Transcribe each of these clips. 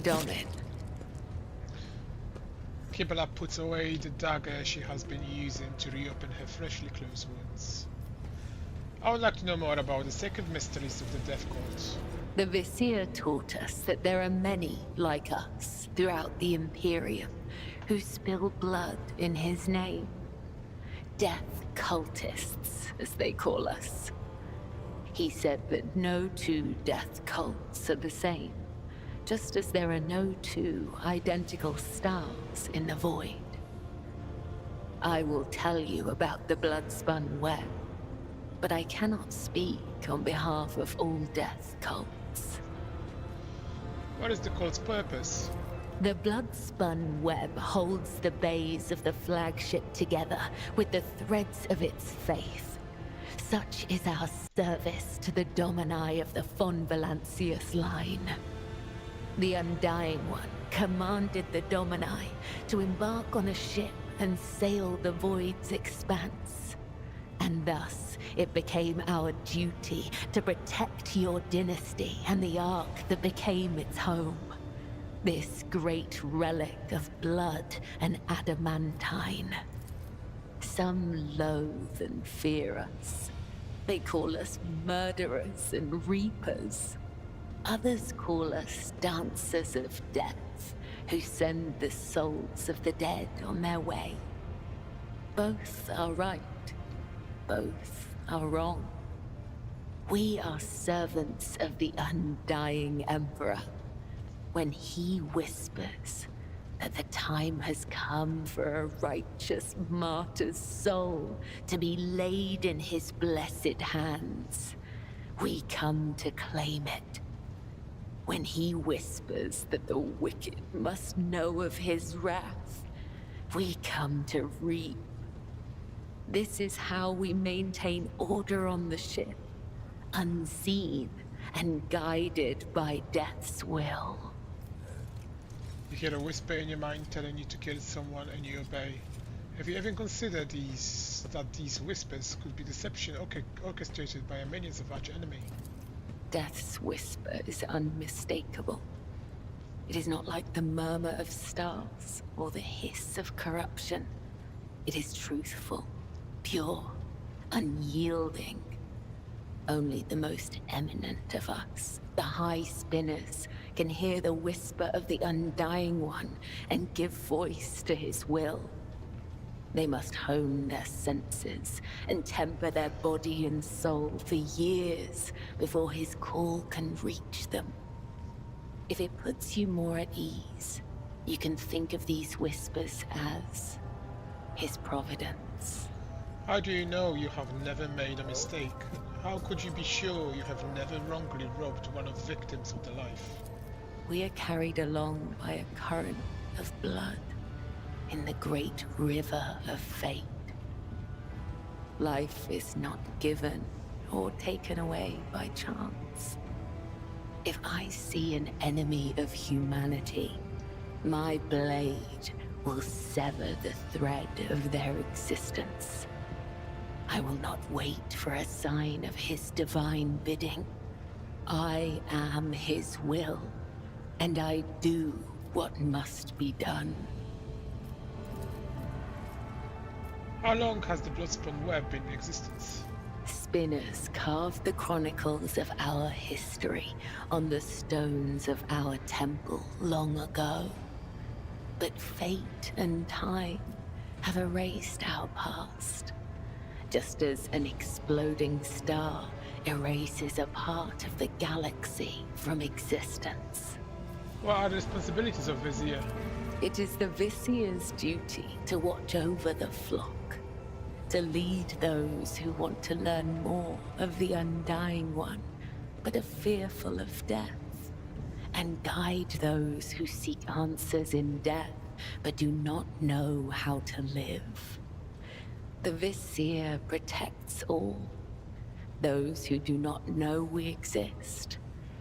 Don it. Kibala puts away the dagger she has been using to reopen her freshly closed wounds. I would like to know more about the sacred mysteries of the Death Cult. The Vizier taught us that there are many like us throughout the Imperium who spill blood in his name. Death cultists, as they call us. He said that no two death cults are the same, just as there are no two identical stars in the void. I will tell you about the blood-spun web, but I cannot speak on behalf of all death cults. What is the cult's purpose? The blood-spun web holds the bays of the flagship together with the threads of its faith. Such is our service to the Domini of the von Valancius line. The Undying One commanded the Domini to embark on a ship and sail the void's expanse. And thus, it became our duty to protect your dynasty and the Ark that became its home. This great relic of blood and adamantine. Some loathe and fear us. They call us murderers and reapers. Others call us dancers of death, who send the souls of the dead on their way. Both are right. Both are wrong. We are servants of the Undying Emperor. When he whispers that the time has come for a righteous martyr's soul to be laid in his blessed hands, we come to claim it. When he whispers that the wicked must know of his wrath, we come to reap. This is how we maintain order on the ship, unseen and guided by death's will. You hear a whisper in your mind telling you to kill someone and you obey. Have you ever considered that these whispers could be deception orchestrated by a minions of arch enemy? Death's whisper is unmistakable. It is not like the murmur of stars or the hiss of corruption. It is truthful, pure, unyielding. Only the most eminent of us, the High Spinners, can hear the whisper of the Undying One and give voice to his will. They must hone their senses and temper their body and soul for years before his call can reach them. If it puts you more at ease, you can think of these whispers as his providence. How do you know you have never made a mistake? How could you be sure you have never wrongly robbed one of the victims of the life? We are carried along by a current of blood in the great river of fate. Life is not given or taken away by chance. If I see an enemy of humanity, my blade will sever the thread of their existence. I will not wait for a sign of his divine bidding. I am his will, and I do what must be done. How long has the Bloodspun web been in existence? Spinners carved the chronicles of our history on the stones of our temple long ago. But fate and time have erased our past, just as an exploding star erases a part of the galaxy from existence. What are the responsibilities of Vizier? It is the Vizier's duty to watch over the flock, to lead those who want to learn more of the Undying One, but are fearful of death, and guide those who seek answers in death, but do not know how to live. The Vizier protects all, those who do not know we exist,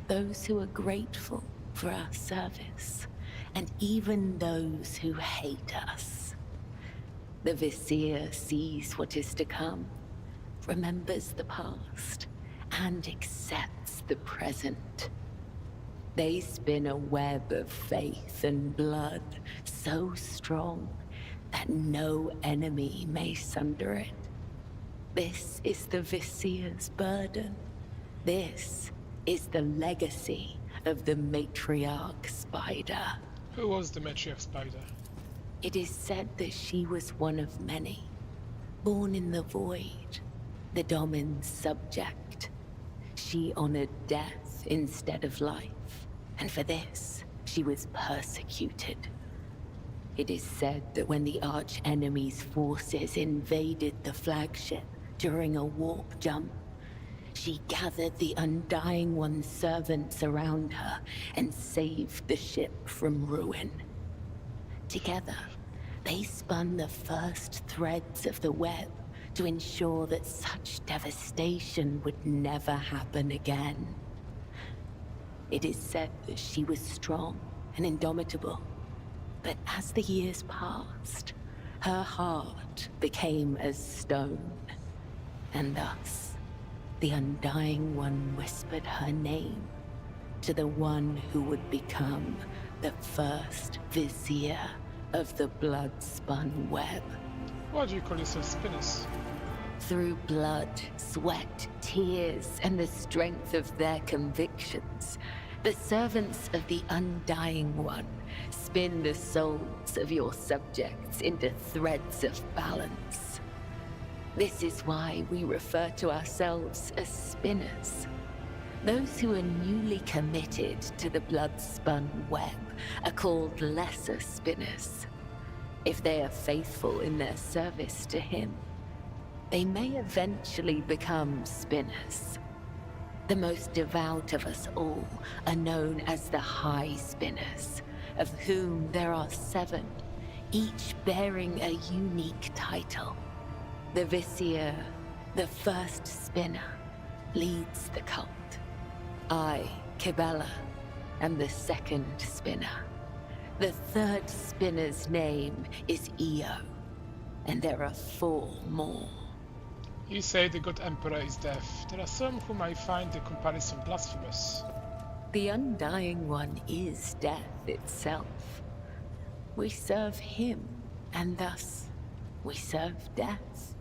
those who are grateful for our service, and even those who hate us. The Vizier sees what is to come, remembers the past, and accepts the present. They spin a web of faith and blood so strong that no enemy may sunder it. This is the Visier's burden. This is the legacy of the matriarch spider. Who was the matriarch spider? It is said that she was one of many, born in the void, the Domin's subject. She honored death instead of life, and for this, she was persecuted. It is said that when the arch-enemy's forces invaded the flagship during a warp jump, she gathered the Undying One's servants around her and saved the ship from ruin. Together, they spun the first threads of the web to ensure that such devastation would never happen again. It is said that she was strong and indomitable, but as the years passed, her heart became as stone, and thus, the Undying One whispered her name to the one who would become the first Vizier of the blood-spun web. Why do you call yourself spinners? Through blood, sweat, tears, and the strength of their convictions, the servants of the Undying One spin the souls of your subjects into threads of balance. This is why we refer to ourselves as spinners. Those who are newly committed to the blood-spun web are called lesser spinners. If they are faithful in their service to him, they may eventually become spinners. The most devout of us all are known as the High Spinners, of whom there are 7, each bearing a unique title. The Vizier, the first spinner, leads the cult. I, Kibella, am the second spinner. The third spinner's name is Io, and there are 4 more. You say the good emperor is deaf. There are some who might find the comparison blasphemous. The Undying One is death itself. We serve him, and thus we serve death.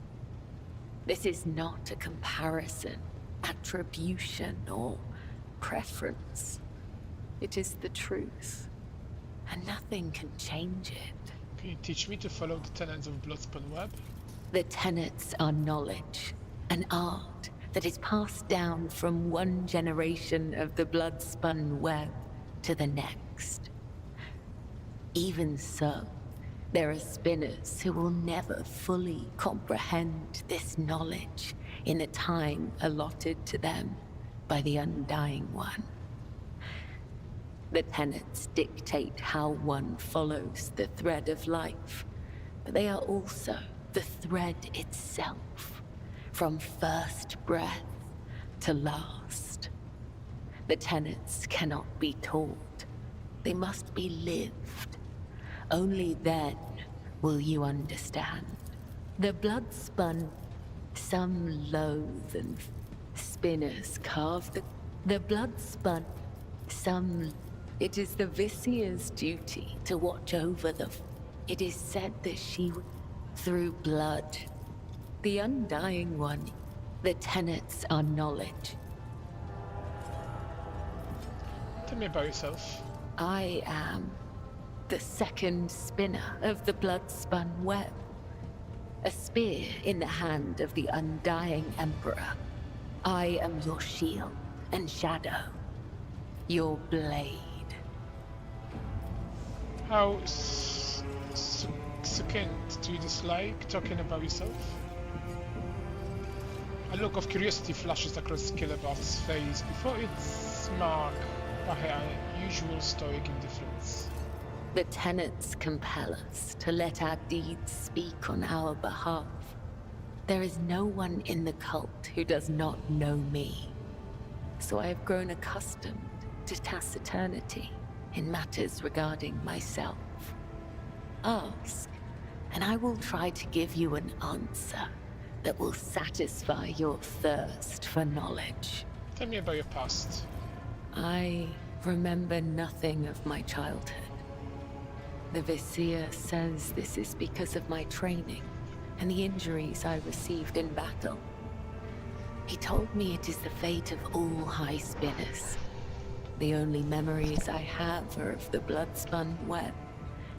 This is not a comparison, attribution, or preference. It is the truth, and nothing can change it. Can you teach me to follow the tenets of Bloodspun Web? The tenets are knowledge, an art that is passed down from one generation of the blood-spun web to the next. Even so, there are spinners who will never fully comprehend this knowledge in the time allotted to them by the Undying One. The tenets dictate how one follows the thread of life, but they are also the thread itself, from first breath to last. The tenets cannot be taught, they must be lived. Only then will you understand. The blood-spun, some loathe and spinners carve the blood-spun, some. It is the Vizier's duty to watch over them. It is said that she through blood. The Undying One, the tenets are knowledge. Tell me about yourself. I am the second spinner of the blood-spun web. A spear in the hand of the Undying Emperor. I am your shield and shadow. Your blade. How second do you dislike talking about yourself? A look of curiosity flashes across Killerbuff's face before it's marked by her usual stoic indifference. The tenets compel us to let our deeds speak on our behalf. There is no one in the cult who does not know me, so I have grown accustomed to taciturnity in matters regarding myself. Ask, and I will try to give you an answer that will satisfy your thirst for knowledge. Tell me about your past. I remember nothing of my childhood. The Vizier says this is because of my training and the injuries I received in battle. He told me it is the fate of all high spinners. The only memories I have are of the blood-spun web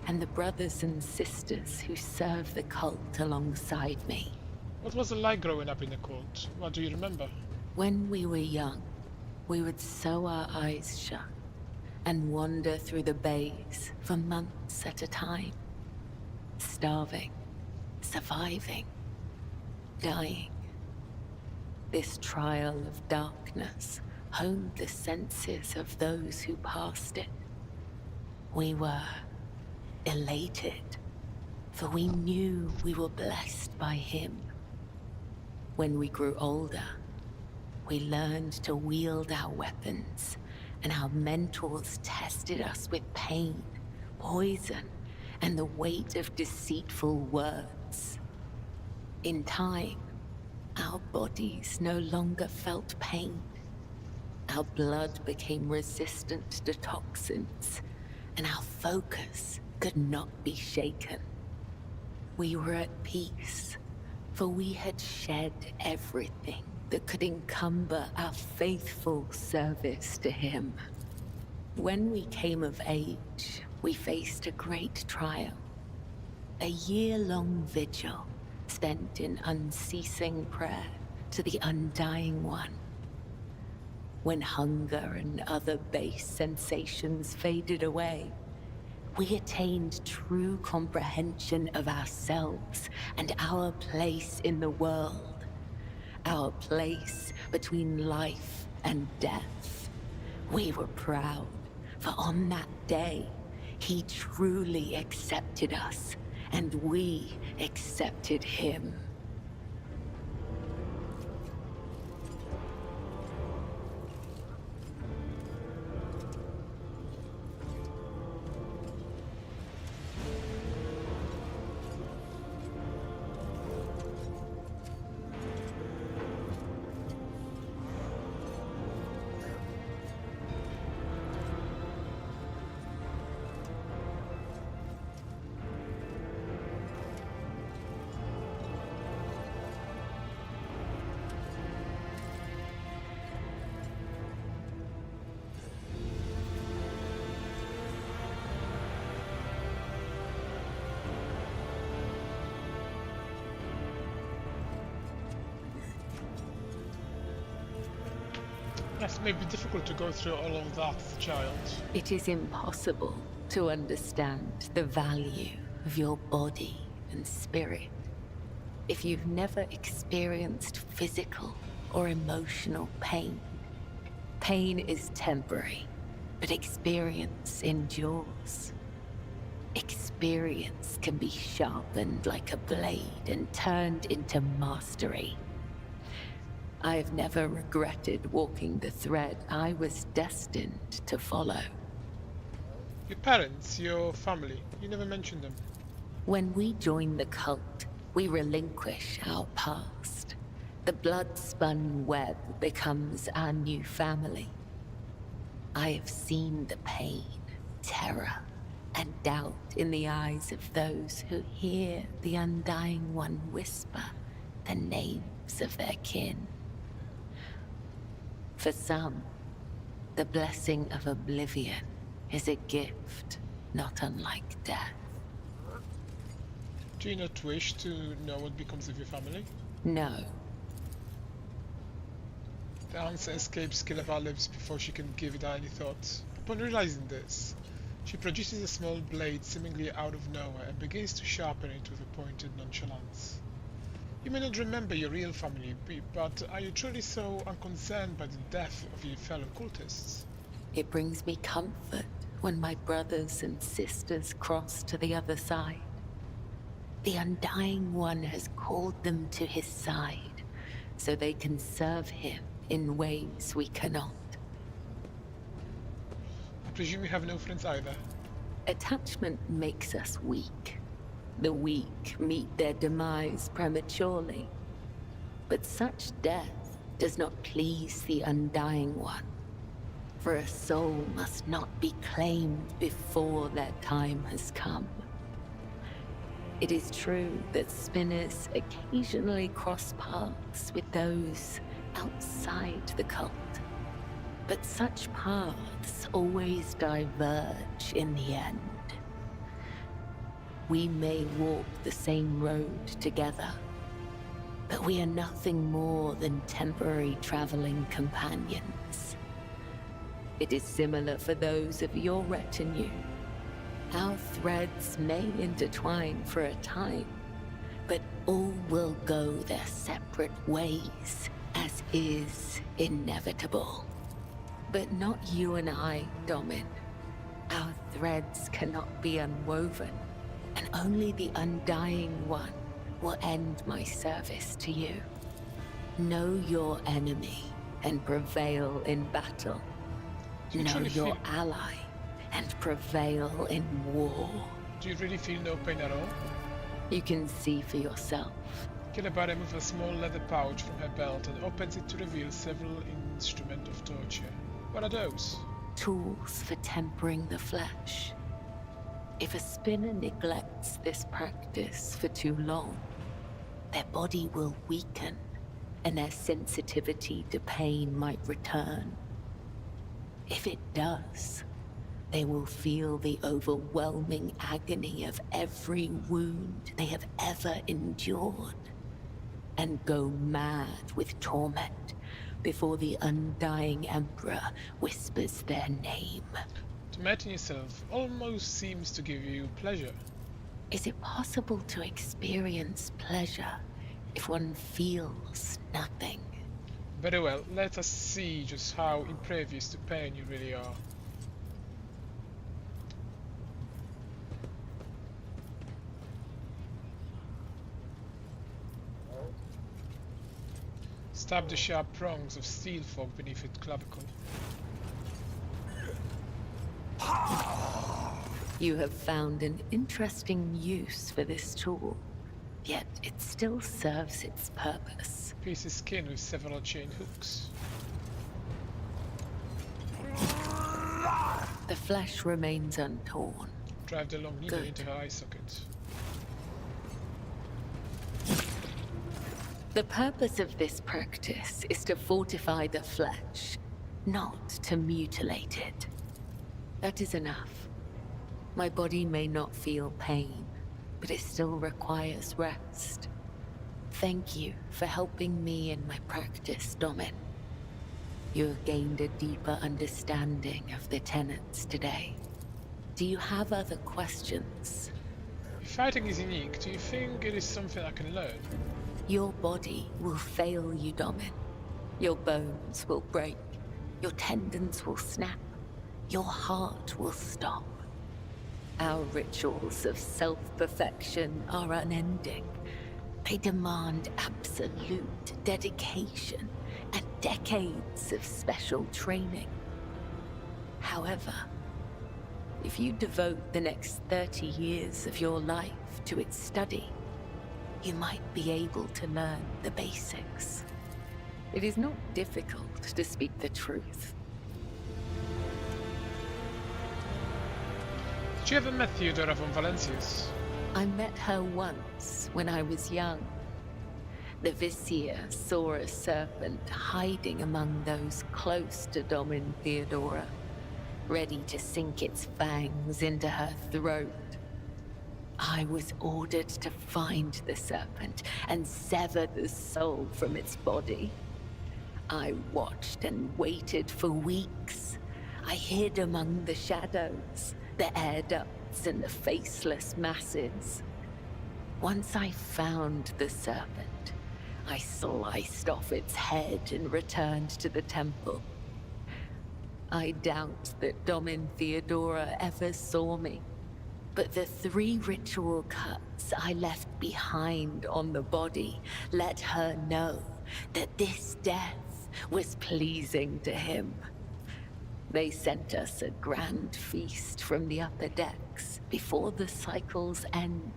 and the brothers and sisters who serve the cult alongside me. What was it like growing up in the cult? What do you remember? When we were young, we would sew our eyes shut and wander through the bays for months at a time. Starving, surviving, dying. This trial of darkness honed the senses of those who passed it. We were elated, for we knew we were blessed by him. When we grew older, we learned to wield our weapons, and our mentors tested us with pain, poison, and the weight of deceitful words. In time, our bodies no longer felt pain. Our blood became resistant to toxins, and our focus could not be shaken. We were at peace, for we had shed everything that could encumber our faithful service to him. When we came of age, we faced a great trial. A year-long vigil spent in unceasing prayer to the Undying One. When hunger and other base sensations faded away, we attained true comprehension of ourselves and our place in the world. Our place between life and death. We were proud, for on that day, he truly accepted us, and we accepted him. Yes, it may be difficult to go through all of that as a child. It is impossible to understand the value of your body and spirit if you've never experienced physical or emotional pain. Pain is temporary, but experience endures. Experience can be sharpened like a blade and turned into mastery. I've never regretted walking the thread I was destined to follow. Your parents, your family, you never mentioned them. When we join the cult, we relinquish our past. The blood-spun web becomes our new family. I have seen the pain, terror, and doubt in the eyes of those who hear the Undying One whisper the names of their kin. For some, the blessing of oblivion is a gift not unlike death. Do you not wish to know what becomes of your family? No. The answer escapes Kilavar's lips before she can give it any thought. Upon realizing this, she produces a small blade seemingly out of nowhere and begins to sharpen it with a pointed nonchalance. You may not remember your real family, but are you truly so unconcerned by the death of your fellow cultists? It brings me comfort when my brothers and sisters cross to the other side. The Undying One has called them to his side, so they can serve him in ways we cannot. I presume you have no friends either. Attachment makes us weak. The weak meet their demise prematurely. But such death does not please the Undying One. For a soul must not be claimed before their time has come. It is true that spinners occasionally cross paths with those outside the cult, but such paths always diverge in the end. We may walk the same road together, but we are nothing more than temporary traveling companions. It is similar for those of your retinue. Our threads may intertwine for a time, but all will go their separate ways, as is inevitable. But not you and I, Domin. Our threads cannot be unwoven, and only the Undying One will end my service to you. Know your enemy and prevail in battle. Know your ally and prevail in war. Do you really feel no pain at all? You can see for yourself. Kilabara removes a small leather pouch from her belt and opens it to reveal several instruments of torture. What are those? Tools for tempering the flesh. If a spinner neglects this practice for too long, their body will weaken and their sensitivity to pain might return. If it does, they will feel the overwhelming agony of every wound they have ever endured and go mad with torment before the Undying Emperor whispers their name. Tormenting yourself almost seems to give you pleasure. Is it possible to experience pleasure if one feels nothing? Very well, let us see just how impervious to pain you really are. Stab the sharp prongs of steel fork beneath its clavicle. You have found an interesting use for this tool, yet it still serves its purpose. Piece of skin with several chain hooks. The flesh remains untorn. Drive the long needle Good. into her eye socket. The purpose of this practice is to fortify the flesh, not to mutilate it. That is enough. My body may not feel pain, but it still requires rest. Thank you for helping me in my practice, Domin. You have gained a deeper understanding of the tenets today. Do you have other questions? If fighting is unique, do you think it is something I can learn? Your body will fail you, Domin. Your bones will break. Your tendons will snap. Your heart will stop. Our rituals of self-perfection are unending. They demand absolute dedication and decades of special training. However, if you devote the next 30 years of your life to its study, you might be able to learn the basics. It is not difficult to speak the truth. Did you ever met Theodora von Valencius? I met her once when I was young. The Vizier saw a serpent hiding among those close to Domin Theodora, ready to sink its fangs into her throat. I was ordered to find the serpent and sever the soul from its body. I watched and waited for weeks. I hid among the shadows, the air ducts and the faceless masses. Once I found the serpent, I sliced off its head and returned to the temple. I doubt that Domin Theodora ever saw me, but the 3 ritual cuts I left behind on the body let her know that this death was pleasing to him. They sent us a grand feast from the upper decks before the cycle's end.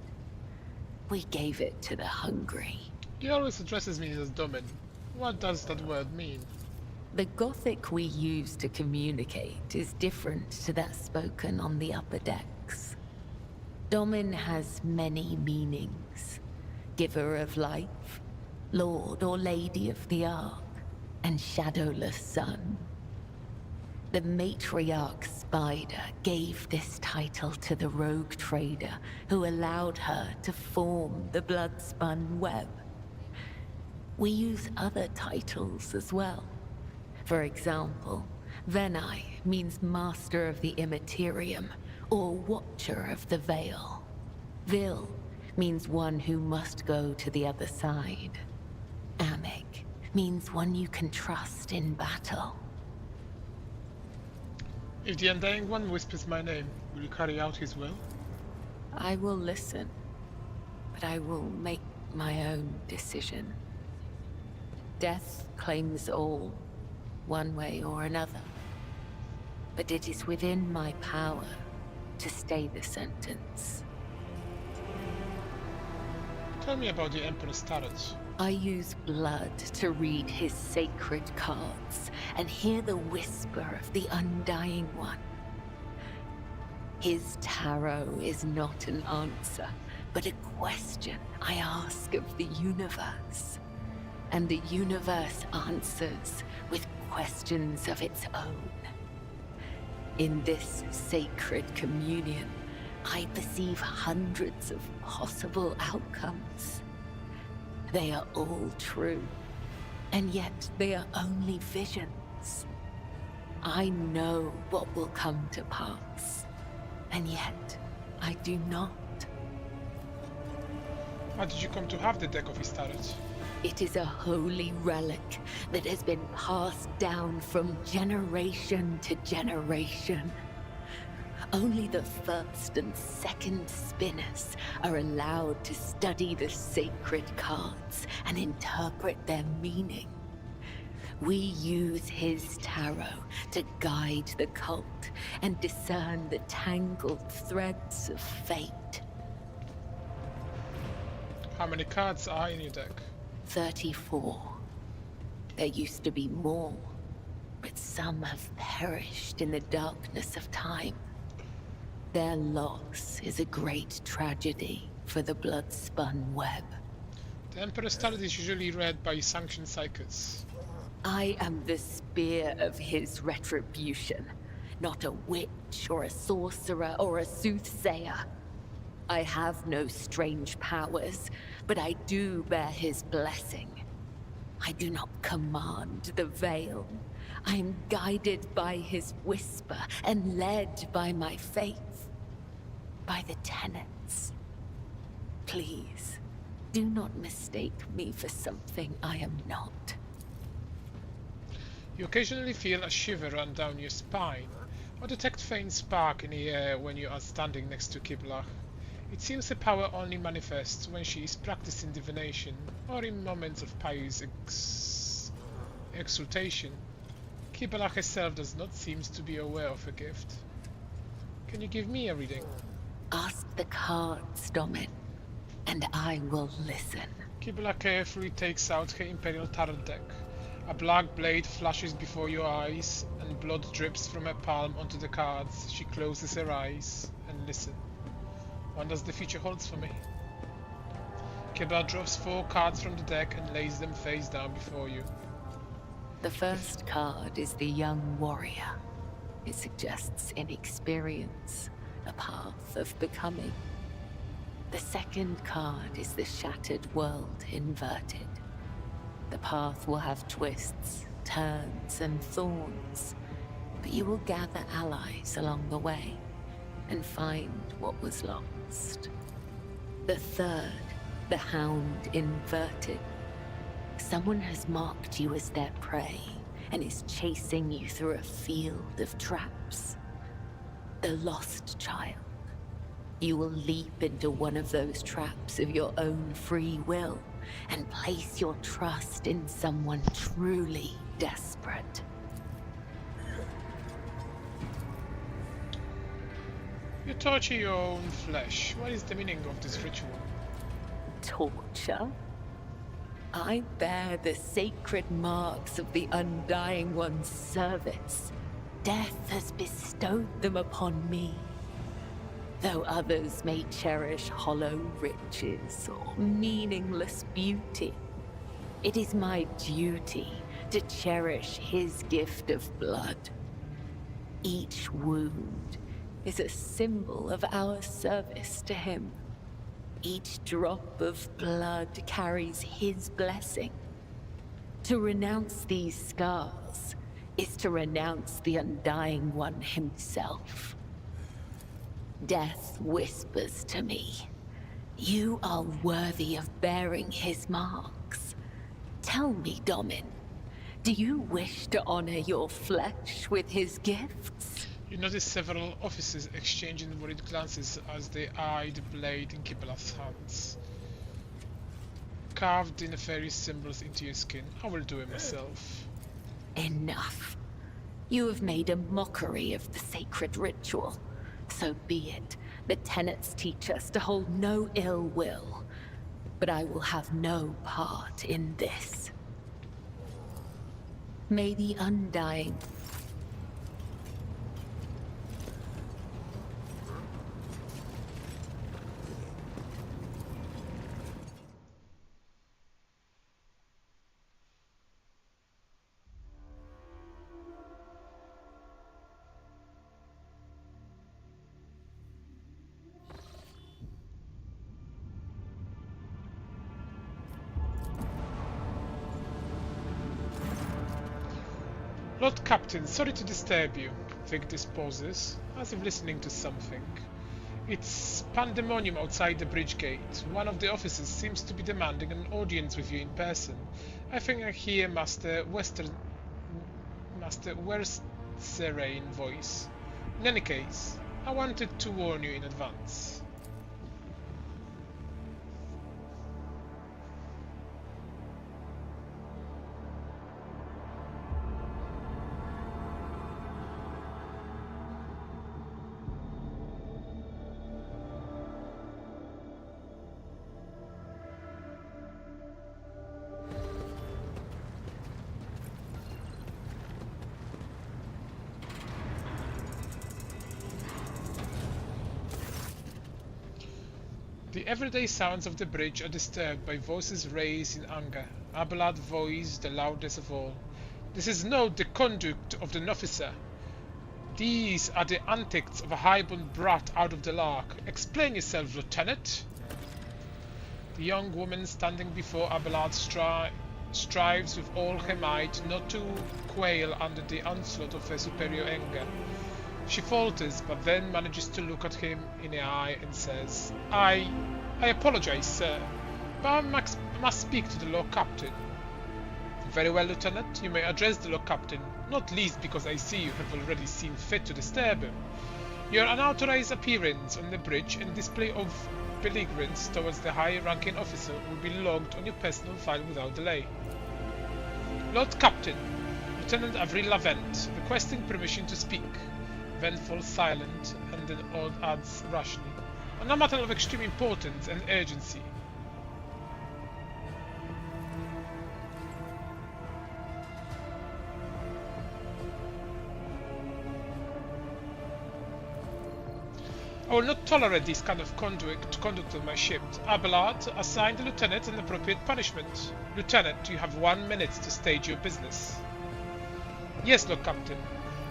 We gave it to the hungry. He always addresses me as Domin. What does that word mean? The Gothic we use to communicate is different to that spoken on the upper decks. Domin has many meanings. Giver of life, Lord or Lady of the Ark, and Shadowless Sun. The matriarch Spider gave this title to the rogue trader who allowed her to form the blood-spun web. We use other titles as well. For example, Venai means Master of the Immaterium, or Watcher of the Veil. Vil means one who must go to the other side. Amig means one you can trust in battle. If the Undying One whispers my name, will you carry out his will? I will listen, but I will make my own decision. Death claims all, one way or another. But it is within my power to stay the sentence. Tell me about the Emperor's turret. I use blood to read his sacred cards and hear the whisper of the Undying One. His tarot is not an answer, but a question I ask of the universe. And the universe answers with questions of its own. In this sacred communion, I perceive hundreds of possible outcomes. They are all true, and yet they are only visions. I know what will come to pass, and yet I do not. How did you come to have the deck of his turret? It is a holy relic that has been passed down from generation to generation. Only the first and second spinners are allowed to study the sacred cards and interpret their meaning. We use his tarot to guide the cult and discern the tangled threads of fate. How many cards are in your deck? 34. There used to be more, but some have perished in the darkness of time. Their loss is a great tragedy for the blood-spun web. The Emperor's turret is usually read by sanctioned psychics. I am the spear of his retribution, not a witch or a sorcerer or a soothsayer. I have no strange powers, but I do bear his blessing. I do not command the veil. I am guided by his whisper and led by my faith, by the tenets. Please, do not mistake me for something I am not. You occasionally feel a shiver run down your spine, or detect faint spark in the air when you are standing next to Kiblah. It seems the power only manifests when she is practicing divination, or in moments of pious exultation. Kiblah herself does not seem to be aware of her gift. Can you give me a reading? Ask the cards, Domin, and I will listen. Kiblah carefully takes out her Imperial Tarot deck. A black blade flashes before your eyes, and blood drips from her palm onto the cards. She closes her eyes and listens. What does the future holds for me? Kiblah draws 4 cards from the deck and lays them face down before you. The first card is the young warrior. It suggests inexperience, a path of becoming. The second card is the shattered world inverted. The path will have twists, turns, and thorns, but you will gather allies along the way and find what was lost. The third, the hound inverted. Someone has marked you as their prey and is chasing you through a field of traps. The lost child. You will leap into one of those traps of your own free will and place your trust in someone truly desperate. You torture your own flesh. What is the meaning of this ritual? Torture? I bear the sacred marks of the Undying One's service. Death has bestowed them upon me. Though others may cherish hollow riches or meaningless beauty, it is my duty to cherish his gift of blood. Each wound is a symbol of our service to him. Each drop of blood carries his blessing. To renounce these scars is to renounce the Undying One himself. Death whispers to me, "You are worthy of bearing his marks." Tell me, Domin, do you wish to honor your flesh with his gifts? You notice several officers exchanging worried glances as they eye the blade in Kibalath's hands. Carved in nefarious symbols into your skin. I will do it myself. Enough. You have made a mockery of the sacred ritual. So be it. The tenets teach us to hold no ill will. But I will have no part in this. May the Undying... Lord Captain, sorry to disturb you. Victus pauses, as if listening to something. It's pandemonium outside the bridge gate. One of the officers seems to be demanding an audience with you in person. I think I hear Master Westerrain voice. In any case, I wanted to warn you in advance. The everyday sounds of the bridge are disturbed by voices raised in anger. Abelard's voice, the loudest of all. This is not the conduct of an officer. These are the antics of a highborn brat out of the lark. Explain yourself, Lieutenant. The young woman standing before Abelard strives with all her might not to quail under the onslaught of her superior anger. She falters, but then manages to look at him in the eye and says, I apologize, sir, but I must speak to the Lord Captain. Very well, Lieutenant, you may address the Lord Captain, not least because I see you have already seen fit to disturb him. Your unauthorized appearance on the bridge and display of belligerence towards the high-ranking officer will be logged on your personal file without delay. Lord Captain, Lieutenant Avril Lavent, requesting permission to speak. Vent falls silent and then adds rashly, on a matter of extreme importance and urgency. I will not tolerate this kind of conduct on my ship. Abelard, assign the lieutenant an appropriate punishment. Lieutenant, you have 1 minute to state your business. Yes, Lord Captain.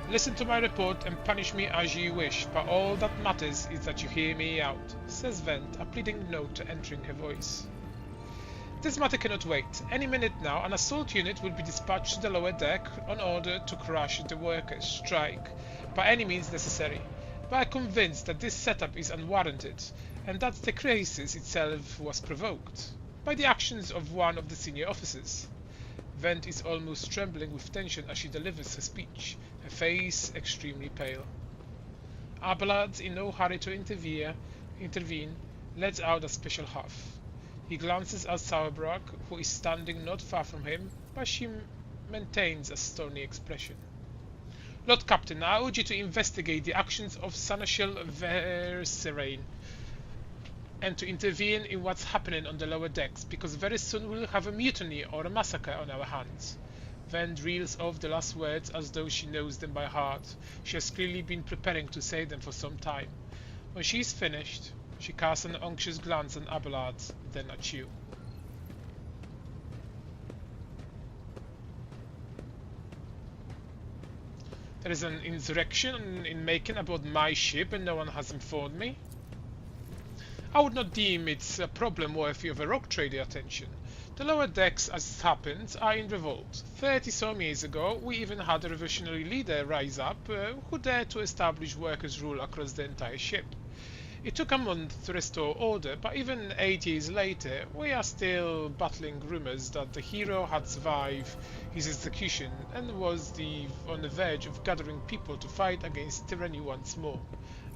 Listen to my report and punish me as you wish, but all that matters is that you hear me out, says Vent, a pleading note entering her voice. This matter cannot wait. Any minute now, an assault unit will be dispatched to the lower deck on order to crush the workers' strike, by any means necessary. But I am convinced that this setup is unwarranted, and that the crisis itself was provoked by the actions of one of the senior officers. Vent is almost trembling with tension as she delivers her speech, her face extremely pale. Abelard, in no hurry to intervene, lets out a special huff. He glances at Sauerbrach, who is standing not far from him, but she maintains a stony expression. Lord Captain, I urge you to investigate the actions of Seneschal Verserain. and to intervene in what's happening on the lower decks, because very soon we'll have a mutiny or a massacre on our hands. Ven reels off the last words as though she knows them by heart. She has clearly been preparing to say them for some time. When she is finished, she casts an anxious glance on Abelard, then at you. There is an insurrection in making aboard my ship and no one has informed me. I would not deem it a problem worthy of a rogue trader attention. The lower decks, as it happens, are in revolt. 30-some years ago, we even had a revolutionary leader rise up who dared to establish workers' rule across the entire ship. It took a month to restore order, but even 8 years later, we are still battling rumors that the hero had survived his execution and was on the verge of gathering people to fight against tyranny once more.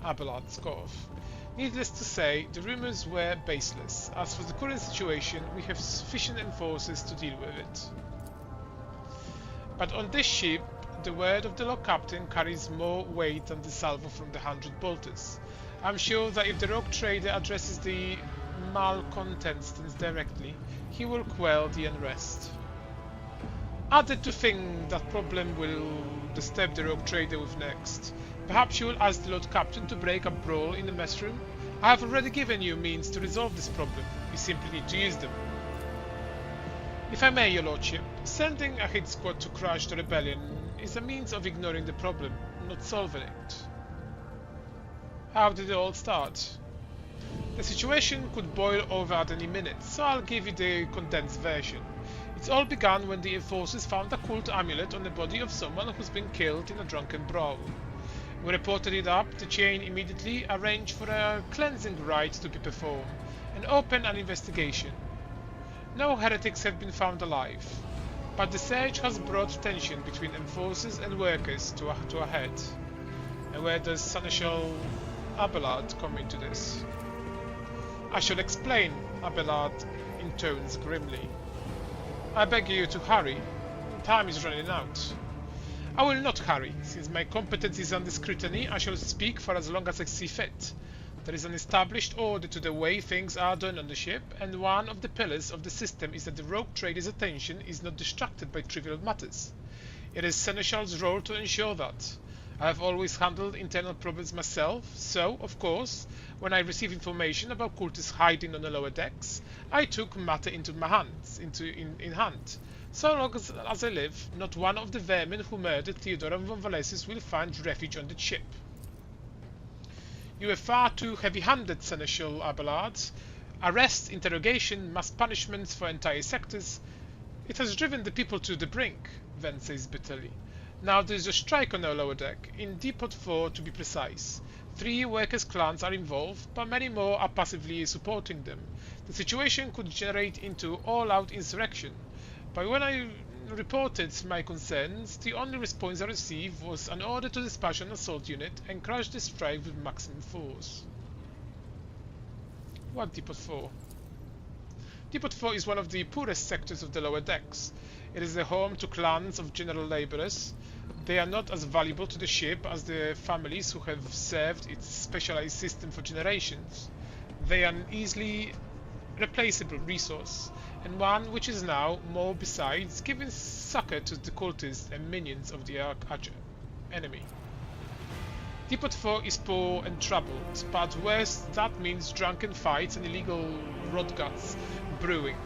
Abelard scoffed. Needless to say, the rumors were baseless. As for the current situation, we have sufficient enforcers to deal with it. But on this ship, the word of the Lord Captain carries more weight than the salvo from the 100 bolters. I'm sure that if the rogue trader addresses the malcontents directly, he will quell the unrest. Added to think that problem will disturb the rogue trader with next. Perhaps you will ask the Lord Captain to break a brawl in the mess room? I have already given you means to resolve this problem. You simply need to use them. If I may, your lordship, sending a hit squad to crush the rebellion is a means of ignoring the problem, not solving it. How did it all start? The situation could boil over at any minute, so I'll give you the condensed version. It all began when the enforcers found a cult amulet on the body of someone who's been killed in a drunken brawl. We reported it up, the chain immediately arranged for a cleansing rite to be performed, and opened an investigation. No heretics have been found alive, but the search has brought tension between enforcers and workers to a head. And where does Seneschal Abelard come into this? I shall explain, Abelard intones grimly. I beg you to hurry. Time is running out. I will not hurry. Since my competence is under scrutiny, I shall speak for as long as I see fit. There is an established order to the way things are done on the ship, and one of the pillars of the system is that the rogue trader's attention is not distracted by trivial matters. It is Seneschal's role to ensure that. I have always handled internal problems myself, so, of course, when I received information about cultists hiding on the lower decks, I took matter into my hands, in hand. So long as I live, not one of the vermin who murdered Theodora von Valesis will find refuge on the ship. You were far too heavy-handed, Seneschal Abelard. Arrest, interrogation, mass punishments for entire sectors. It has driven the people to the brink, Ven says bitterly. Now there is a strike on our lower deck, in Depot 4 to be precise. 3 workers' clans are involved, but many more are passively supporting them. The situation could generate into all-out insurrection. But when I reported my concerns, the only response I received was an order to dispatch an assault unit and crush the strike with maximum force. What Depot 4? Depot 4 is one of the poorest sectors of the lower decks. It is the home to clans of general labourers. They are not as valuable to the ship as the families who have served its specialized system for generations. They are an easily replaceable resource, and one which is now, more besides, giving succor to the cultists and minions of the arch enemy. Depot 4 is poor and troubled, but worse, that means drunken fights and illegal rodguts brewing.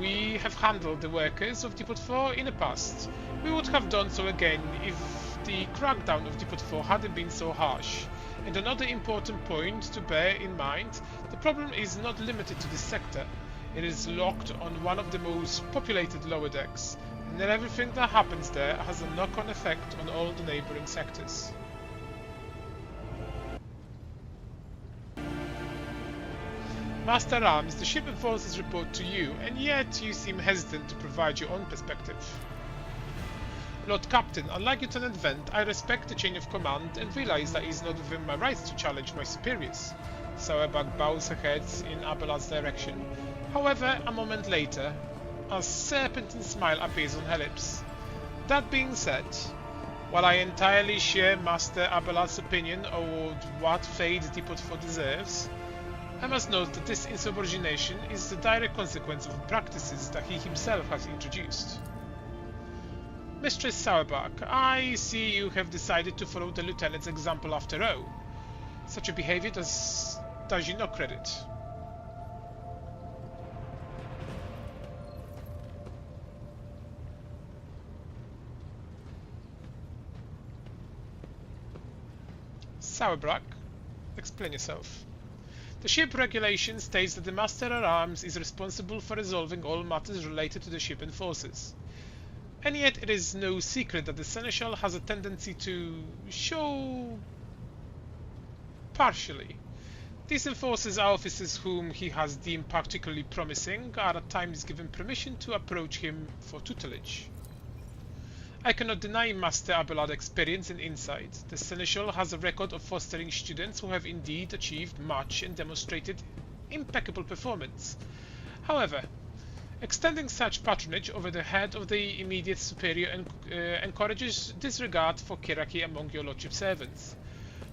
We have handled the workers of Depot 4 in the past. We would have done so again if the crackdown of Depot 4 hadn't been so harsh. And another important point to bear in mind, the problem is not limited to this sector. It is locked on one of the most populated lower decks, and everything that happens there has a knock-on effect on all the neighbouring sectors. Master Rams, the ship enforcers report to you, and yet you seem hesitant to provide your own perspective. Lord Captain, unlike Lieutenant Vent, I respect the chain of command and realize that it is not within my rights to challenge my superiors. Sauerbach bows her head in Abelard's direction. However, a moment later, a serpentine smile appears on her lips. That being said, while I entirely share Master Abelard's opinion of what fate Depot 4 deserves, I must note that this insubordination is the direct consequence of practices that he himself has introduced. Mistress Sauerbach, I see you have decided to follow the Lieutenant's example after all. Such a behavior does you no credit. Sauerbach, explain yourself. The ship regulation states that the Master-at-Arms is responsible for resolving all matters related to the ship and forces. And yet it is no secret that the Seneschal has a tendency to show partially. These enforcers are officers whom he has deemed particularly promising, are at times given permission to approach him for tutelage. I cannot deny Master Abelard's experience and insight. The Seneschal has a record of fostering students who have indeed achieved much and demonstrated impeccable performance. However, extending such patronage over the head of the immediate superior encourages disregard for hierarchy among your lordship's servants.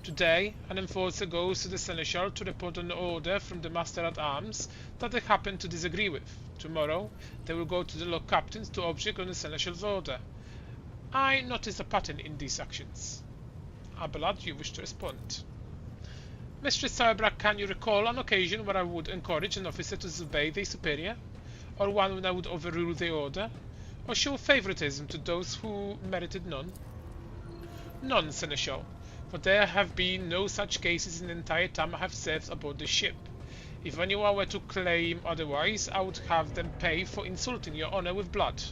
Today, an enforcer goes to the Seneschal to report an order from the Master-at-Arms that they happen to disagree with. Tomorrow, they will go to the Lord Captains to object on the Seneschal's order. I notice a pattern in these actions. Abelard, you wish to respond. Mistress Sauerbach, can you recall an occasion where I would encourage an officer to disobey their superior? Or one when I would overrule their order? Or show favoritism to those who merited none? None, Seneschal, for there have been no such cases in the entire time I have served aboard the ship. If anyone were to claim otherwise, I would have them pay for insulting your honor with blood.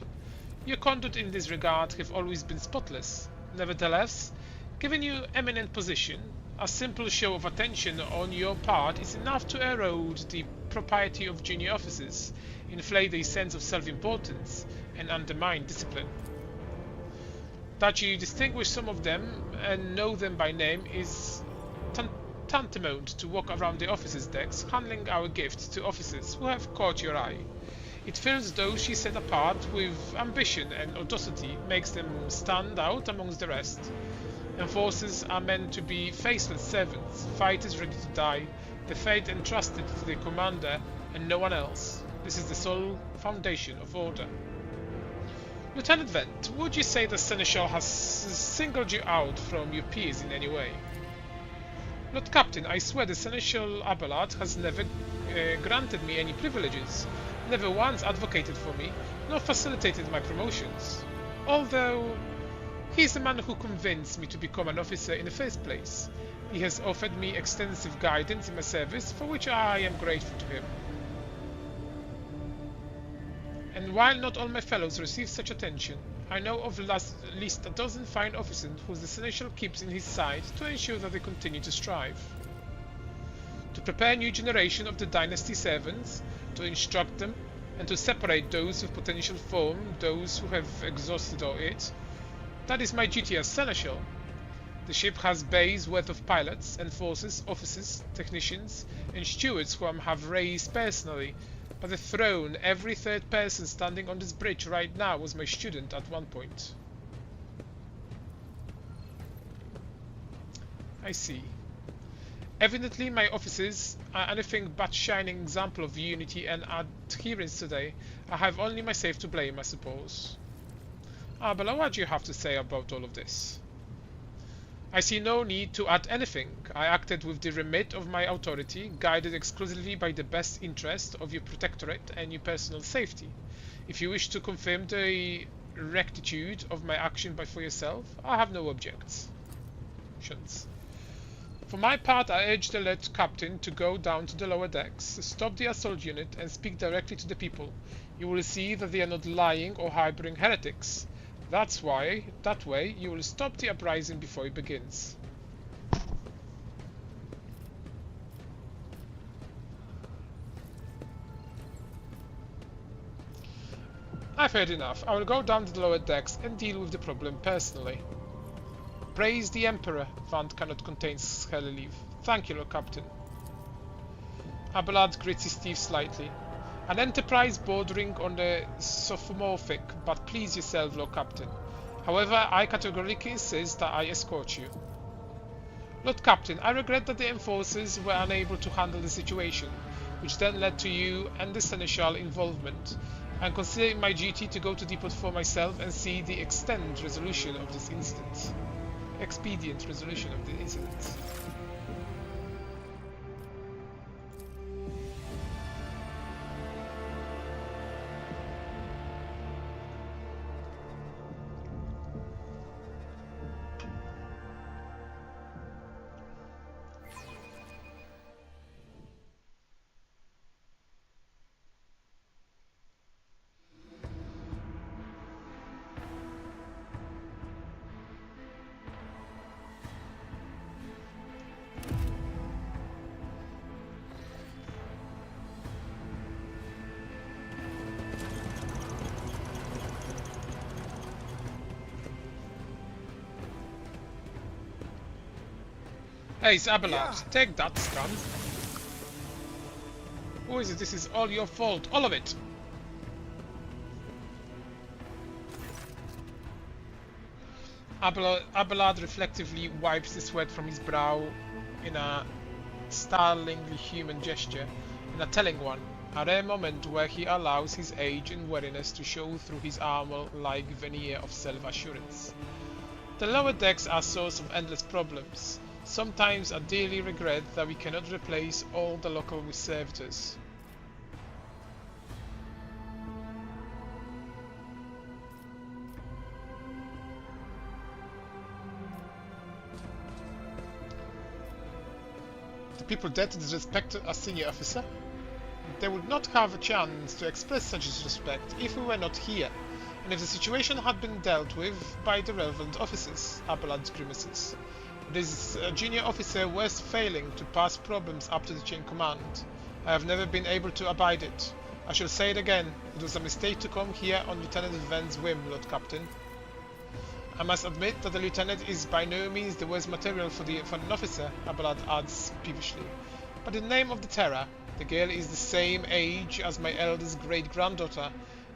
Your conduct in this regard have always been spotless. Nevertheless, given your eminent position, a simple show of attention on your part is enough to erode the propriety of junior officers, inflate their sense of self-importance, and undermine discipline. That you distinguish some of them and know them by name is tantamount to walk around the officers' decks handing our gifts to officers who have caught your eye. It fills those she set apart with ambition and audacity, makes them stand out amongst the rest. Enforcers are meant to be faceless servants, fighters ready to die, the fate entrusted to the commander and no one else. This is the sole foundation of order. Lieutenant Vent, would you say the Seneschal has singled you out from your peers in any way? Lord Captain, I swear the Seneschal Abelard has never granted me any privileges, never once advocated for me, nor facilitated my promotions. Although he is the man who convinced me to become an officer in the first place. He has offered me extensive guidance in my service, for which I am grateful to him. And while not all my fellows receive such attention, I know of at least a dozen fine officers whom the Seneschal keeps in his sight to ensure that they continue to strive. To prepare a new generation of the dynasty servants, to instruct them, and to separate those with potential from those who have exhausted all it. That is my duty as Seneschal. The ship has bays worth of pilots, enforcers, officers, technicians, and stewards whom I have raised personally. By the throne, every third person standing on this bridge right now was my student at one point. I see. Evidently, my officers are anything but shining example of unity and adherence today. I have only myself to blame, I suppose. But what do you have to say about all of this? I see no need to add anything. I acted with the remit of my authority, guided exclusively by the best interest of your protectorate and your personal safety. If you wish to confirm the rectitude of my action for yourself, I have no objections. For my part, I urge the Lord Captain to go down to the lower decks, stop the assault unit, and speak directly to the people. You will see that they are not lying or harboring heretics. That way, you will stop the uprising before it begins. I've heard enough. I will go down to the lower decks and deal with the problem personally. Praise the Emperor. Vant cannot contain scarcely leave. Thank you, Lord Captain. Abelard grits his teeth slightly. An enterprise bordering on the sophomorphic, but please yourself, Lord Captain. However, I categorically insist that I escort you. Lord Captain, I regret that the enforcers were unable to handle the situation, which then led to you and the Seneschal involvement. I consider it my duty to go to depot for myself and see the expedient resolution of this incident. Hey, it's Abelard. Yeah. Take that, scum. Who is it? This is all your fault. All of it. Abelard reflectively wipes the sweat from his brow in a startlingly human gesture, and a telling one, a rare moment where he allows his age and weariness to show through his armor-like veneer of self-assurance. The lower decks are a source of endless problems. Sometimes I dearly regret that we cannot replace all the local servitors. The people dare to disrespect a senior officer? They would not have a chance to express such disrespect if we were not here, and if the situation had been dealt with by the relevant officers. Abelard grimaces. It is a junior officer worst failing to pass problems up to the chain command. I have never been able to abide it. I shall say it again. It was a mistake to come here on Lieutenant Ven's whim, Lord Captain. I must admit that the lieutenant is by no means the worst material for an officer, Abelard adds peevishly. But in the name of the Terror, the girl is the same age as my eldest great-granddaughter,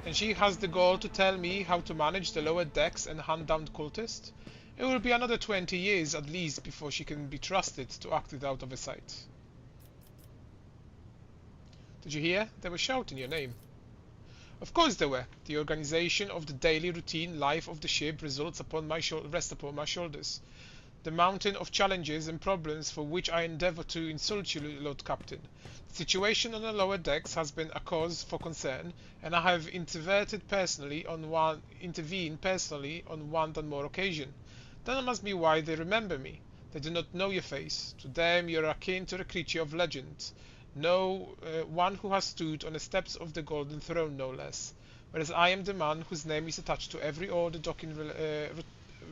and she has the gall to tell me how to manage the lower decks and hunt down the cultists. It will be another 20 years at least before she can be trusted to act without oversight. Did you hear? They were shouting your name. Of course they were. The organization of the daily routine life of the ship rests upon my shoulders. The mountain of challenges and problems for which I endeavour to insult you, Lord Captain. The situation on the lower decks has been a cause for concern, and I have intervened personally on one than more occasion. That must be why they remember me. They do not know your face. To them you are akin to a creature of legend. One who has stood on the steps of the Golden Throne, no less. Whereas I am the man whose name is attached to every order docking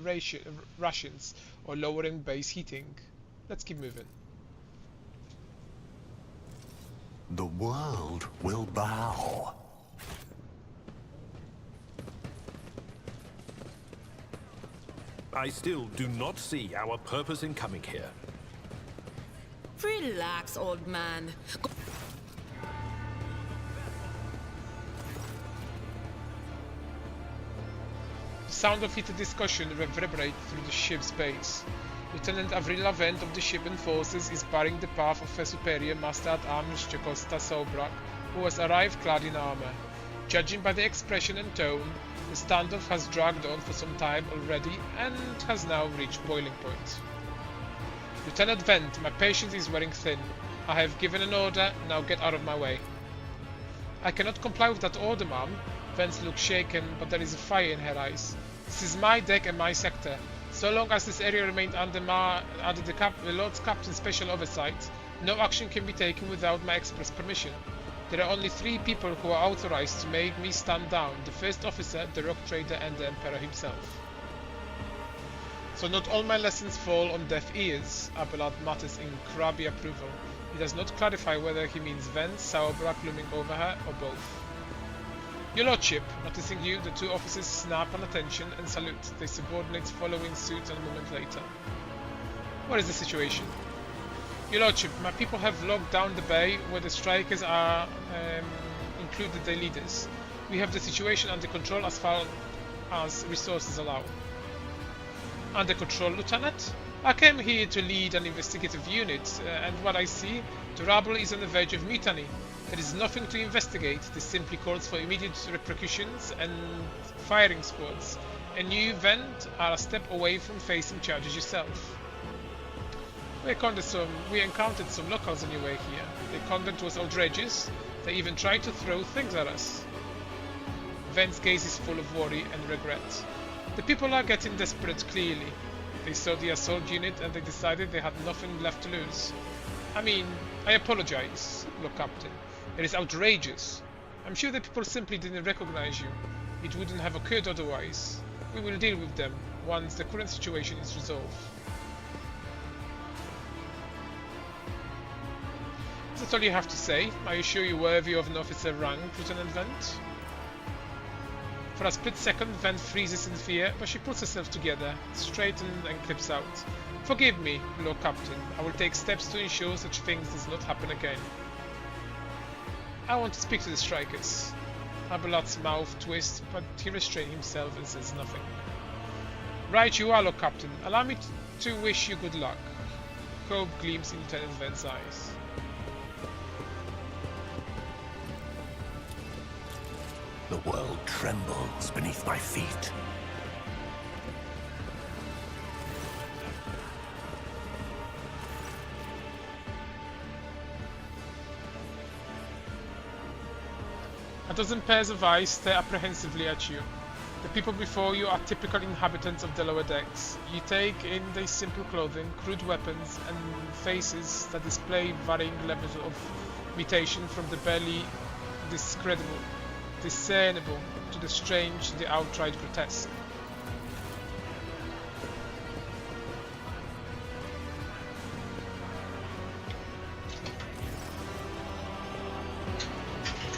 rations or lowering base heating. Let's keep moving. The world will bow. I still do not see our purpose in coming here. Relax, old man. The sound of heated discussion reverberates through the ship's base. Lieutenant Avril Lavent of the ship and forces is barring the path of her superior Master-at-Arms Jacosta Sobrak, who has arrived clad in armor. Judging by the expression and tone, the standoff has dragged on for some time already and has now reached boiling point. Lieutenant Vent, my patience is wearing thin. I have given an order, now get out of my way. I cannot comply with that order, ma'am. Vent looks shaken, but there is a fire in her eyes. This is my deck and my sector. So long as this area remains under the Lord Captain's special oversight, no action can be taken without my express permission. There are only 3 people who are authorized to make me stand down: the first officer, the rock trader, and the Emperor himself. So not all my lessons fall on deaf ears, Abelard mutters in crabby approval. He does not clarify whether he means Vence, Sauerbach looming over her, or both. Your Lordship, noticing you, the 2 officers snap an attention and salute, their subordinates following suit a moment later. What is the situation? Your Lordship, my people have locked down the bay where the strikers are included their leaders. We have the situation under control as far as resources allow. Under control, Lieutenant? I came here to lead an investigative unit, and what I see, the rabble is on the verge of mutiny. There is nothing to investigate. This simply calls for immediate repercussions and firing squads. And you, Vent, are a step away from facing charges yourself. We encountered some locals on your way here. Their conduct was outrageous. They even tried to throw things at us. Vent's gaze is full of worry and regret. The people are getting desperate, clearly. They saw the assault unit and they decided they had nothing left to lose. I mean, I apologize, Lord Captain. It is outrageous. I'm sure the people simply didn't recognize you. It wouldn't have occurred otherwise. We will deal with them once the current situation is resolved. Is that all you have to say? Are you sure you're worthy of an officer rank, Lieutenant Vent? For a split second, Vent freezes in fear, but she pulls herself together, straightens and clips out. Forgive me, Lord Captain. I will take steps to ensure such things does not happen again. I want to speak to the strikers. Abelard's mouth twists, but he restrains himself and says nothing. Right you are, Lord Captain. Allow me to wish you good luck. Hope gleams in Lieutenant Vent's eyes. The world trembles beneath my feet. A dozen pairs of eyes stare apprehensively at you. The people before you are typical inhabitants of the lower decks. You take in their simple clothing, crude weapons, and faces that display varying levels of mutation from the barely discernible to the strange to the outright grotesque.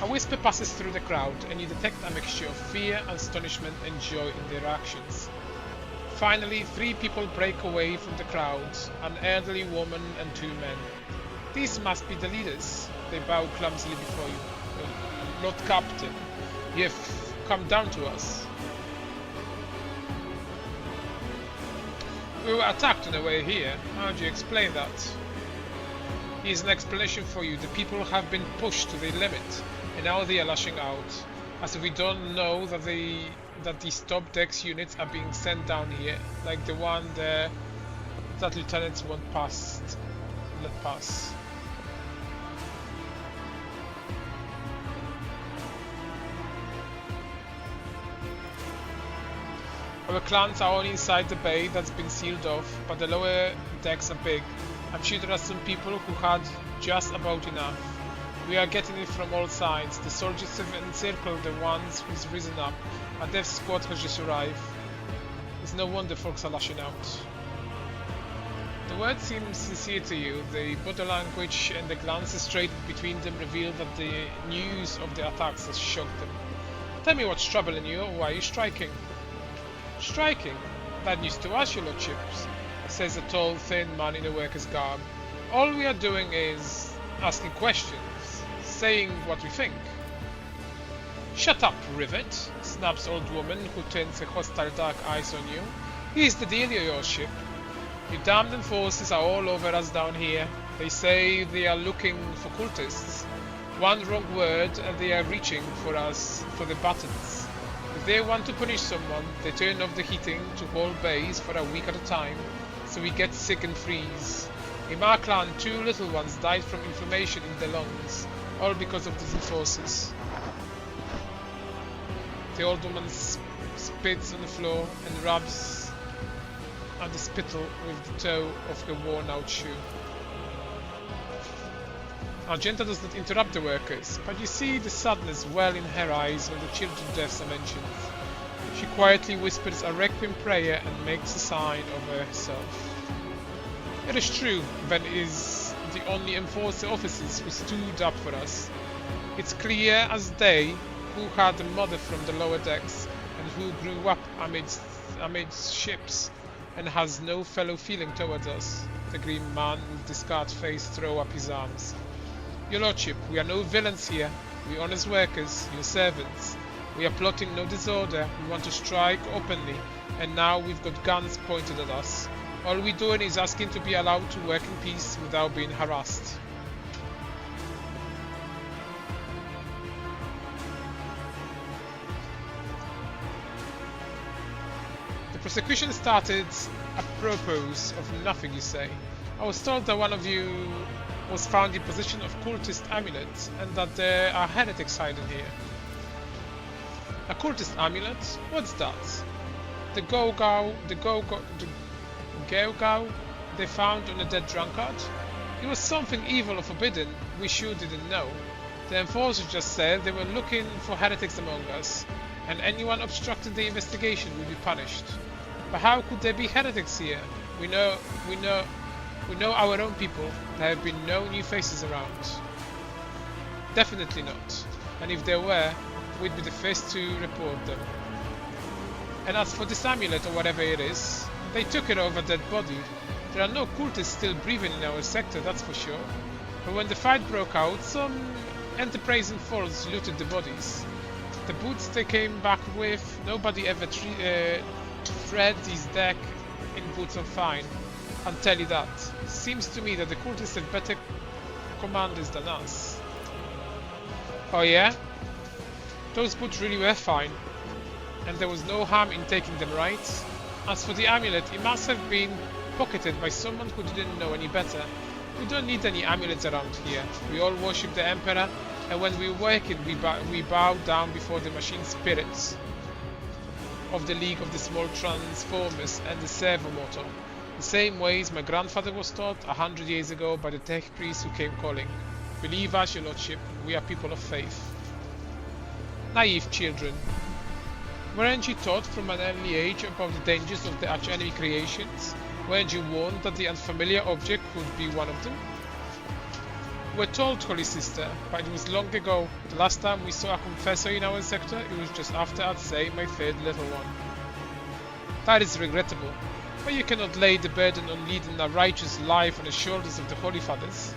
A whisper passes through the crowd, and you detect a mixture of fear, astonishment, and joy in their actions. Finally, 3 people break away from the crowd, an elderly woman and 2 men. These must be the leaders. They bow clumsily before you. Lord Captain, you have come down to us. We were attacked on the way here. How do you explain that? Here's an explanation for you. The people have been pushed to their limit, and now they are lashing out. As if we don't know that these top decks units are being sent down here, like the one there that lieutenants won't let pass. Our clans are only inside the bay that's been sealed off, but the lower decks are big. I'm sure there are some people who had just about enough. We are getting it from all sides. The soldiers have encircled the ones who's risen up. A death squad has just arrived. It's no wonder folks are lashing out. The words seem sincere to you. The body language and the glances traded between them reveal that the news of the attacks has shocked them. Tell me what's troubling you, or why are you striking? Striking? Bad news to us, your lordships, says a tall, thin man in a worker's garb. All we are doing is asking questions, saying what we think. Shut up, Rivet, snaps old woman who turns her hostile dark eyes on you. Here's the deal, your lordship. The damned enforcers are all over us down here. They say they are looking for cultists. One wrong word and they are reaching for us for the buttons. If they want to punish someone, they turn off the heating to whole bays for a week at a time, so we get sick and freeze. In our clan, 2 little ones died from inflammation in their lungs, all because of these enforcers. The old woman spits on the floor and rubs at the spittle with the toe of her worn-out shoe. Argenta does not interrupt the workers, but you see the sadness well in her eyes when the children's deaths are mentioned. She quietly whispers a requiem prayer and makes a sign of herself. It is true, Ven is the only enforcer officers who stood up for us. It's clear as day who had a mother from the lower decks and who grew up amidst ships and has no fellow feeling towards us. The grim man with the scarred face throws up his arms. Your lordship, we are no villains here. We are honest workers, your servants. We are plotting no disorder. We want to strike openly, and now we've got guns pointed at us. All we're doing is asking to be allowed to work in peace without being harassed. The prosecution started apropos of nothing, you say. I was told that one of you was found in possession of cultist amulets and that there are heretics hiding here. A cultist amulet? What's that? The Go-Gao they found on a dead drunkard? It was something evil or forbidden, we sure didn't know. The enforcer just said they were looking for heretics among us, and anyone obstructing the investigation will be punished. But how could there be heretics here? We know our own people. There have been no new faces around. Definitely not. And if there were, we'd be the first to report them. And as for this amulet or whatever it is, they took it over a dead body. There are no cultists still breathing in our sector, that's for sure. But when the fight broke out, some enterprising fools looted the bodies. The boots they came back with, nobody ever thread his deck in boots of fine. I'll tell you that. Seems to me that the cultists have better commanders than us. Oh yeah? Those boots really were fine. And there was no harm in taking them, right? As for the amulet, it must have been pocketed by someone who didn't know any better. We don't need any amulets around here. We all worship the Emperor, and when we awaken, we bow down before the machine spirits of the League of the Small Transformers and the Servo Motor. The same ways my grandfather was taught 100 years ago by the tech priest who came calling. Believe us, your lordship, we are people of faith. Naive children. Weren't you taught from an early age about the dangers of the arch-enemy creations? Weren't you warned that the unfamiliar object could be one of them? We're told, Holy Sister, but it was long ago. The last time we saw a confessor in our sector, it was just after I'd saved my third little one. That is regrettable, but you cannot lay the burden on leading a righteous life on the shoulders of the Holy Fathers.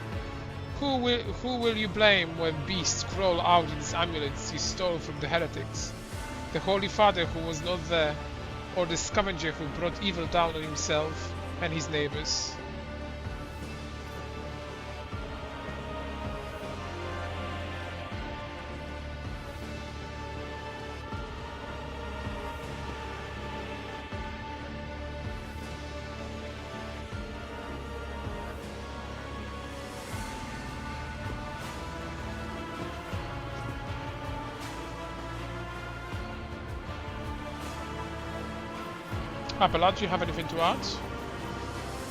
Who will you blame when beasts crawl out in these amulets you stole from the heretics? The Holy Father who was not there, or the scavenger who brought evil down on himself and his neighbors? Appellant, do you have anything to add?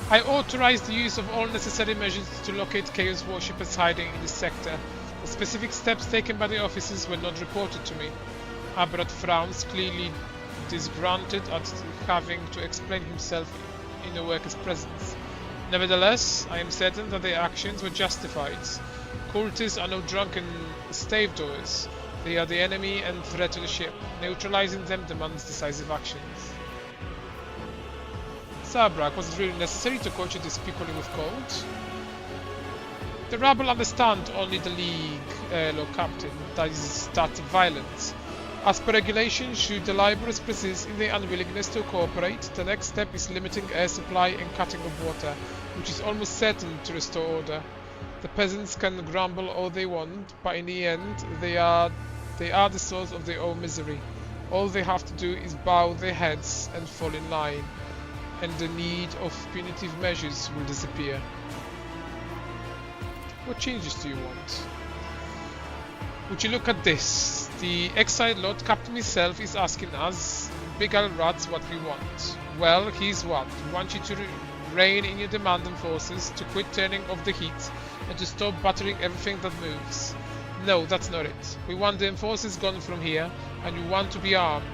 I authorized the use of all necessary measures to locate Chaos worshippers hiding in this sector. The specific steps taken by the officers were not reported to me. Aberrat frowns, clearly disgruntled at having to explain himself in the worker's presence. Nevertheless, I am certain that their actions were justified. Cultists are no drunken stave-doers. They are the enemy and threat to the ship. Neutralizing them demands decisive actions. Sabrak, was it really necessary to torture these people with cold? The rabble understand only the League, Lord Captain, that violence. As per regulation, should the Liberals persist in their unwillingness to cooperate, the next step is limiting air supply and cutting off water, which is almost certain to restore order. The peasants can grumble all they want, but in the end, they are the source of their own misery. All they have to do is bow their heads and fall in line, and the need of punitive measures will disappear. What changes do you want? Would you look at this? The exiled Lord Captain himself is asking us, big old rats, what we want. Well, here's what. We want you to rein in your demanding forces, to quit turning off the heat, and to stop battering everything that moves. No, that's not it. We want the enforcers gone from here, and we want to be armed.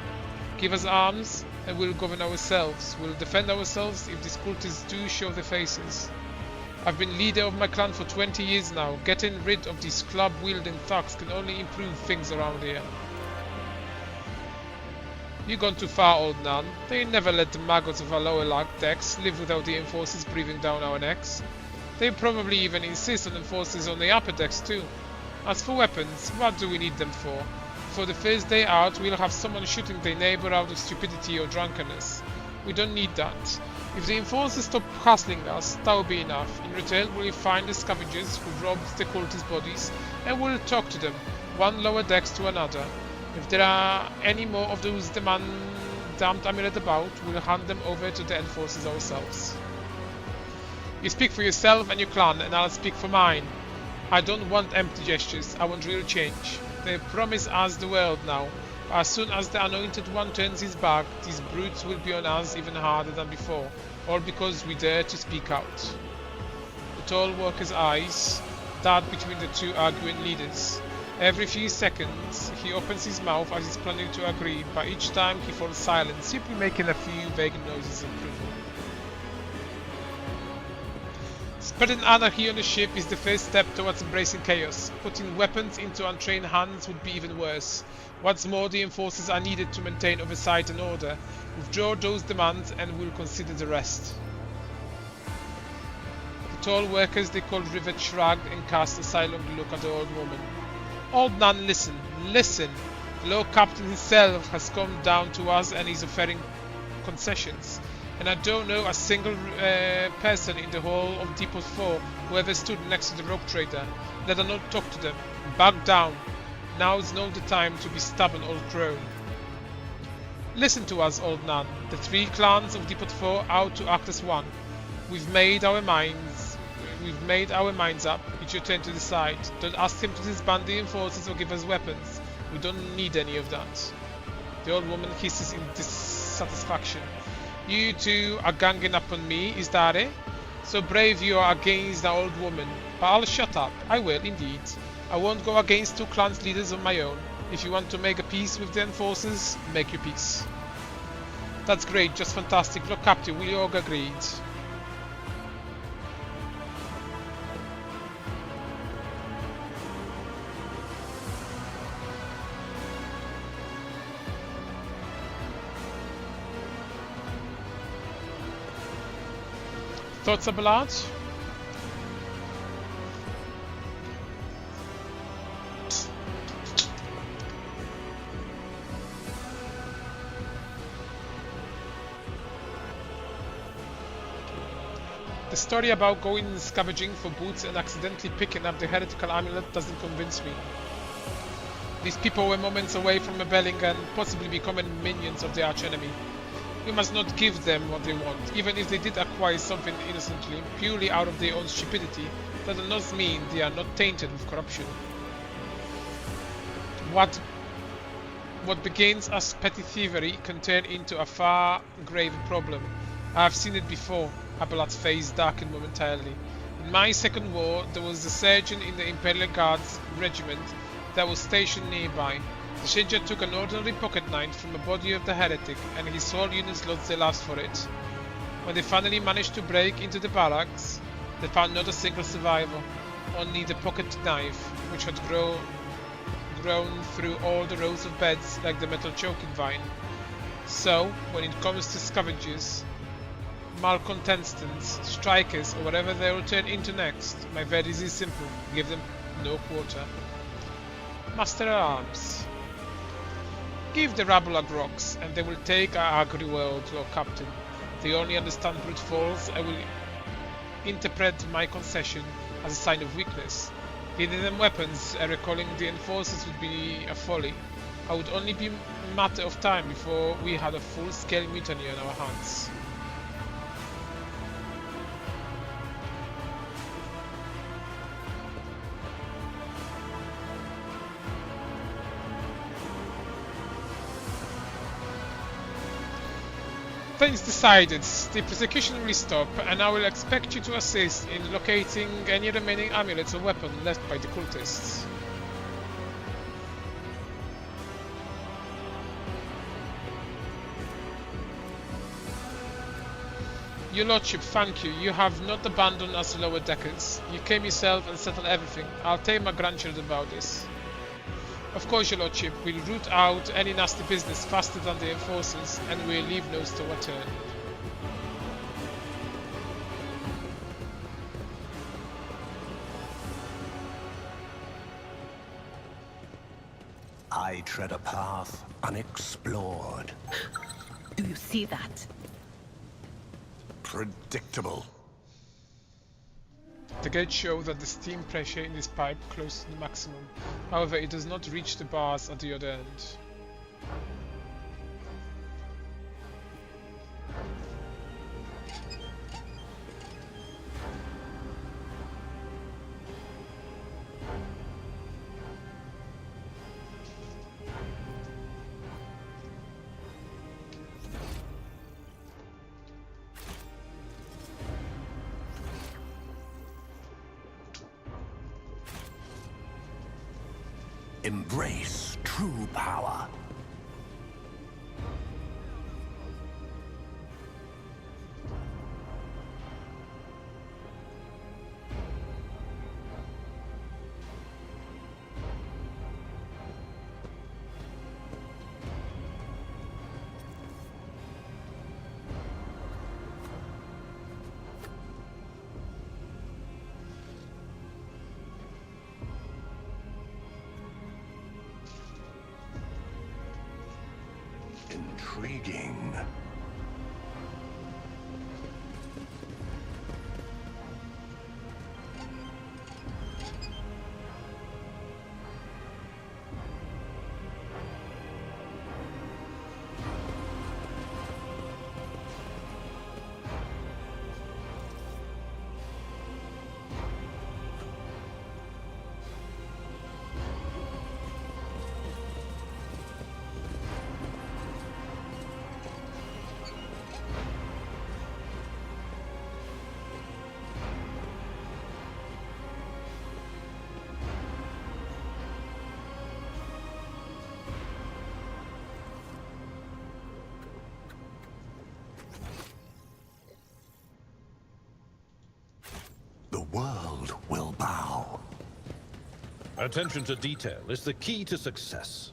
Give us arms, and we'll govern ourselves. We'll defend ourselves if these cultists do show their faces. I've been leader of my clan for 20 years now. Getting rid of these club-wielding thugs can only improve things around here. You've gone too far, old nun. They never let the maggots of our lower decks live without the enforcers breathing down our necks. They probably even insist on enforcers on the upper decks too. As for weapons, what do we need them for? For the first day out, we'll have someone shooting their neighbor out of stupidity or drunkenness. We don't need that. If the enforcers stop hassling us, that will be enough. In return, we'll find the scavengers who robbed the cultists' bodies and we'll talk to them, one lower decks to another. If there are any more of those damned amulet about, we'll hand them over to the enforcers ourselves. You speak for yourself and your clan, and I'll speak for mine. I don't want empty gestures, I want real change. They promise us the world now. As soon as the Anointed One turns his back, these brutes will be on us even harder than before, all because we dare to speak out. The tall worker's eyes dart between the two arguing leaders. Every few seconds, he opens his mouth as he's planning to agree, but each time he falls silent, simply making a few vague noises of approval. Spreading anarchy on the ship is the first step towards embracing chaos. Putting weapons into untrained hands would be even worse. What's more, the enforcers are needed to maintain oversight and order. Withdraw those demands and we'll consider the rest. The tall workers they called Rivet shrugged and cast a silent look at the old woman. Old Nun, listen, listen! The Lord Captain himself has come down to us and is offering concessions. And I don't know a single person in the whole of Depot 4 who ever stood next to the rope trader. Let us not talk to them. Back down. Now is not the time to be stubborn or crone. Listen to us, Old Nun. The three clans of Depot 4 out to act as one. We've made our minds up. It's your turn to decide. Don't ask him to disband the enforcers or give us weapons. We don't need any of that. The old woman hisses in dissatisfaction. You two are ganging up on me, is that it? So brave you are against the old woman. But I'll shut up. I will, indeed. I won't go against two clans leaders of my own. If you want to make a peace with the enforcers, make your peace. That's great, just fantastic. Look, Captain, we all agreed. Thoughts, Abelard? The story about going scavenging for boots and accidentally picking up the heretical amulet doesn't convince me. These people were moments away from rebelling and possibly becoming minions of the archenemy. We must not give them what they want, even if they did acquire something innocently, purely out of their own stupidity. That does not mean they are not tainted with corruption. What begins as petty thievery can turn into a far graver problem. I have seen it before. Abelard's face darkened momentarily. In my second war, there was a sergeant in the Imperial Guards regiment that was stationed nearby. The stranger took an ordinary pocket knife from the body of the heretic, and his whole unit lost their lives for it. When they finally managed to break into the barracks, they found not a single survivor, only the pocket knife, which had grown through all the rows of beds like the metal choking vine. So, when it comes to scavengers, malcontents, strikers, or whatever they will turn into next, my verdict is simple: give them no quarter. Master at Arms. Give the rabble a grox, and they will take our agri world, Lord Captain. They only understand brute force. I will interpret my concession as a sign of weakness. Giving them weapons and recalling the enforcers would be a folly. I would only be a matter of time before we had a full-scale mutiny on our hands. Things decided, the persecution will stop, and I will expect you to assist in locating any remaining amulets or weapons left by the cultists. Your Lordship, thank you. You have not abandoned us lower deckers. You came yourself and settled everything. I'll tell my grandchildren about this. Of course, Your Lordship, we'll root out any nasty business faster than the enforcers, and we'll leave no stone unturned. I tread a path unexplored. Do you see that? Predictable. The gates show that the steam pressure in this pipe close to the maximum. However, it does not reach the bars at the other end. Embrace true power. Intriguing. The world will bow. Attention to detail is the key to success.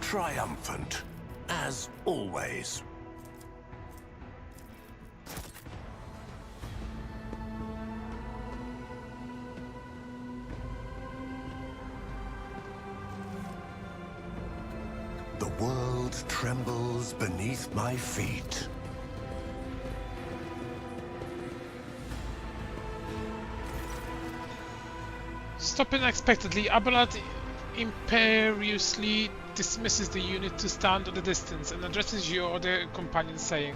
Triumphant, as always. The world trembles beneath my feet. Stopping unexpectedly, Abelard imperiously dismisses the unit to stand at a distance and addresses your other companion saying,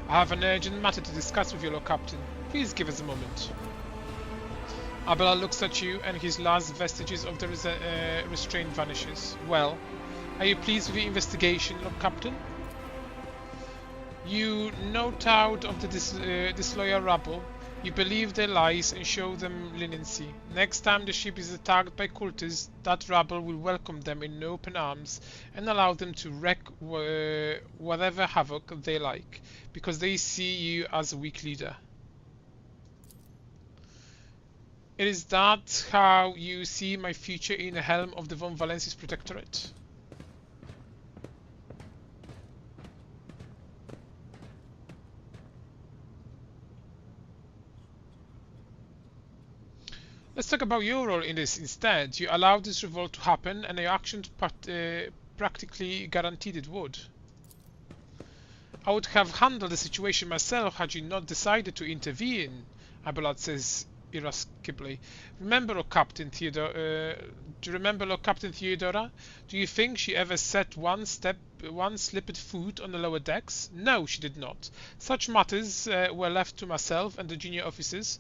"I have an urgent matter to discuss with you, Lord Captain. Please give us a moment." Abelard looks at you and his last vestiges of the restraint vanishes. "Well, are you pleased with the investigation, Lord Captain? You note out of the disloyal rabble You believe their lies and show them leniency. Next time the ship is attacked by cultists, that rabble will welcome them in open arms and allow them to wreak whatever havoc they like, because they see you as a weak leader. Is that how you see my future in the helm of the Von Valensis Protectorate? Let's talk about your role in this instead. You allowed this revolt to happen, and your actions practically guaranteed it would. I would have handled the situation myself had you not decided to intervene, Abelard says irascibly. Remember, O Captain Theodora? Do you remember, O Captain Theodora? Do you think she ever set one slipped foot on the lower decks? No, she did not. Such matters were left to myself and the junior officers.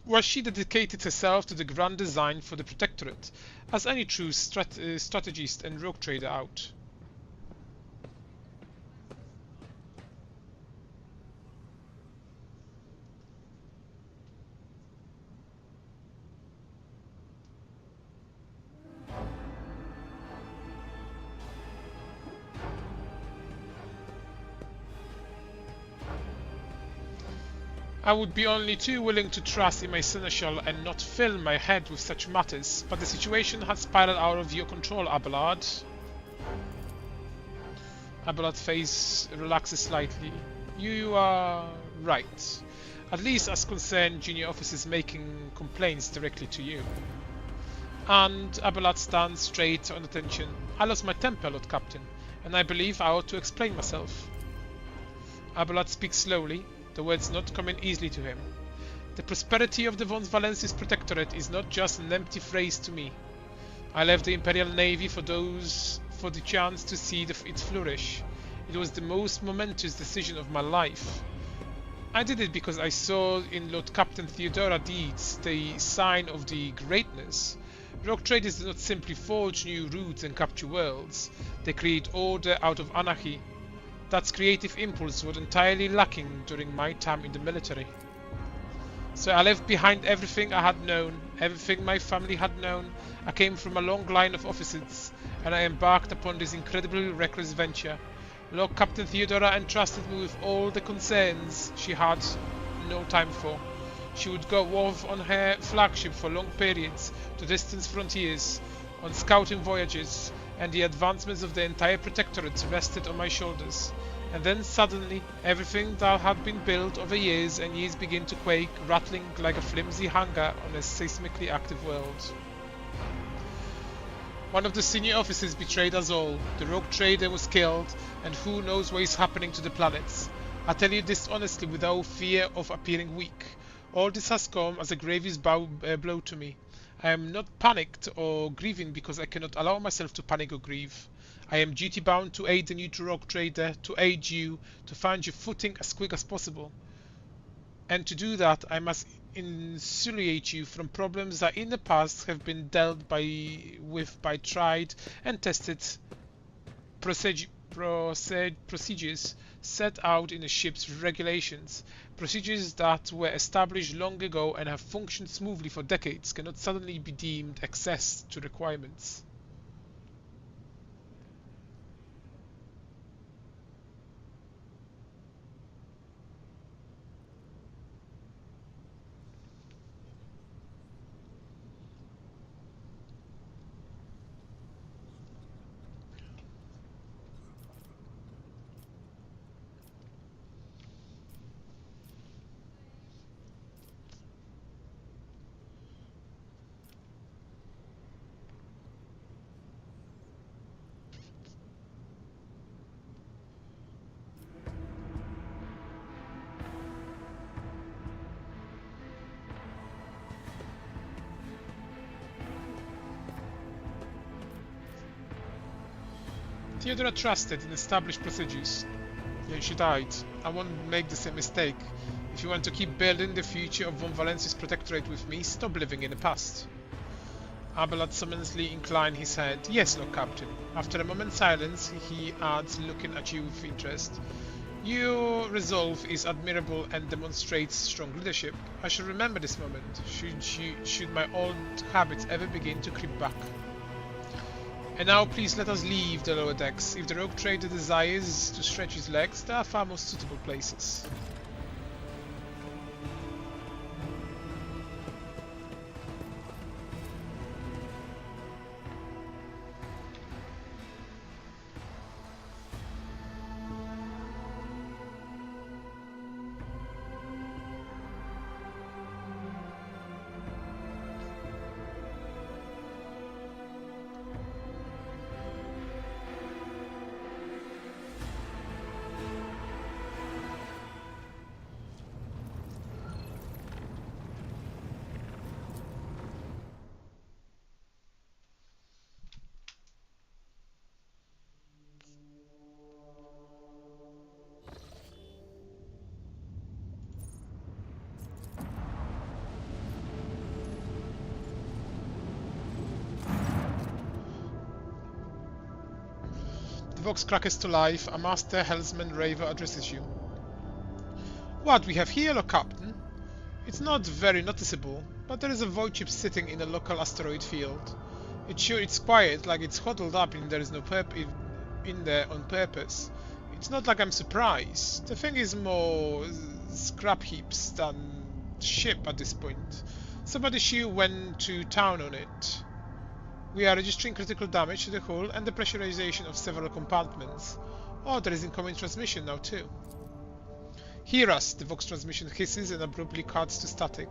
While she dedicated herself to the grand design for the Protectorate, as any true strategist and rogue trader out. I would be only too willing to trust in my seneschal and not fill my head with such matters, but the situation has spiraled out of your control, Abelard. Abelard's face relaxes slightly. You are right, at least as concerned junior officers making complaints directly to you. And Abelard stands straight on attention. I lost my temper, Lord Captain, and I believe I ought to explain myself. Abelard speaks slowly, the words not coming easily to him. The prosperity of the Von Valensis Protectorate is not just an empty phrase to me. I left the Imperial Navy for the chance to see it flourish. It was the most momentous decision of my life. I did it because I saw in Lord Captain Theodora deeds the sign of the greatness. Rogue traders do not simply forge new routes and capture worlds. They create order out of anarchy. That creative impulse was entirely lacking during my time in the military. So I left behind everything I had known, everything my family had known. I came from a long line of officers, and I embarked upon this incredibly reckless venture. Lord Captain Theodora entrusted me with all the concerns she had no time for. She would go off on her flagship for long periods to distant frontiers, on scouting voyages, and the advancements of the entire Protectorate rested on my shoulders. And then suddenly, everything that had been built over years and years began to quake, rattling like a flimsy hangar on a seismically active world. One of the senior officers betrayed us all. The rogue trader was killed, and who knows what is happening to the planets. I tell you this honestly without fear of appearing weak. All this has come as a grievous blow to me. I am not panicked or grieving because I cannot allow myself to panic or grieve. I am duty-bound to aid the new rogue trader, to aid you, to find your footing as quick as possible. And to do that, I must insulate you from problems that in the past have been dealt with by tried and tested procedures set out in the ship's regulations. Procedures that were established long ago and have functioned smoothly for decades cannot suddenly be deemed excess to requirements. Theodora trusted in established procedures. Yet she died. I won't make the same mistake. If you want to keep building the future of Von Valensis Protectorate with me, stop living in the past. Abelard summonedly inclined his head. Yes, Lord Captain. After a moment's silence, he adds, looking at you with interest. Your resolve is admirable and demonstrates strong leadership. I shall remember this moment, should my old habits ever begin to creep back. And now please let us leave the lower decks. If the rogue trader desires to stretch his legs, there are far more suitable places. The Vox crackers to life. A master helmsman Raver addresses you. What we have here, Lord Captain? It's not very noticeable, but there is a void chip sitting in a local asteroid field. It's quiet, like it's huddled up and there is no in there on purpose. It's not like I'm surprised. The thing is more scrap heaps than ship at this point. Somebody sure went to town on it. We are registering critical damage to the hull and the pressurization of several compartments. Oh, there is incoming transmission now too. Hear us, the Vox transmission hisses and abruptly cuts to static.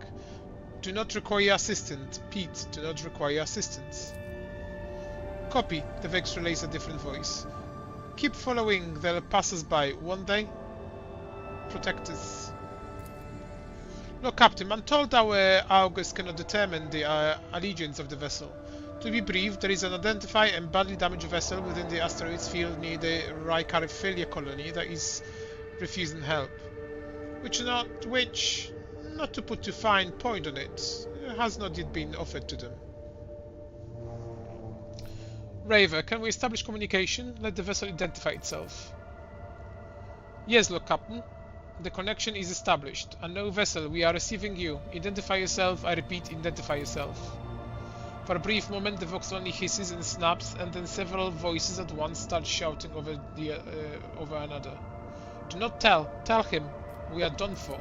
Do not require assistance. Pete, do not require assistance. Copy, the Vox relays a different voice. Keep following the passers-by, won't they? Protect us. Look, Captain, I'm told our August cannot determine the allegiance of the vessel. To be brief, there is an identified and badly damaged vessel within the asteroids field near the Raikariphilia colony that is refusing help. Which, not to put too fine point on it, has not yet been offered to them. Raver, can we establish communication? Let the vessel identify itself. Yes, Lord Captain. The connection is established. Unknown vessel, we are receiving you. Identify yourself, I repeat, identify yourself. For a brief moment, the Vox only hisses and snaps, and then several voices at once start shouting over another. Do not tell him. We are done for.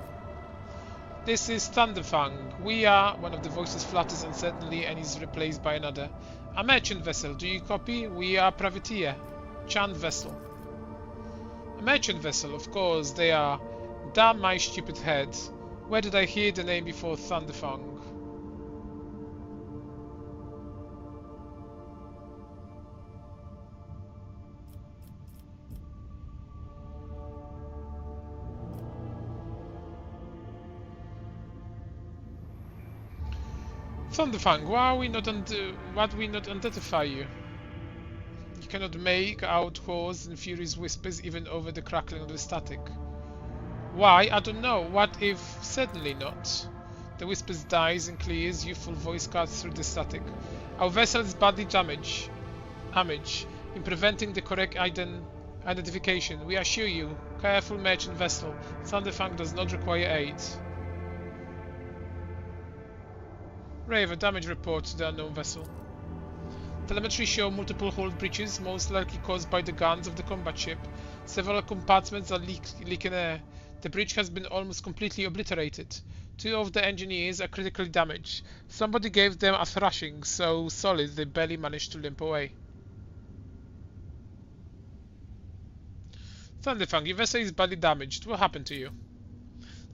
This is Thunderfang. We are... One of the voices flutters uncertainly and is replaced by another. A merchant vessel. Do you copy? We are privateer. Chant vessel. A merchant vessel, of course they are. Damn my stupid head. Where did I hear the name before Thunderfang? Thunderfang, why we not identify you? You cannot make out hoarse and furious whispers even over the crackling of the static. Why? I don't know. What if... Certainly not. The whispers dies and clears, youthful voice cuts through the static. Our vessel is badly damaged. In preventing the correct identification, we assure you, careful merchant vessel, Thunderfang does not require aid. Raver, damage report to the unknown vessel. Telemetry show multiple hull breaches, most likely caused by the guns of the combat ship. Several compartments are leaking air. The bridge has been almost completely obliterated. 2 of the engineers are critically damaged. Somebody gave them a thrashing so solid they barely managed to limp away. Thunderfang, your vessel is badly damaged. What happened to you?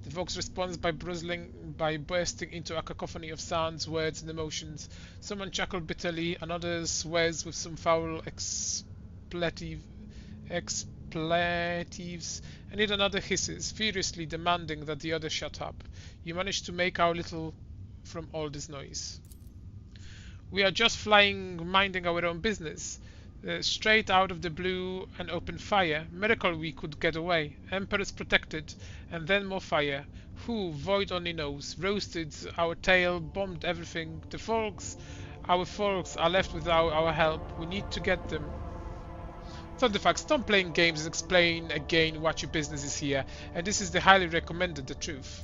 The Vox responds by bursting into a cacophony of sounds, words, and emotions. Someone chuckled bitterly, another swears with some foul expletives, and yet another hisses, furiously demanding that the other shut up. You manage to make out little from all this noise. We are just flying, minding our own business. Straight out of the blue and open fire. Miracle we could get away. Emperors protected, and then more fire. Who? Void only knows. Roasted our tail, bombed everything. Our folks are left without our help. We need to get them. So the fact, stop playing games and explain again what your business is here, and this is the highly recommended the truth.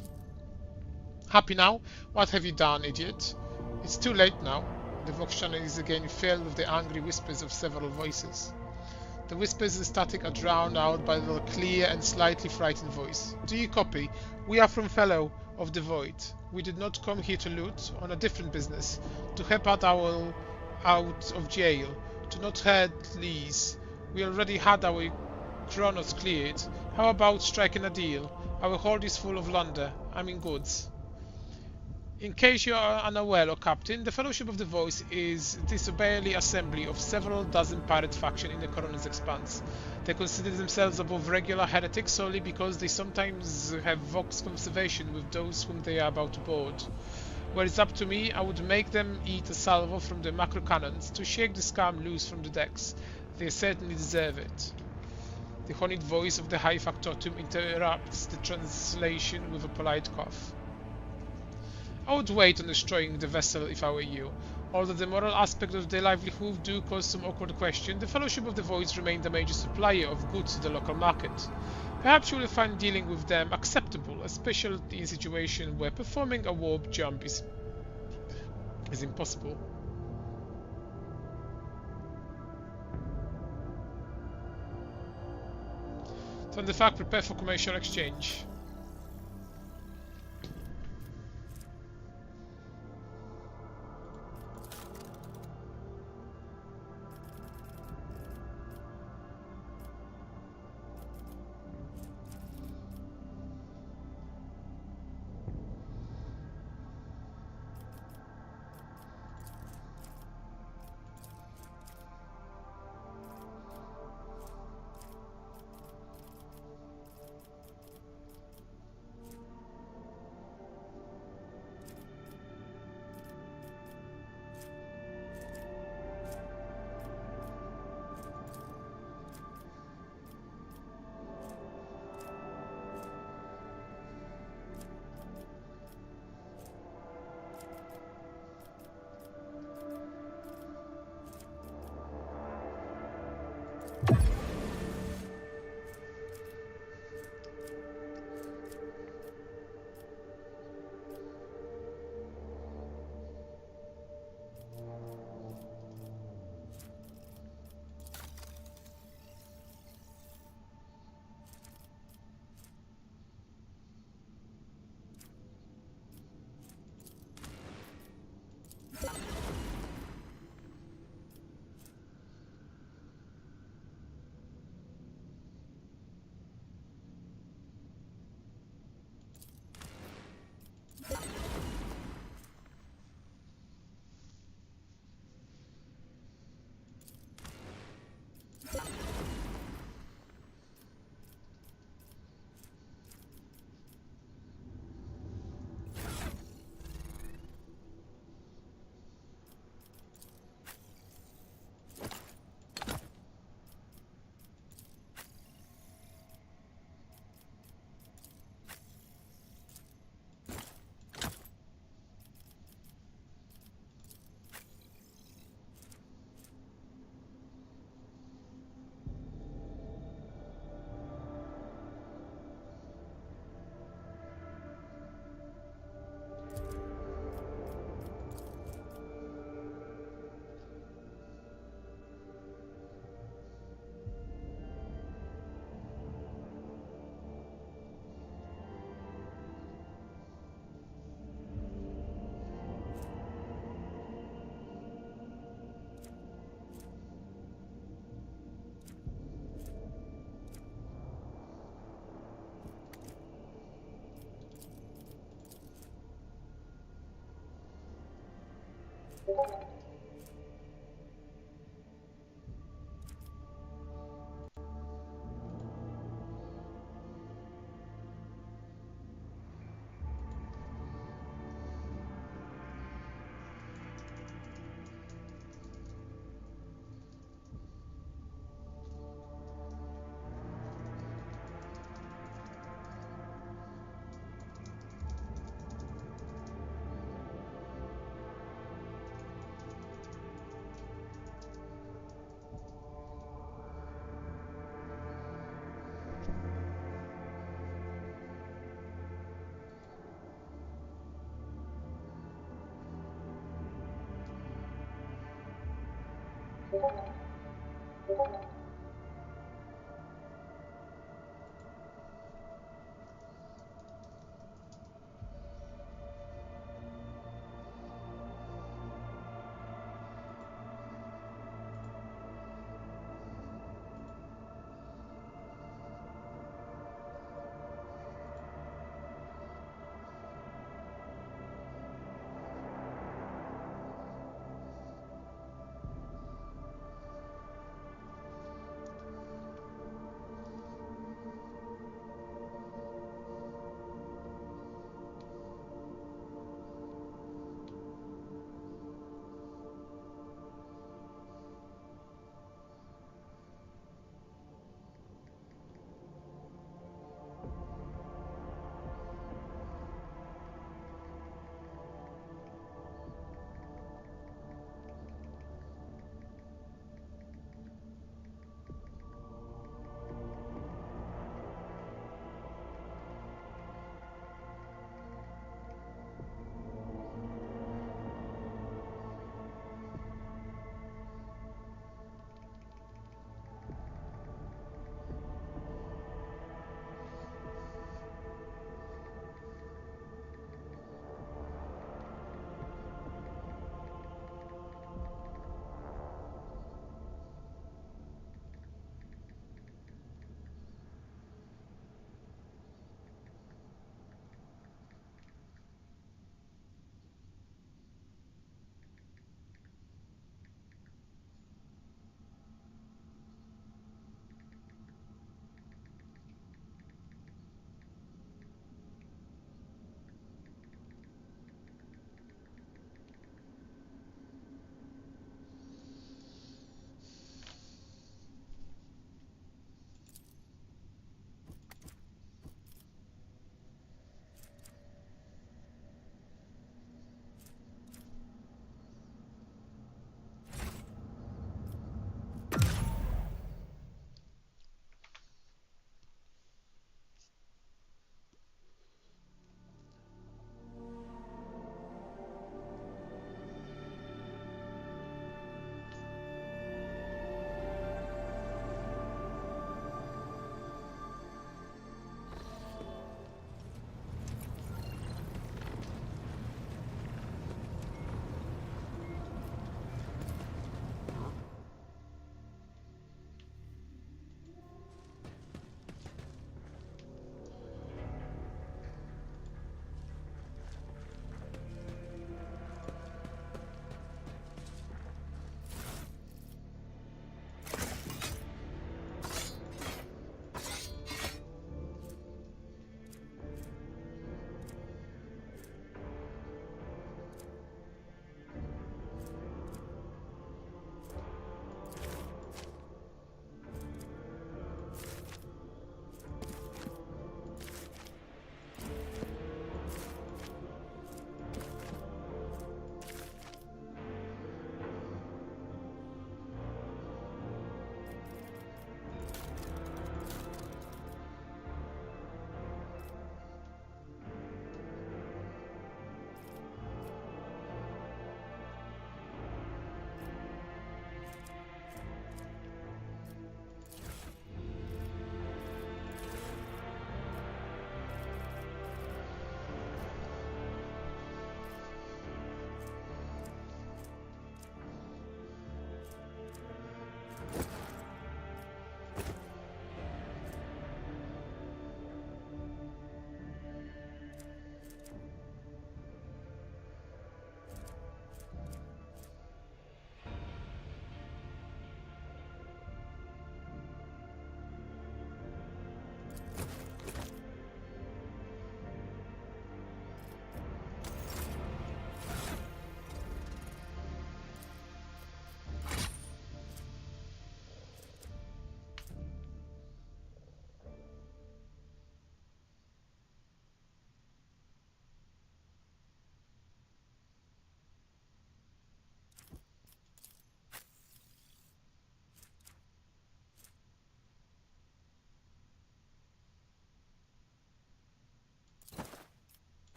Happy now? What have you done, idiot? It's too late now. The Vox channel is again filled with the angry whispers of several voices. The whispers and static are drowned out by the clear and slightly frightened voice. Do you copy? We are from Fellow of the Void. We did not come here to loot, on a different business, to help out our out of jail, to not hurt lease. We already had our chronos cleared. How about striking a deal? Our hold is full of plunder, I mean goods. In case you are unaware, or Captain, the Fellowship of the Voice is the disobeying assembly of several dozen pirate factions in the Coroner's Expanse. They consider themselves above regular heretics solely because they sometimes have vox conservation with those whom they are about to board. Were it up to me, I would make them eat a salvo from the macro cannons to shake the scum loose from the decks. They certainly deserve it. The honeyed voice of the High Factotum interrupts the translation with a polite cough. I would wait on destroying the vessel if I were you. Although the moral aspect of their livelihood do cause some awkward question, the Fellowship of the Voids remained a major supplier of goods to the local market. Perhaps you will find dealing with them acceptable, especially in situations where performing a warp jump is impossible. So the fact, prepare for commercial exchange.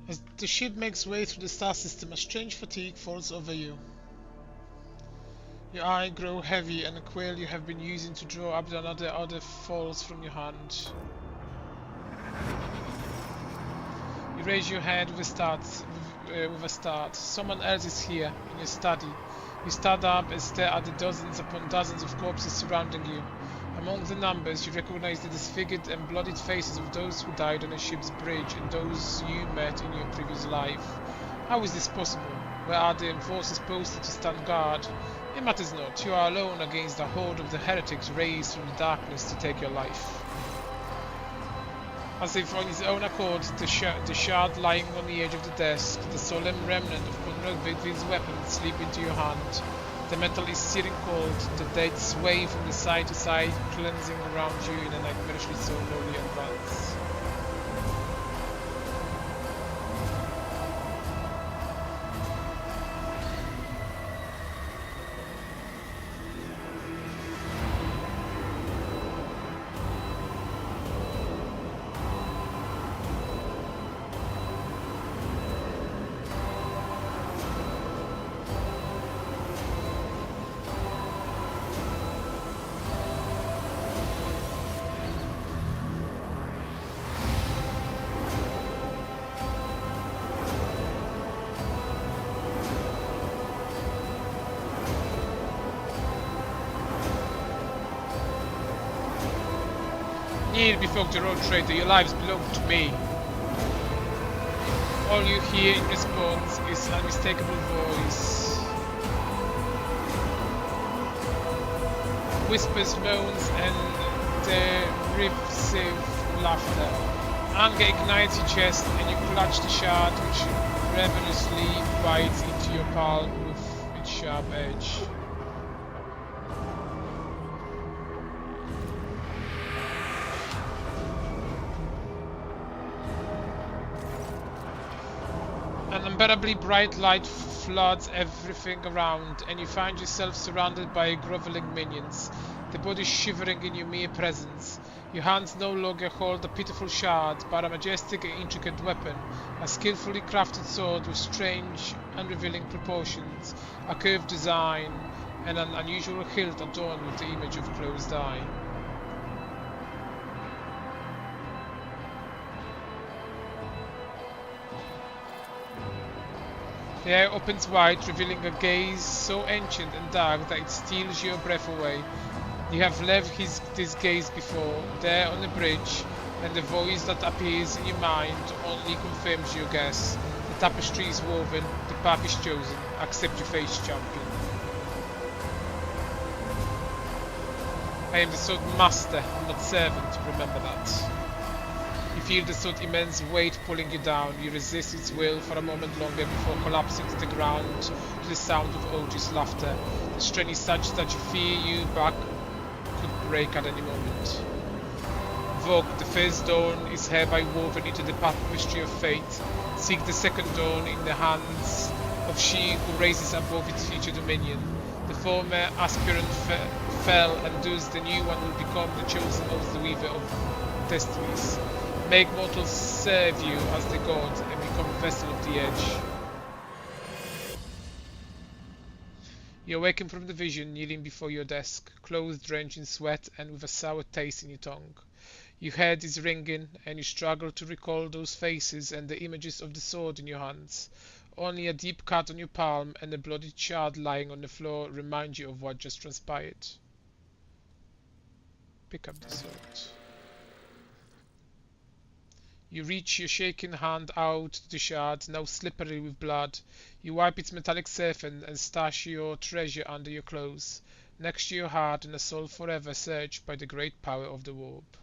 As the ship makes way through the star system, a strange fatigue falls over you. Your eye grow heavy, and the quill you have been using to draw up another order falls from your hand. You raise your head with a start. Someone else is here, in your study. You start up and stare at the dozens upon dozens of corpses surrounding you. Among the numbers, you recognize the disfigured and bloodied faces of those who died on a ship's bridge and those you met in your previous life. How is this possible? Where are the enforcers posted to stand guard? It matters not. You are alone against the horde of the heretics raised from the darkness to take your life. As if on his own accord, the shard lying on the edge of the desk, the solemn remnant of Conrad Vidvin's weapon slip into your hand. The metal is searing cold, the dead sway from the side to side, cleansing around you in a nightmarishly soul-lonely advance. Kneel before the road traitor, your lives belong to me. All you hear in response is an unmistakable voice. Whispers, moans, and derisive laughter. Anger ignites your chest and you clutch the shard which ravenously bites into your palm with its sharp edge. An unbearably bright light floods everything around, and you find yourself surrounded by groveling minions, the bodies shivering in your mere presence. Your hands no longer hold a pitiful shard, but a majestic and intricate weapon, a skillfully crafted sword with strange, unrevealing proportions, a curved design, and an unusual hilt adorned with the image of a closed eye. The air opens wide, revealing a gaze so ancient and dark that it steals your breath away. You have left this gaze before, there on the bridge, and the voice that appears in your mind only confirms your guess. The tapestry is woven, the path is chosen. Accept your fate, champion. I am the sword master, not servant, remember that. You feel the sword immense weight pulling you down. You resist its will for a moment longer before collapsing to the ground to the sound of odious laughter. The strain is such that you fear your back could break at any moment. Vogue, the first dawn is hereby woven into the tapestry of fate. Seek the second dawn in the hands of she who raises above its future dominion. The former aspirant fell, and thus the new one will become the chosen of the weaver of destinies. Make mortals serve you as the god and become a vessel of the edge. You awaken from the vision, kneeling before your desk, clothes drenched in sweat and with a sour taste in your tongue. Your head is ringing, and you struggle to recall those faces and the images of the sword in your hands. Only a deep cut on your palm and a bloody shard lying on the floor remind you of what just transpired. Pick up the sword. You reach your shaking hand out to the shard, now slippery with blood. You wipe its metallic surface and stash your treasure under your clothes, next to your heart and a soul forever searched by the great power of the warp.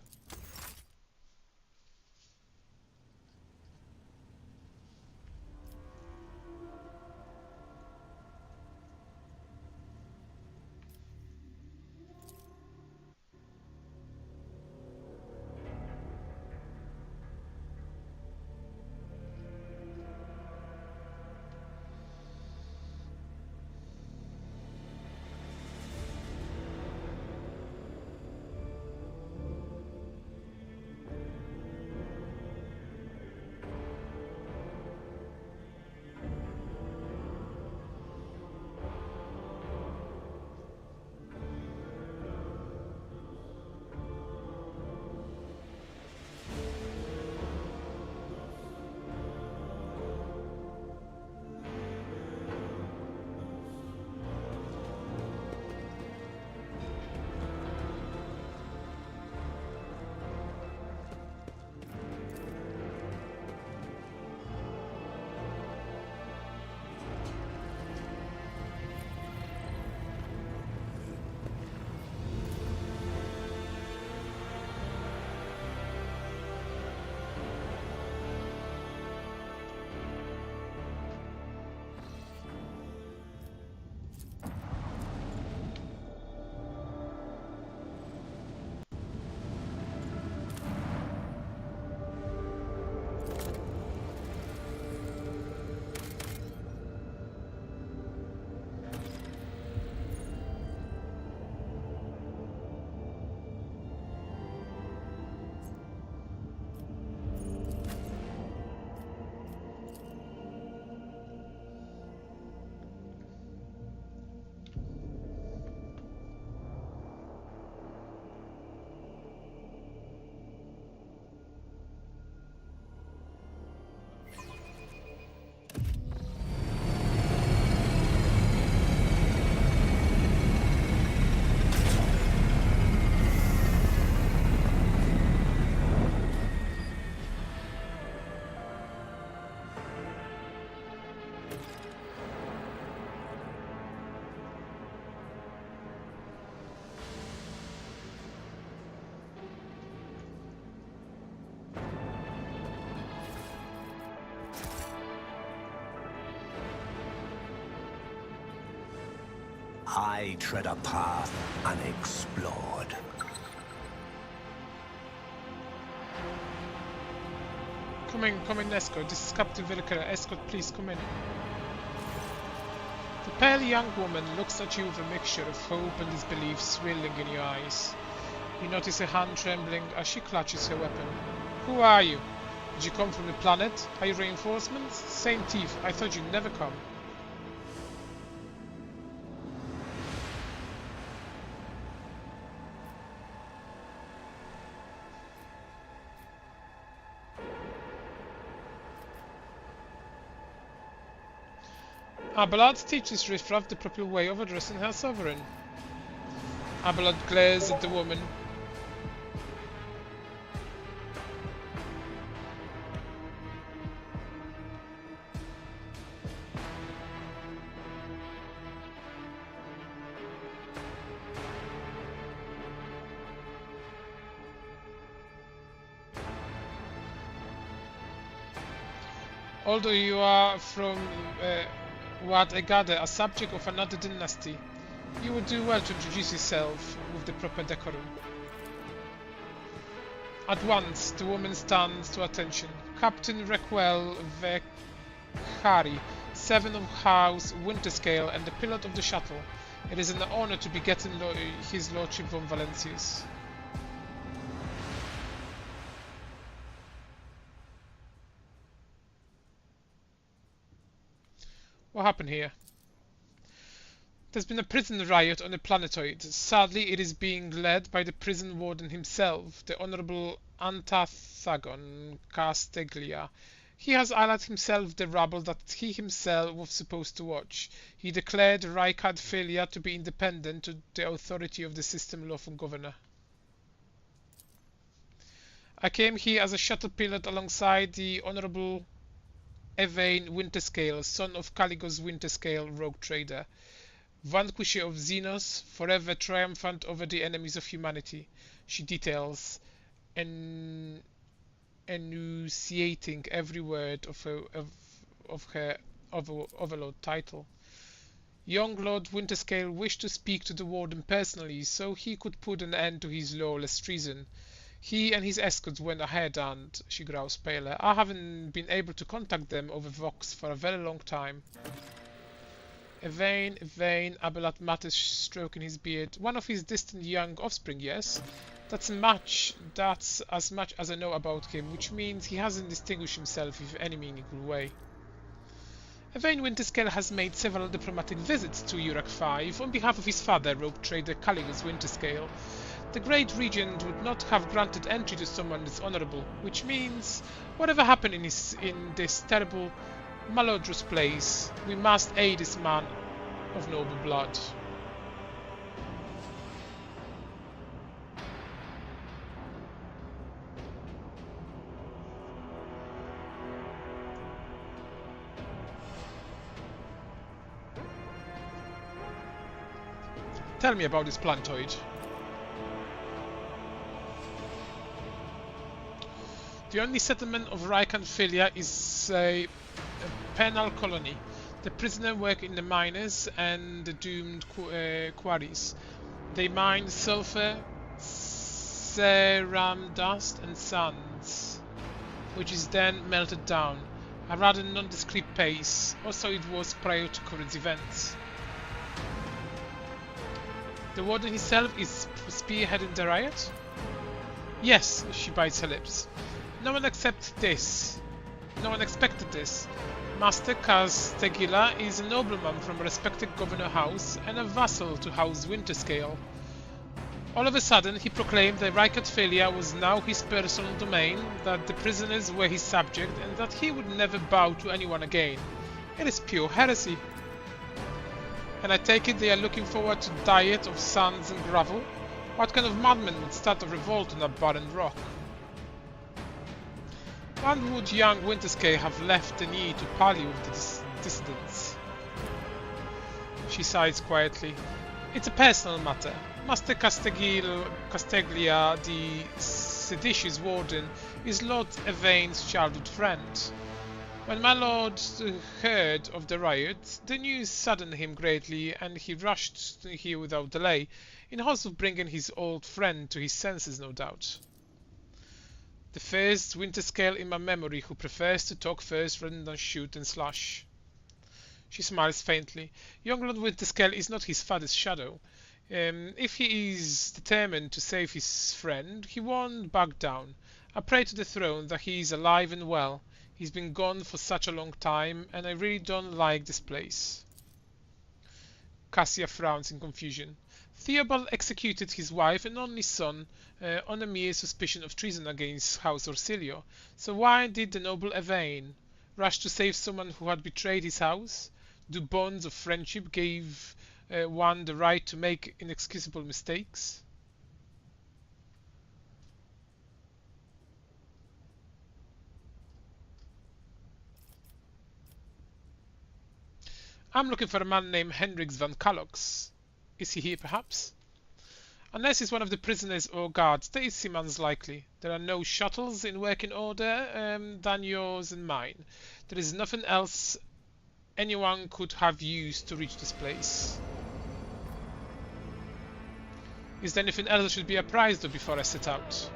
I tread a path unexplored. Come in, escort. This is Captain Vilker. Escort, please come in. The pale young woman looks at you with a mixture of hope and disbelief swirling in your eyes. You notice her hand trembling as she clutches her weapon. Who are you? Did you come from the planet? Are you reinforcements? Same teeth. I thought you'd never come. Abelard teaches Riffraff the proper way of addressing her sovereign. Abelard glares at the woman. Although you are from what I gather, a subject of another dynasty, you would do well to introduce yourself with the proper decorum. At once, the woman stands to attention. Captain Requel Vekhari, 7 of House Winterscale and the pilot of the shuttle. It is an honor to be getting his lordship von Valencius. What happened here? There's been a prison riot on a planetoid. Sadly, it is being led by the prison warden himself, the Honorable Antathagon Casteglia. He has allied himself the rabble that he himself was supposed to watch. He declared Rykard failure to be independent to the authority of the system lawful governor. I came here as a shuttle pilot alongside the Honorable Evain Winterscale, son of Caligos Winterscale, rogue trader, vanquisher of Xenos, forever triumphant over the enemies of humanity. She details, enunciating every word of her overlord title. Young Lord Winterscale wished to speak to the warden personally, so he could put an end to his lawless treason. He and his escorts went ahead and, she grows paler, I haven't been able to contact them over Vox for a very long time. Evain, Abelard mutters, stroking his beard. One of his distant young offspring, yes? That's as much as I know about him, which means he hasn't distinguished himself in any meaningful way. Evain Winterscale has made several diplomatic visits to Urak 5 on behalf of his father, rogue trader Caligos Winterscale. The Great Regent would not have granted entry to someone this honorable, which means, whatever happened in this terrible, malodorous place, we must aid this man of noble blood. Tell me about this planetoid. The only settlement of Rykard is a penal colony. The prisoners work in the miners and the doomed quarries. They mine sulfur, ceram dust and sands, which is then melted down. A rather nondescript pace, or so it was prior to current events. The warden himself is spearheading the riot? Yes, she bites her lips. No one expected this. Master Castegila is a nobleman from a respected governor house and a vassal to House Winterscale. All of a sudden, he proclaimed that Rykard failure was now his personal domain, that the prisoners were his subject, and that he would never bow to anyone again. It is pure heresy. And I take it they are looking forward to a diet of sands and gravel? What kind of madman would start a revolt on a barren rock? When would young Winterscale have left the need to parley with the dissidents? She sighs quietly. It's a personal matter. Master Casteglia, the seditious warden, is Lord Evain's childhood friend. When my lord heard of the riot, the news saddened him greatly, and he rushed here without delay, in hopes of bringing his old friend to his senses, no doubt. The first Winterscale in my memory who prefers to talk first rather than shoot and slash. She smiles faintly. Young Lord Winterscale is not his father's shadow. If he is determined to save his friend, he won't back down. I pray to the throne that he is alive and well. He's been gone for such a long time, and I really don't like this place. Cassia frowns in confusion. Theobald executed his wife and only son on a mere suspicion of treason against House Orsilio. So why did the noble Evane rush to save someone who had betrayed his house? Do bonds of friendship give one the right to make inexcusable mistakes? I'm looking for a man named Hendrix van Kalox. Is he here, perhaps? Unless he's one of the prisoners or guards, they seem unlikely. There are no shuttles in working order than yours and mine. There is nothing else anyone could have used to reach this place. Is there anything else I should be apprised of before I set out?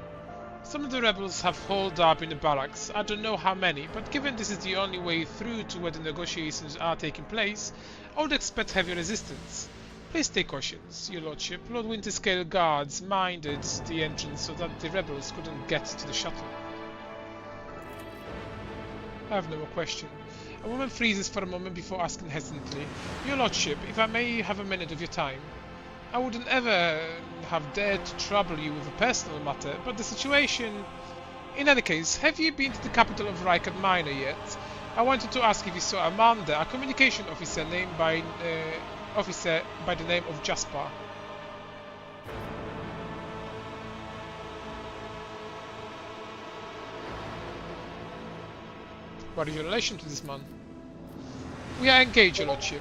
Some of the rebels have holed up in the barracks. I don't know how many, but given this is the only way through to where the negotiations are taking place, I would expect heavy resistance. Please take cautions, your lordship. Lord Winterscale guards minded the entrance so that the rebels couldn't get to the shuttle. I have no more question. A woman freezes for a moment before asking hesitantly, Your lordship, if I may have a minute of your time. I wouldn't ever have dared to trouble you with a personal matter, but the situation... In any case, have you been to the capital of Rykard Minor yet? I wanted to ask if you saw Amanda, a communication officer by the name of Jasper. What is your relation to this man? We are engaged, your lordship.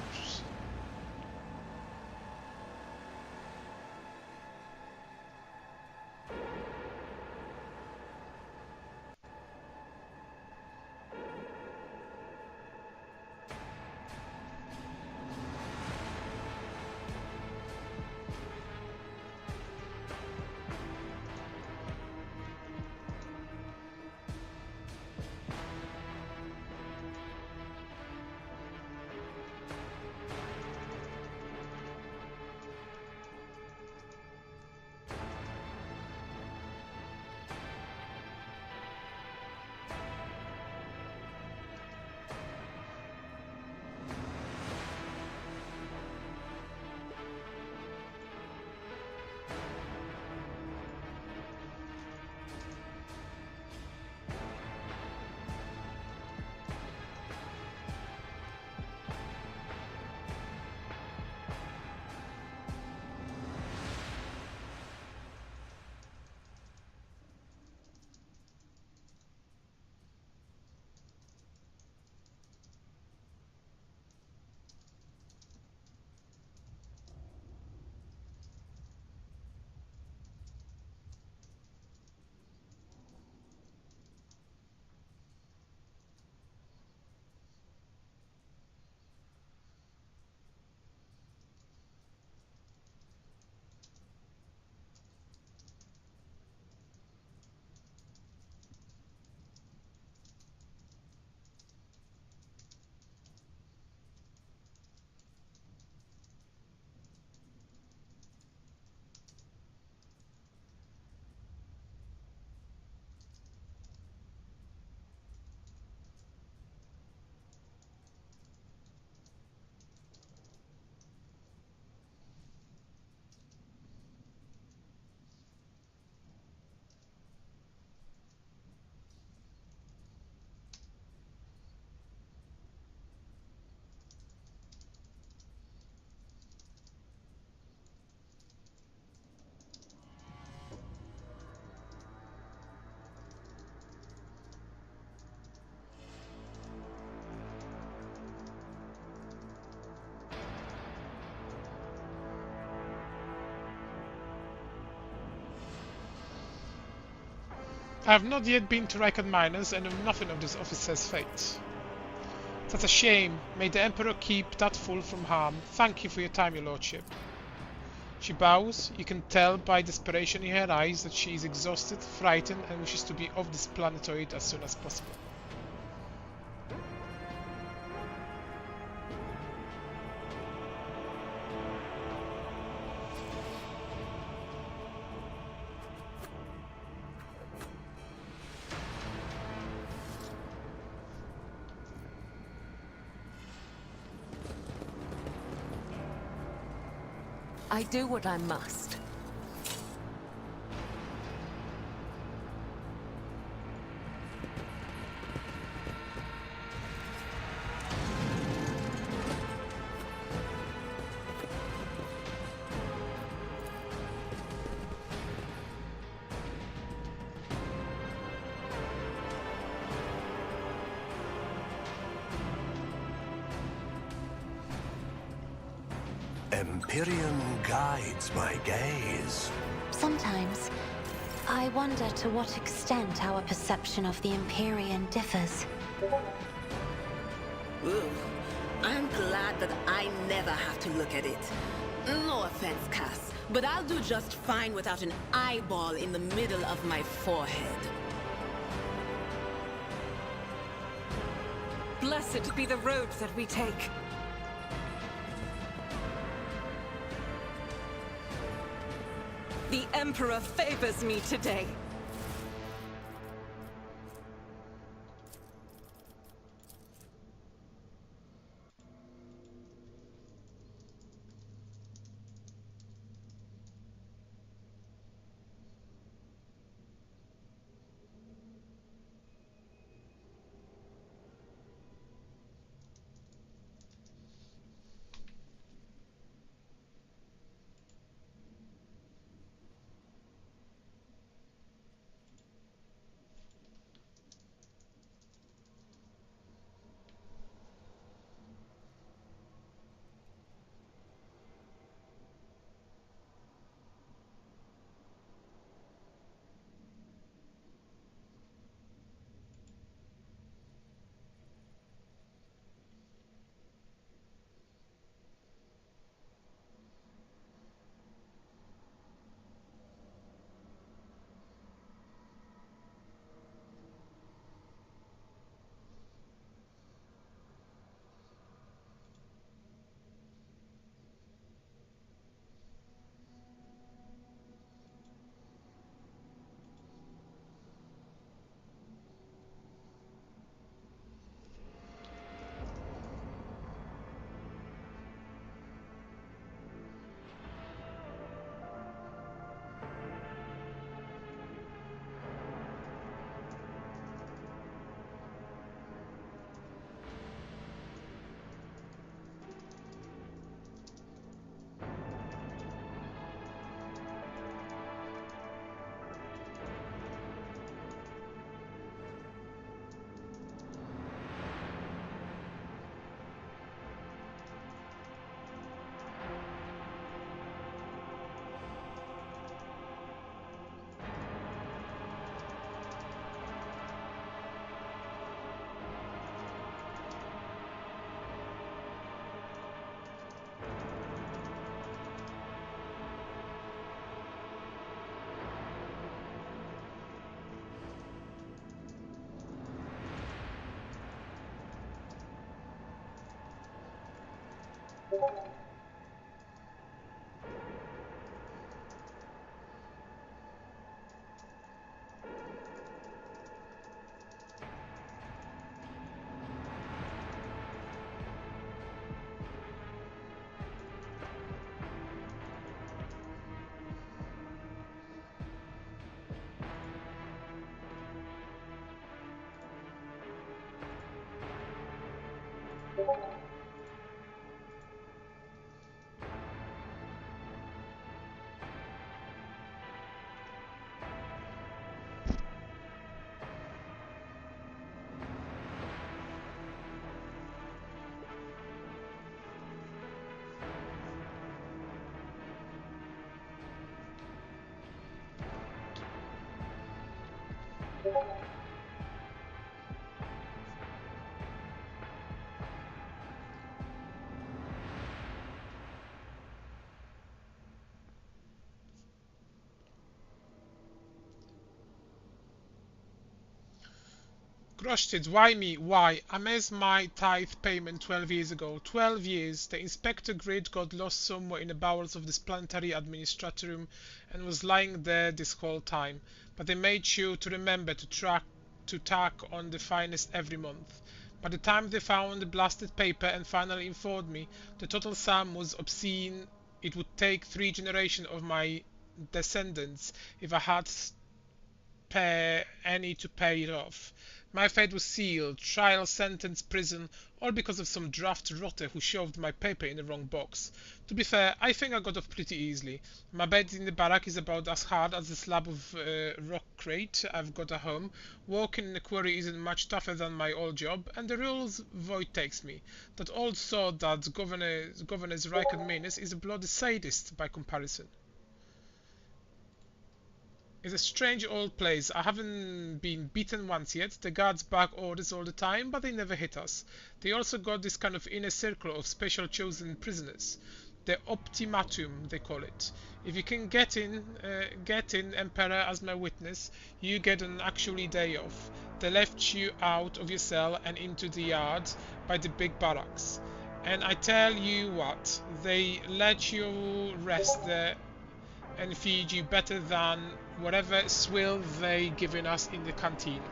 I have not yet been to Rykard Miners and know nothing of this officer's fate. That's a shame. May the Emperor keep that fool from harm. Thank you for your time, your lordship. She bows. You can tell by desperation in her eyes that she is exhausted, frightened, and wishes to be off this planetoid as soon as possible. I do what I must. Empyrean guides my gaze. Sometimes, I wonder to what extent our perception of the Empyrean differs. Ooh, I'm glad that I never have to look at it. No offense, Cass, but I'll do just fine without an eyeball in the middle of my forehead. Blessed be the road that we take. The Emperor favors me today. Crushed it. Why me? Why? I missed my tithe payment 12 years ago. 12 years. The inspector grid got lost somewhere in the bowels of this planetary administratorium and was lying there this whole time. But they made sure to remember to tack on the finest every month. By the time they found the blasted paper and finally informed me, the total sum was obscene. It would take 3 generations of my descendants if I had any to pay it off. My fate was sealed, trial, sentence, prison, all because of some draft rotter who shoved my paper in the wrong box. To be fair, I think I got off pretty easily. My bed in the barrack is about as hard as the slab of rock crate I've got at home. Walking in the quarry isn't much tougher than my old job, and the rules void takes me. That old sword that Governor's Rykard Menace is a bloody sadist by comparison. It's a strange old place. I haven't been beaten once yet. The guards back orders all the time, but they never hit us. They also got this kind of inner circle of special chosen prisoners. The Optimatum, they call it. If you can get in, Emperor, as my witness, you get an actually day off. They left you out of your cell and into the yard by the big barracks. And I tell you what, they let you rest there and feed you better than whatever swill they given us in the canteen.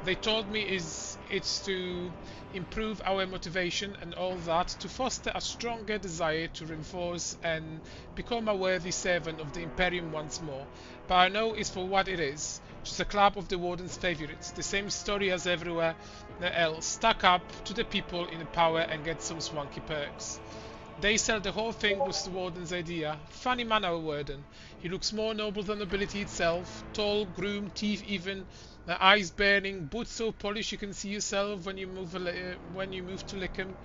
They told me it's to improve our motivation and all that, to foster a stronger desire to reinforce and become a worthy servant of the Imperium once more. But I know it's for what it is, just a club of the Warden's favourites, the same story as everywhere else, stuck up to the people in power and get some swanky perks. They said the whole thing was the Warden's idea. Funny man, our Warden. He looks more noble than nobility itself. Tall, groomed, teeth even, eyes burning, boots so polished you can see yourself when you move to lick him.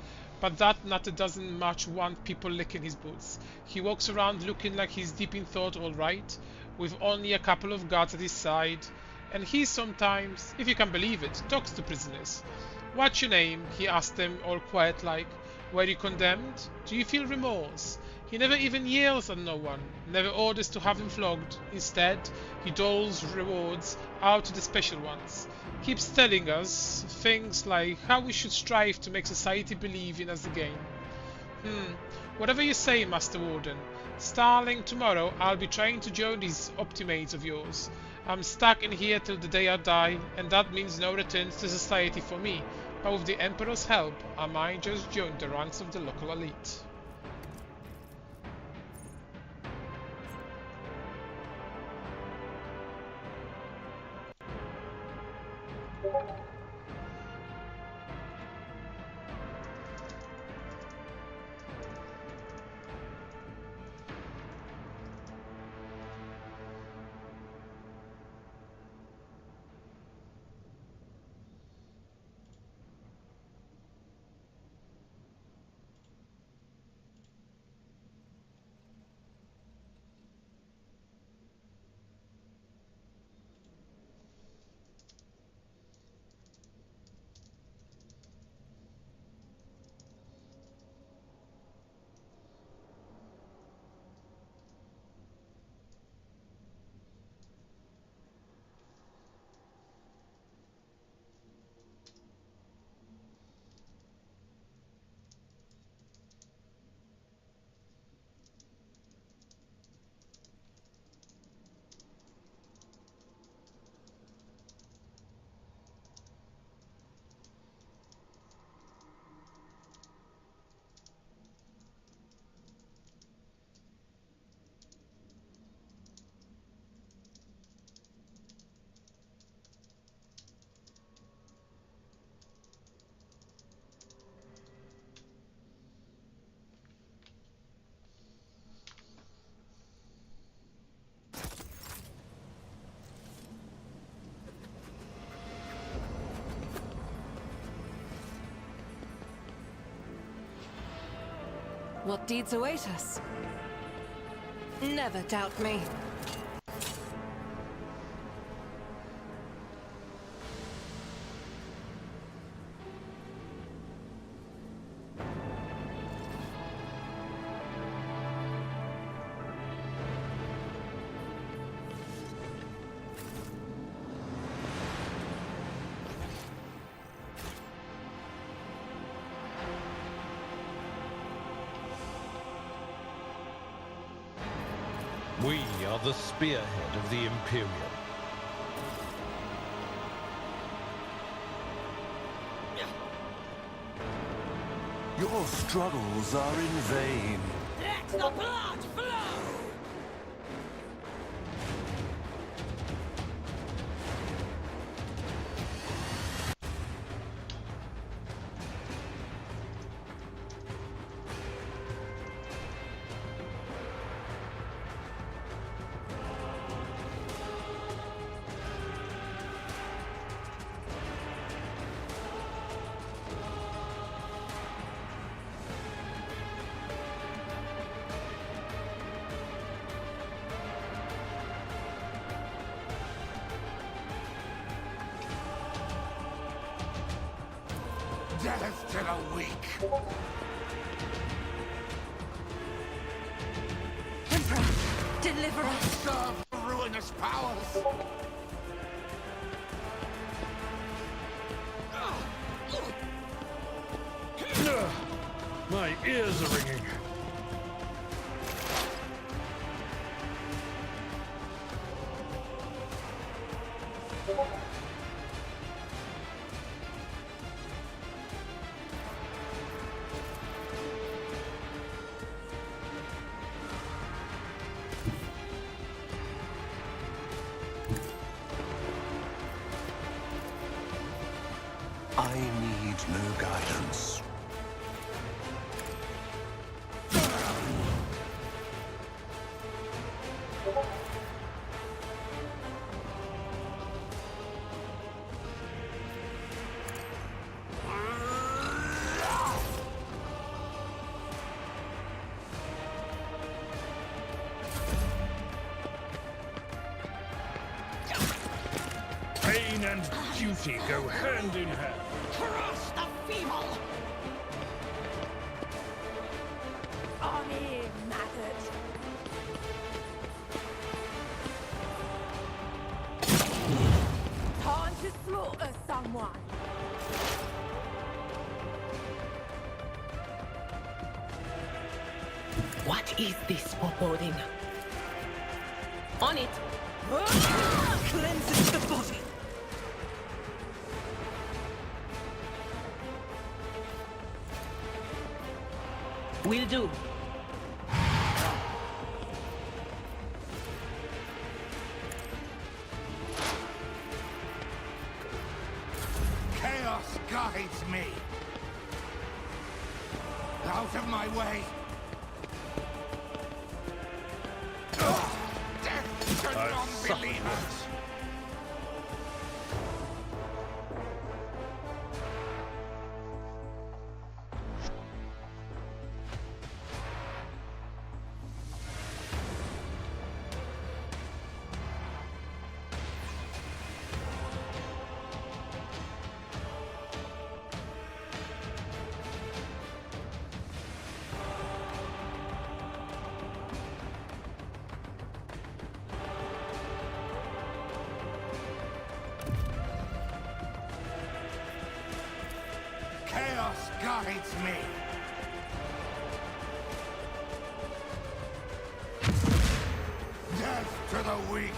But that nutter doesn't much want people licking his boots. He walks around looking like he's deep in thought, all right, with only a couple of guards at his side. And he sometimes, if you can believe it, talks to prisoners. "What's your name?" he asked them, all quiet like. "Were you condemned? Do you feel remorse?" He never even yells at no one, never orders to have him flogged. Instead, he doles rewards out to the special ones. Keeps telling us things like how we should strive to make society believe in us again. Whatever you say, Master Warden. Starting tomorrow, I'll be trying to join these optimates of yours. I'm stuck in here till the day I die, and that means no returns to society for me. But with the Emperor's help, I might just join the ranks of the local elite. What deeds await us? Never doubt me. We are the spearhead of the Imperium. Your struggles are in vain. Let the blood flow! Death to the weak. Emperor, deliver us. Serve the ruinous powers. My ears are ringing. I need no guidance. Pain and duty go hand in hand. Crush the feeble! On in, maggot! Time to slaughter someone! What is this foreboding? On it! Cleanses the body! Will do. Chaos guides me. Out of my way. Death to I've non-believers. Chaos guides me. Death to the weak.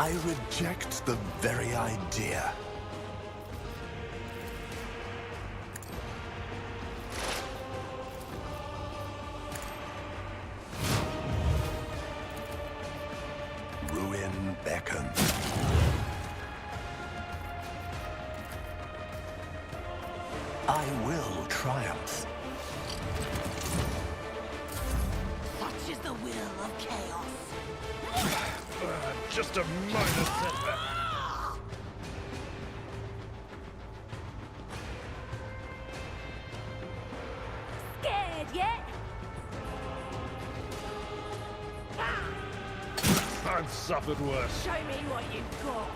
I reject the very idea. Ruin beckons. I will triumph. Such is the will of chaos. Just a minor setback. Scared yet? I've suffered worse. Show me what you've got.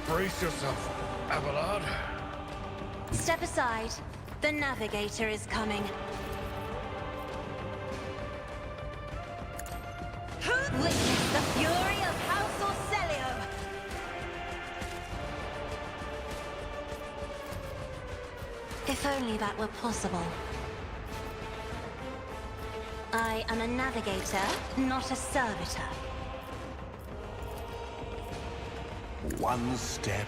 Brace yourself, Abelard. Step aside. The navigator is coming. Witness the fury of House Orcelio! If only that were possible. I am a navigator, not a servitor. One step.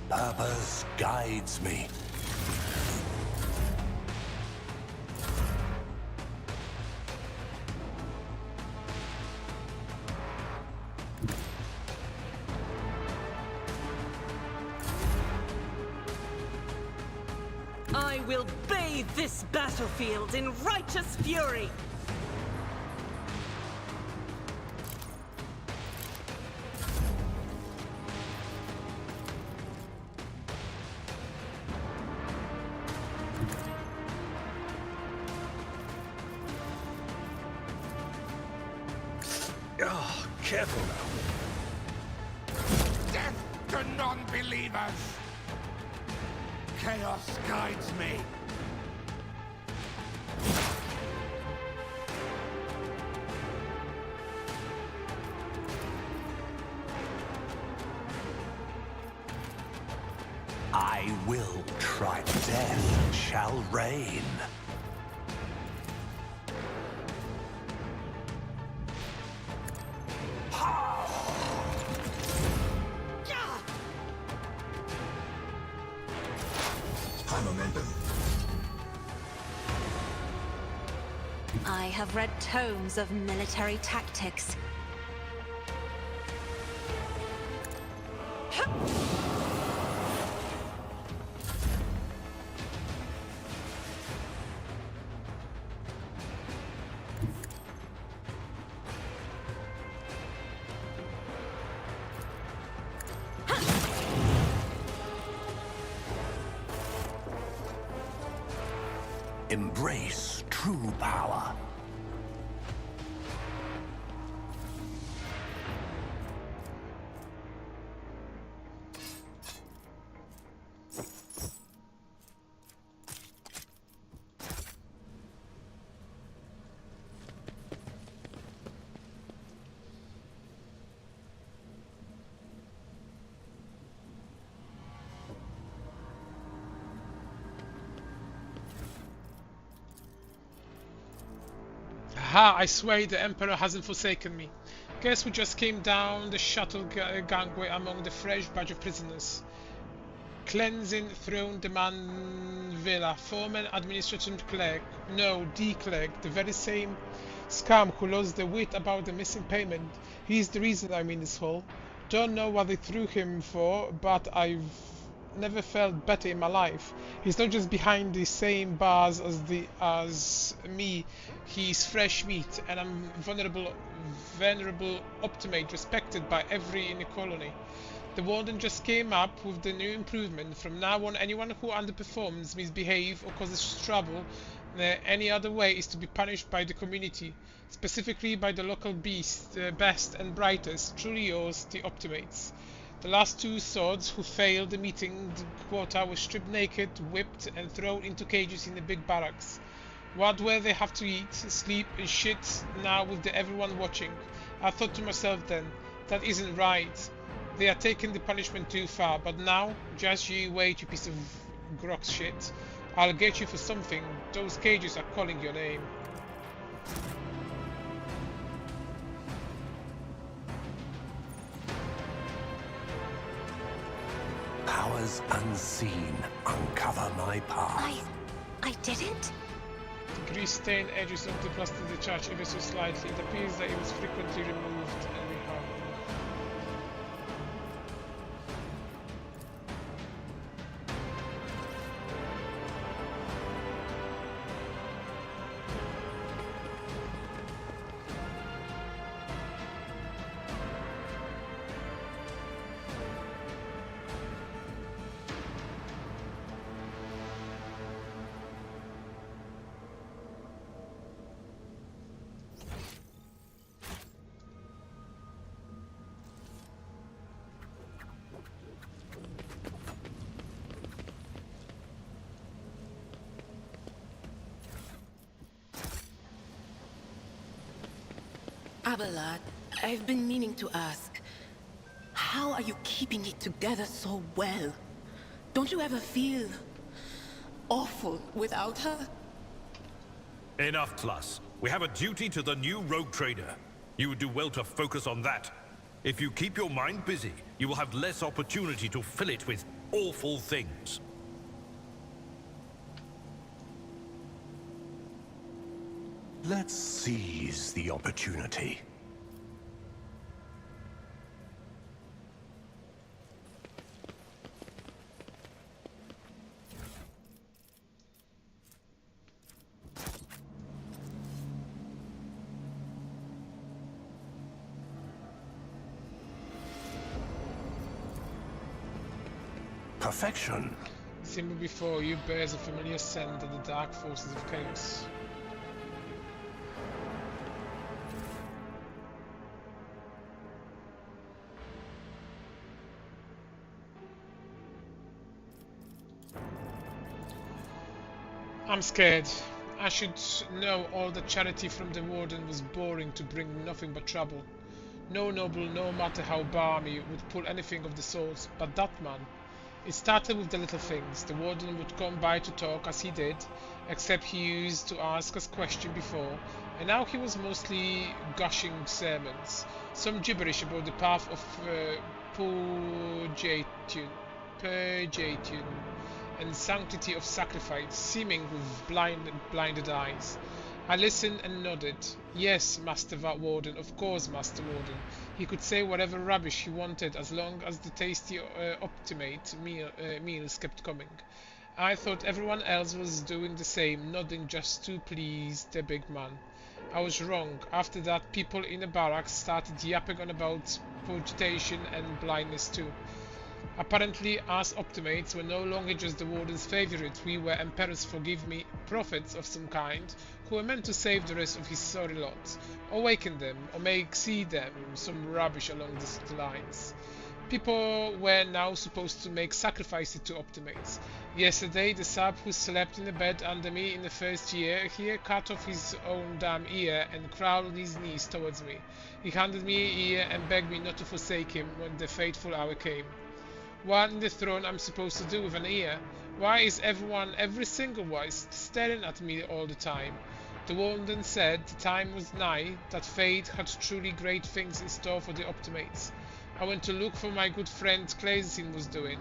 Purpose guides me. I will bathe this battlefield in righteous fury! Ah, careful now. Death to non-believers! Chaos guides me. I will try. Death shall reign. I have read tomes of military tactics. Embrace true power. Aha, I swear the Emperor hasn't forsaken me. Guess we just came down the shuttle gangway among the fresh batch of prisoners. Cleansing Throne Demand Villa, former administrative clerk, no, D-clerk, the very same scum who lost the wit about the missing payment. He's the reason I'm in this hole. Don't know what they threw him for, but I've never felt better in my life. He's not just behind the same bars as me. He's fresh meat, and I'm venerable optimate, respected by every in the colony. The warden just came up with the new improvement. From now on, anyone who underperforms, misbehave, or causes trouble any other way is to be punished by the community, specifically by the local best and brightest. Truly yours, the Optimates. The last two swords who failed the meeting quota were stripped naked, whipped, and thrown into cages in the big barracks. What will they have to eat, sleep, and shit now with everyone watching? I thought to myself then, that isn't right. They are taking the punishment too far, but now, just you wait, you piece of grok shit. I'll get you for something. Those cages are calling your name. Powers unseen uncover my path. I didn't? The grease-stained edges of the plaster of the church ever so slightly. It appears that it was frequently removed and rehung. Abelard, I've been meaning to ask. How are you keeping it together so well? Don't you ever feel awful without her? Enough, Tlus. We have a duty to the new rogue trader. You would do well to focus on that. If you keep your mind busy, you will have less opportunity to fill it with awful things. Let's seize the opportunity. Perfection. Symbol before you bears a familiar scent of the dark forces of chaos. I'm scared. I should know all the charity from the warden was boring to bring nothing but trouble. No noble, no matter how balmy, would pull anything of the sort, but that man. It started with the little things. The warden would come by to talk as he did, except he used to ask us questions before, and now he was mostly gushing sermons. Some gibberish about the path of purgation and sanctity of sacrifice, seeming with blinded eyes. I listened and nodded. Yes, Master Warden, of course, Master Warden. He could say whatever rubbish he wanted as long as the tasty Optimate meals kept coming. I thought everyone else was doing the same, nodding just to please the big man. I was wrong. After that, people in the barracks started yapping on about purgation and blindness too. Apparently, us Optimates were no longer just the warden's favorite, we were, emperors forgive me, prophets of some kind, who were meant to save the rest of his sorry lot, awaken them, or make see them, some rubbish along the lines. People were now supposed to make sacrifices to Optimates. Yesterday, the sub who slept in the bed under me in the first year here cut off his own damn ear and crawled on his knees towards me. He handed me an ear and begged me not to forsake him when the fateful hour came. What in the throne I'm supposed to do with an ear? Why is every single voice, staring at me all the time? The warden said the time was nigh, that fate had truly great things in store for the Optimates. I went to look for my good friend Claisin was doing.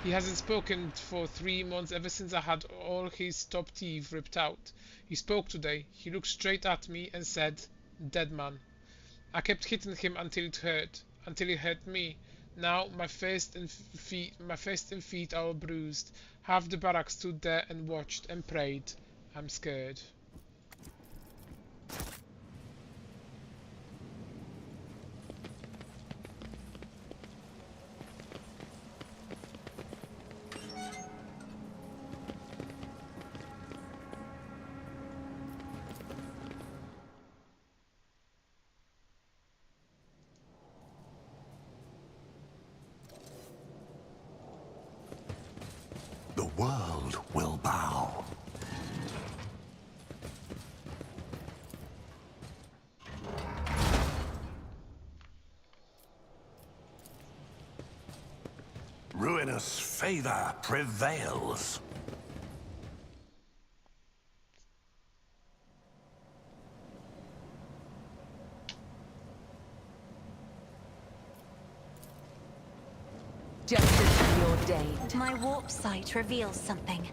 He hasn't spoken for 3 months ever since I had all his top teeth ripped out. He spoke today. He looked straight at me and said, "Dead man." I kept hitting him until it hurt me. Now my face and feet are all bruised. Half the barrack stood there and watched and prayed. I'm scared. The world will bow. Ruinous favor prevails. Justice be ordained. My warp sight reveals something.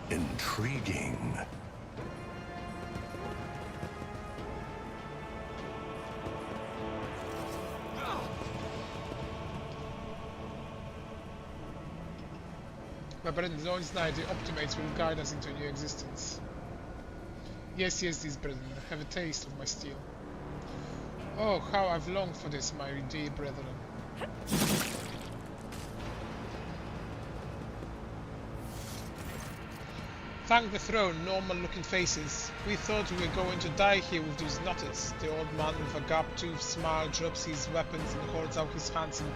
Intriguing. My brethren, the Lord's night, the Optimates will guide us into a new existence. Yes, yes, these brethren, have a taste of my steel. Oh, how I've longed for this, my dear brethren. Thank the throne, normal-looking faces. We thought we were going to die here with these nutters. The old man with a gap-toothed smile drops his weapons and holds out his hands in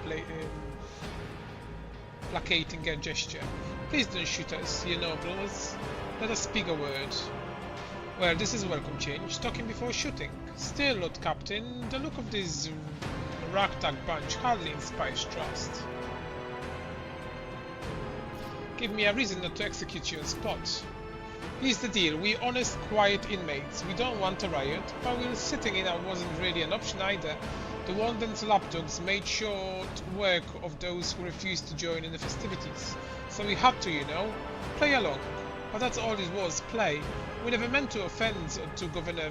placating a gesture. Please don't shoot us, ye nobles. Let us speak a word. Well, this is welcome change. Talking before shooting. Still, Lord Captain, the look of this ragtag bunch hardly inspires trust. Give me a reason not to execute you on spot. Here's the deal, we honest, quiet inmates. We don't want a riot, but we're sitting in wasn't really an option either. The Warden's lapdogs made short work of those who refused to join in the festivities. So we had to, you know, play along. But that's all it was, play. We never meant to offend to Governor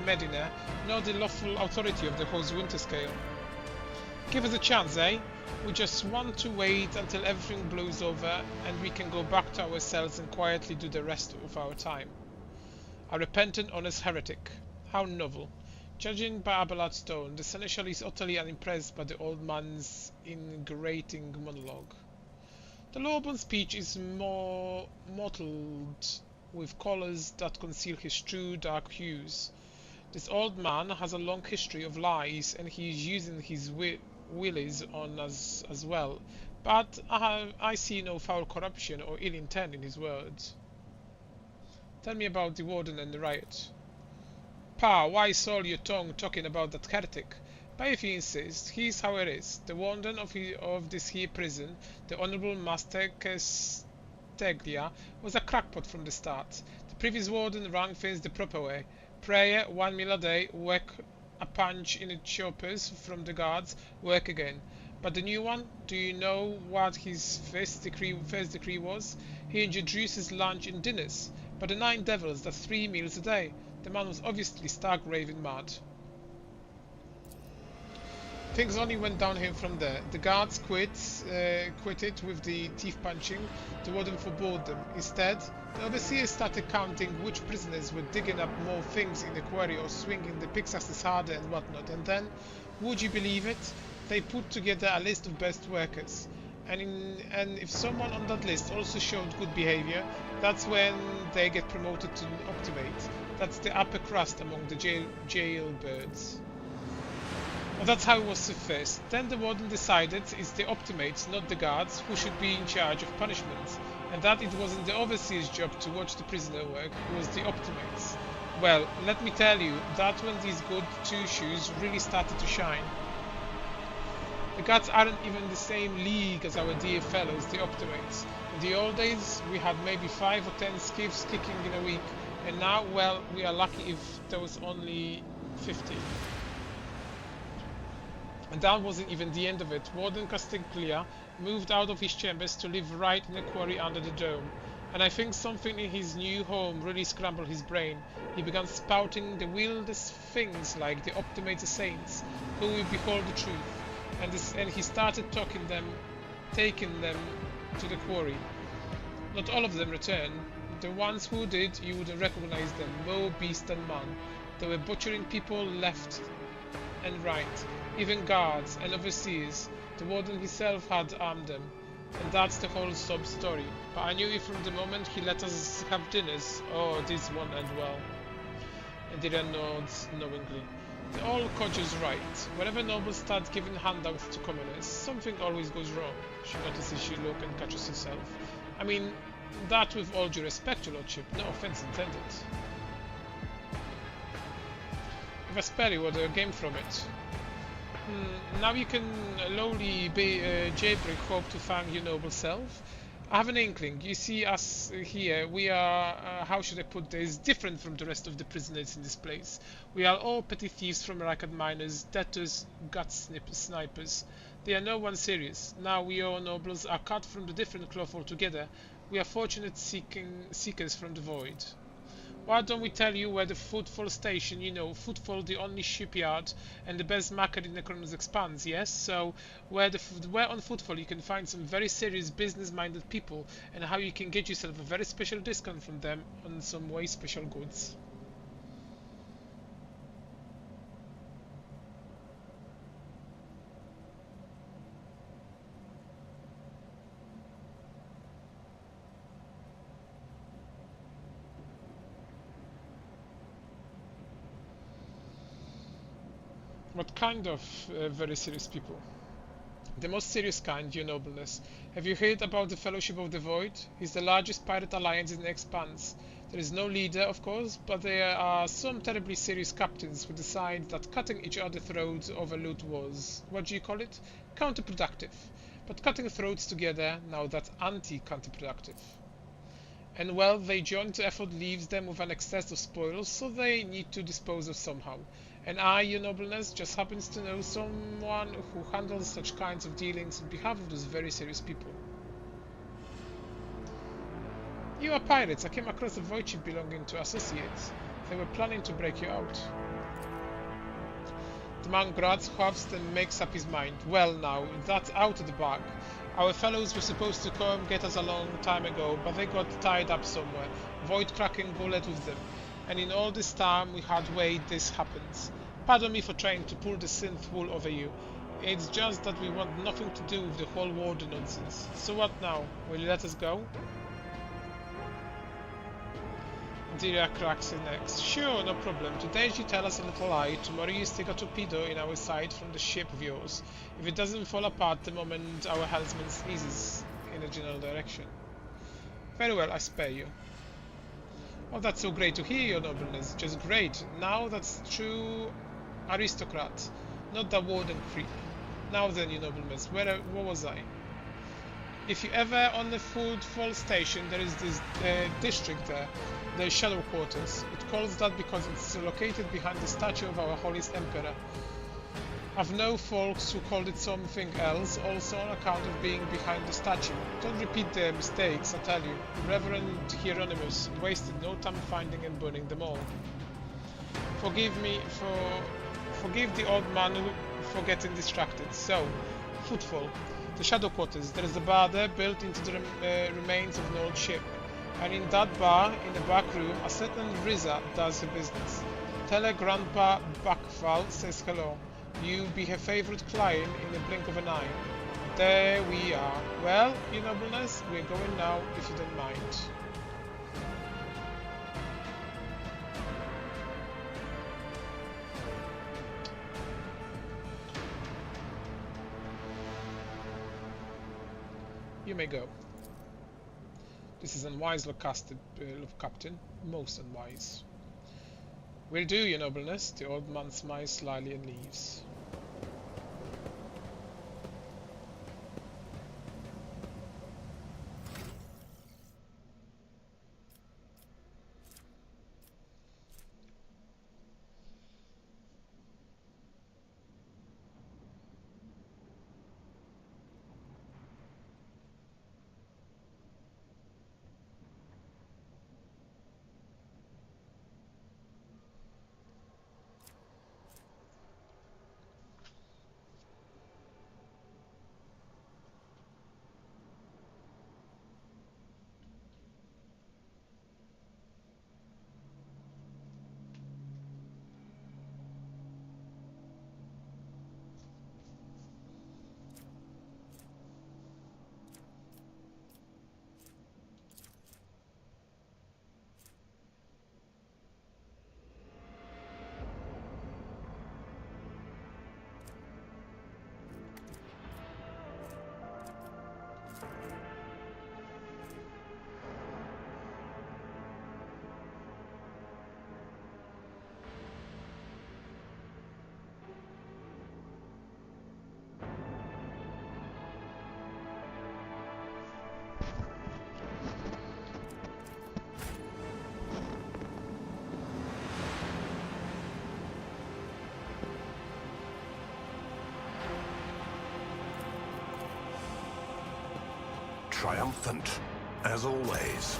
Medina, nor the lawful authority of the host Winterscale. Give us a chance, eh? We just want to wait until everything blows over and we can go back to our cells and quietly do the rest of our time. A repentant, honest heretic. How novel. Judging by Abelard's tone, the seneschal is utterly unimpressed by the old man's ingratiating monologue. The lowborn speech is more mottled with colours that conceal his true dark hues. This old man has a long history of lies and he is using his willies on us as well, but I see no foul corruption or ill intent in his words. Tell me about the warden and the riot. Pa, why soil your tongue talking about that heretic? But if you insist, here's how it is. The warden of this here prison, the Honourable Master Casteglia, was a crackpot from the start. The previous warden ran things the proper way. Prayer, 1 meal a day, work a punch in the choppers from the guards, work again. But the new one, do you know what his first decree was? He introduces lunch and dinners. But the 9 devils, that's 3 meals a day. The man was obviously stark raving mad. Things only went downhill from there. The guards quitted with the teeth punching. The warden forbade them. Instead, the overseers started counting which prisoners were digging up more things in the quarry or swinging the pickaxes harder and whatnot. And then, would you believe it? They put together a list of best workers. And if someone on that list also showed good behavior, that's when they get promoted to Optimate. That's the upper crust among the jailbirds. Well, that's how it was at first. Then the warden decided it's the Optimates, not the guards, who should be in charge of punishments, and that it wasn't the overseer's job to watch the prisoner work, it was the Optimates. Well, let me tell you, that when these good two shoes really started to shine. The guards aren't even the same league as our dear fellows, the Optimates. In the old days, we had maybe 5 or 10 skiffs kicking in a week, and now, well, we are lucky if there was only 50. And that wasn't even the end of it. Warden Castiglia moved out of his chambers to live right in the quarry under the dome. And I think something in his new home really scrambled his brain. He began spouting the wildest things like the Optimates are saints, who will behold the truth. And he started taking them to the quarry. Not all of them returned. The ones who did, you wouldn't recognize them, more beast than man. They were butchering people left and right, even guards and overseers. The warden himself had armed them, and that's the whole sob story. But I knew it from the moment he let us have dinners. Oh, this won't end well. And Dylan nods knowingly. The old codger's right. Whenever nobles start giving handouts to commoners, something always goes wrong. She notices she look and catches herself. I mean, that with all due respect, your lordship, no offense intended. If I spare you, what a game from it. Now you can lowly jailbreak hope to find your noble self. I have an inkling. You see us here, we are, how should I put this, different from the rest of the prisoners in this place. We are all petty thieves from racket miners, debtors, gut snipers. They are no one serious. Now we all nobles are cut from the different cloth altogether. We are fortunate seekers from the void. Why don't we tell you where the Footfall Station, you know, Footfall, the only shipyard and the best market in Necron's Expanse, yes? So, where on Footfall you can find some very serious business-minded people, and how you can get yourself a very special discount from them on some way special goods. What kind of very serious people? The most serious kind, your nobleness. Have you heard about the Fellowship of the Void? It's the largest pirate alliance in the Expanse. There is no leader, of course, but there are some terribly serious captains who decide that cutting each other's throats over loot was, what do you call it? Counterproductive. But cutting throats together, now that's anti-counterproductive. And well, their joint effort leaves them with an excess of spoils, so they need to dispose of somehow. And I, your nobleness, just happens to know someone who handles such kinds of dealings on behalf of those very serious people. You are pirates. I came across a void ship belonging to associates. They were planning to break you out. The man grunts, huffs, then makes up his mind. Well now, that's out of the bag. Our fellows were supposed to come get us a long time ago, but they got tied up somewhere. Void-cracking bullet with them. And in all this time we had waited, this happens. Pardon me for trying to pull the synth wool over you. It's just that we want nothing to do with the whole warden nonsense. So what now? Will you let us go? Delia cracks her necks. Sure, no problem. Today you tell us a little lie. Tomorrow you stick a torpedo in our side from the ship of yours. If it doesn't fall apart the moment our helmsman sneezes in a general direction. Very well, I spare you. Oh, that's so great to hear, your nobleness. Just great. Now that's true aristocrat, not the warden creep. Now then, your nobleness, where was I? If you ever on the Footfall Station, there is this district there, the Shadow Quarters. It calls that because it's located behind the statue of our holiest emperor. I've known folks who called it something else, also on account of being behind the statue. Don't repeat their mistakes, I tell you. Reverend Hieronymus wasted no time finding and burning them all. Forgive the old man for getting distracted. So, Footfall. The Shadow Quarters. There is a bar there built into the remains of an old ship. And in that bar, in the back room, a certain Riza does her business. Tell her Grandpa Bakval says hello. You'll be her favorite client in the blink of an eye. There we are. Well, your nobleness, we're going now, if you don't mind. You may go. This is unwise, Lord Captain. Most unwise. Will do, your nobleness. The old man smiles slyly and leaves. Triumphant, as always.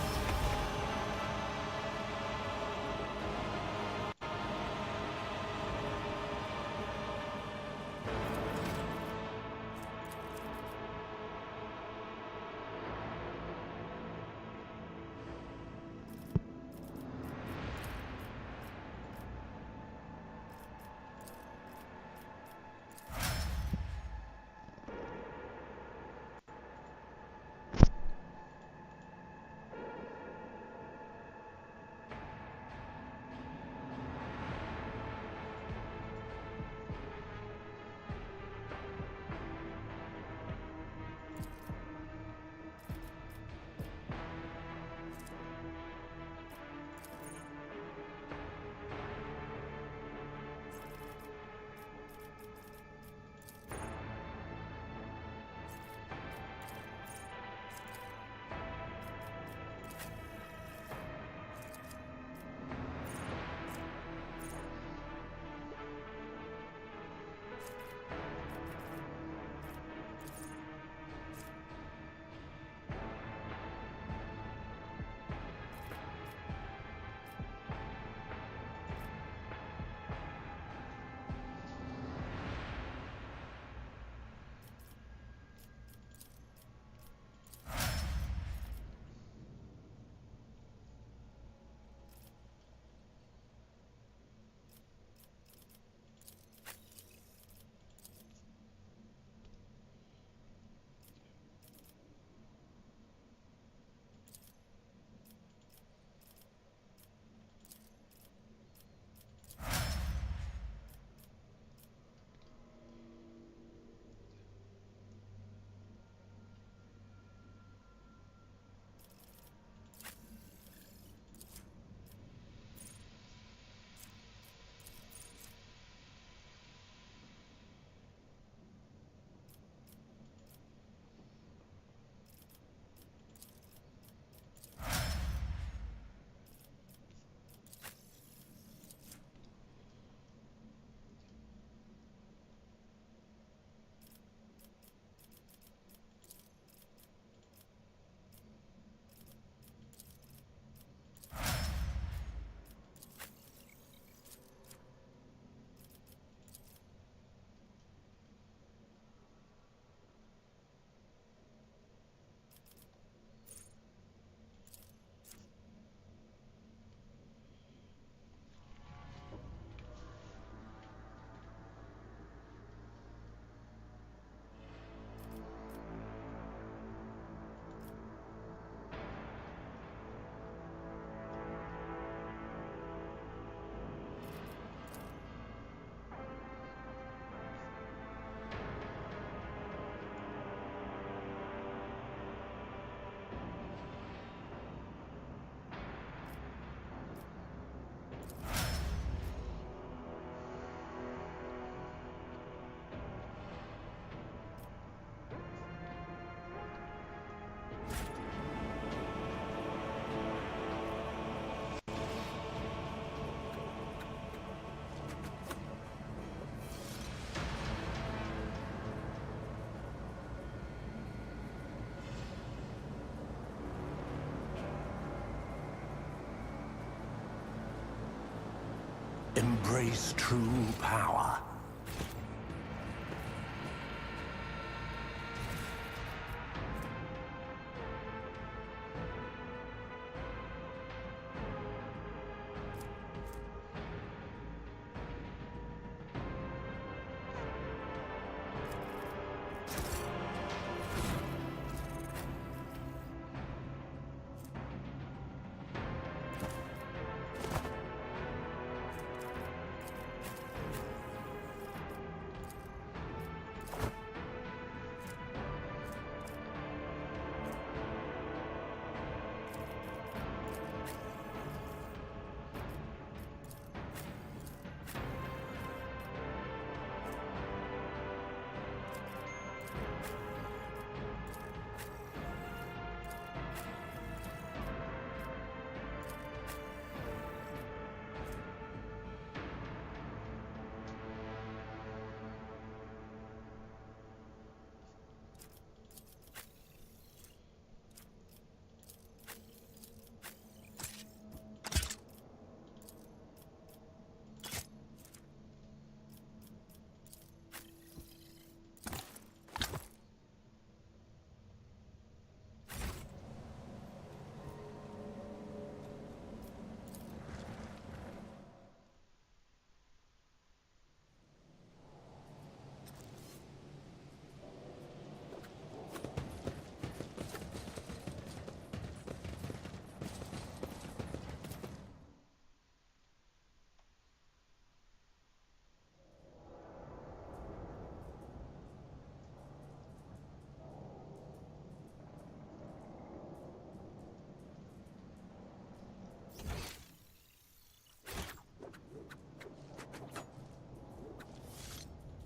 Embrace true power.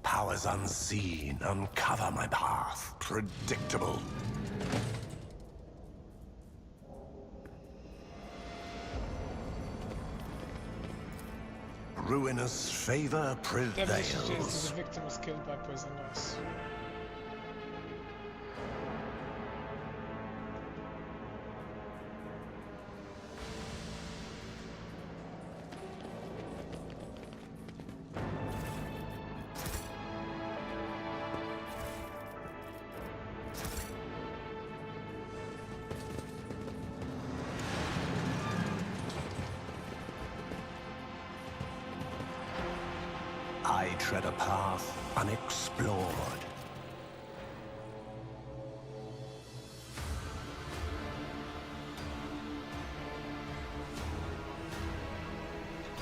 Powers unseen uncover my path. Predictable. Ruinous favor Evidence suggests that prevails. the victim was killed by poison gas. I tread a path unexplored.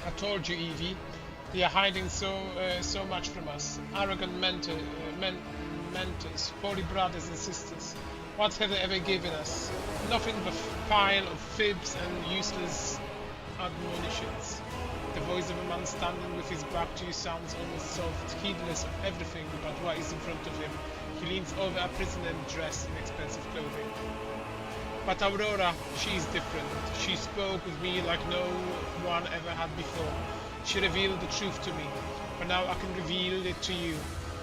I told you, Evie. They are hiding so much from us. Arrogant mentors, holy brothers and sisters. What have they ever given us? Nothing but a pile of fibs and useless admonitions. The voice of a man standing with his back to you sounds almost soft, heedless of everything but what is in front of him. He leans over a prisoner dressed in expensive clothing. But Aurora, she is different. She spoke with me like no one ever had before. She revealed the truth to me, but now I can reveal it to you.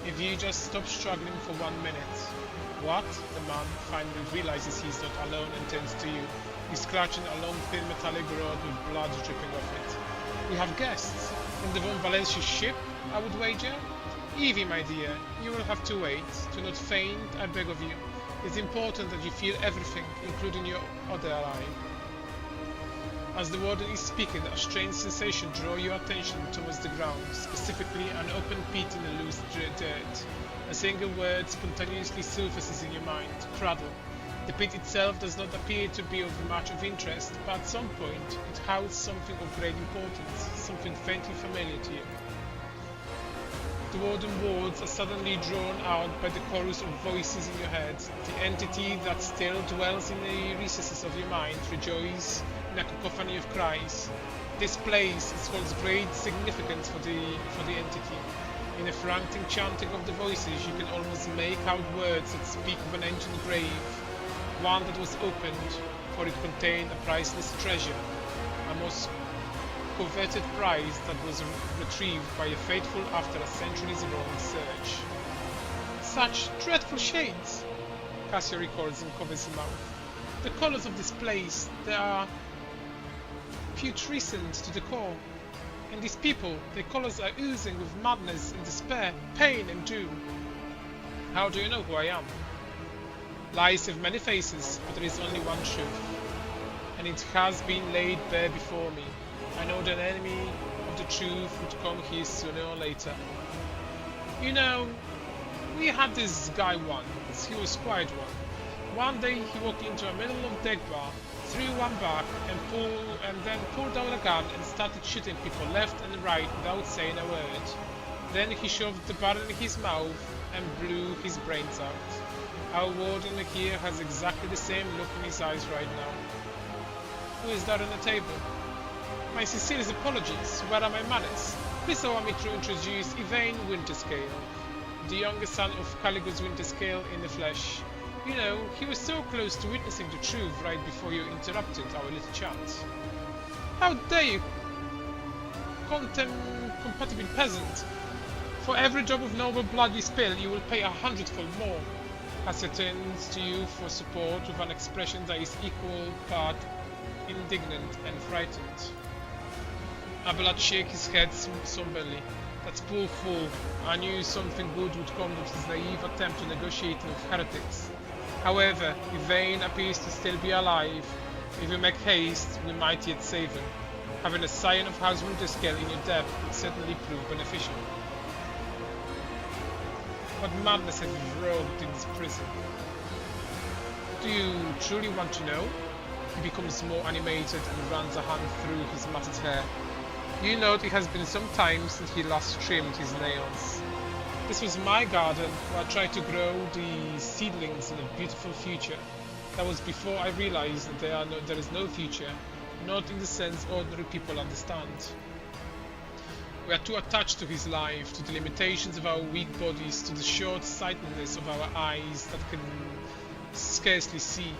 If you just stop struggling for 1 minute. What? The man finally realizes he's not alone and turns to you. He's clutching a long thin metallic rod with blood dripping off it. We have guests. From the Von Valencia ship, I would wager? Evie, my dear, you will have to wait. Do not faint, I beg of you. It's important that you feel everything, including your other eye. As the warden is speaking, a strange sensation draws your attention towards the ground, specifically an open pit in the loose dirt. A single word spontaneously surfaces in your mind: cradle. The pit itself does not appear to be of much of interest, but at some point it housed something of great importance, something faintly familiar to you. The warden words are suddenly drawn out by the chorus of voices in your head. The entity that still dwells in the recesses of your mind rejoices in a cacophony of cries. This place holds great significance for the entity. In the frantic chanting of the voices, you can almost make out words that speak of an ancient grave, one that was opened, for it contained a priceless treasure, a most coveted prize that was retrieved by a faithful after a centuries-long search. Such dreadful shades! Cassio records and covers his mouth. The colors of this place, they are putrescent to the core. And these people, their colors are oozing with madness and despair, pain and doom. How do you know who I am? Lies have many faces, but there is only one truth. And it has been laid bare before me. I know that an enemy of the truth would come here sooner or later. You know, we had this guy once. He was quite one. One day he walked into a middle of deck bar, threw one back and then pulled out a gun and started shooting people left and right without saying a word. Then he shoved the barrel in his mouth and blew his brains out. Our warden here has exactly the same look in his eyes right now. Who is that on the table? My sincerest apologies. Where are my manners? Please allow me to introduce Yvain Winterscale, the younger son of Caligos Winterscale in the flesh. You know, he was so close to witnessing the truth right before you interrupted our little chat. How dare you, compatible peasant! For every drop of noble blood you spill, you will pay 100-fold more. As he turns to you for support with an expression that is equal part indignant and frightened. Abelard shakes his head somberly. That's poor fool. I knew something good would come of his naive attempt to negotiate with heretics. However, Yvain appears to still be alive. If you make haste, we might yet save him. Having a scion of House Winterscale in your debt would certainly prove beneficial. What madness have you wrought in this prison? Do you truly want to know? He becomes more animated and runs a hand through his matted hair. You note it has been some time since he last trimmed his nails. This was my garden where I tried to grow the seedlings in a beautiful future. That was before I realized that there is no future, not in the sense ordinary people understand. We are too attached to his life, to the limitations of our weak bodies, to the short-sightedness of our eyes that can scarcely see.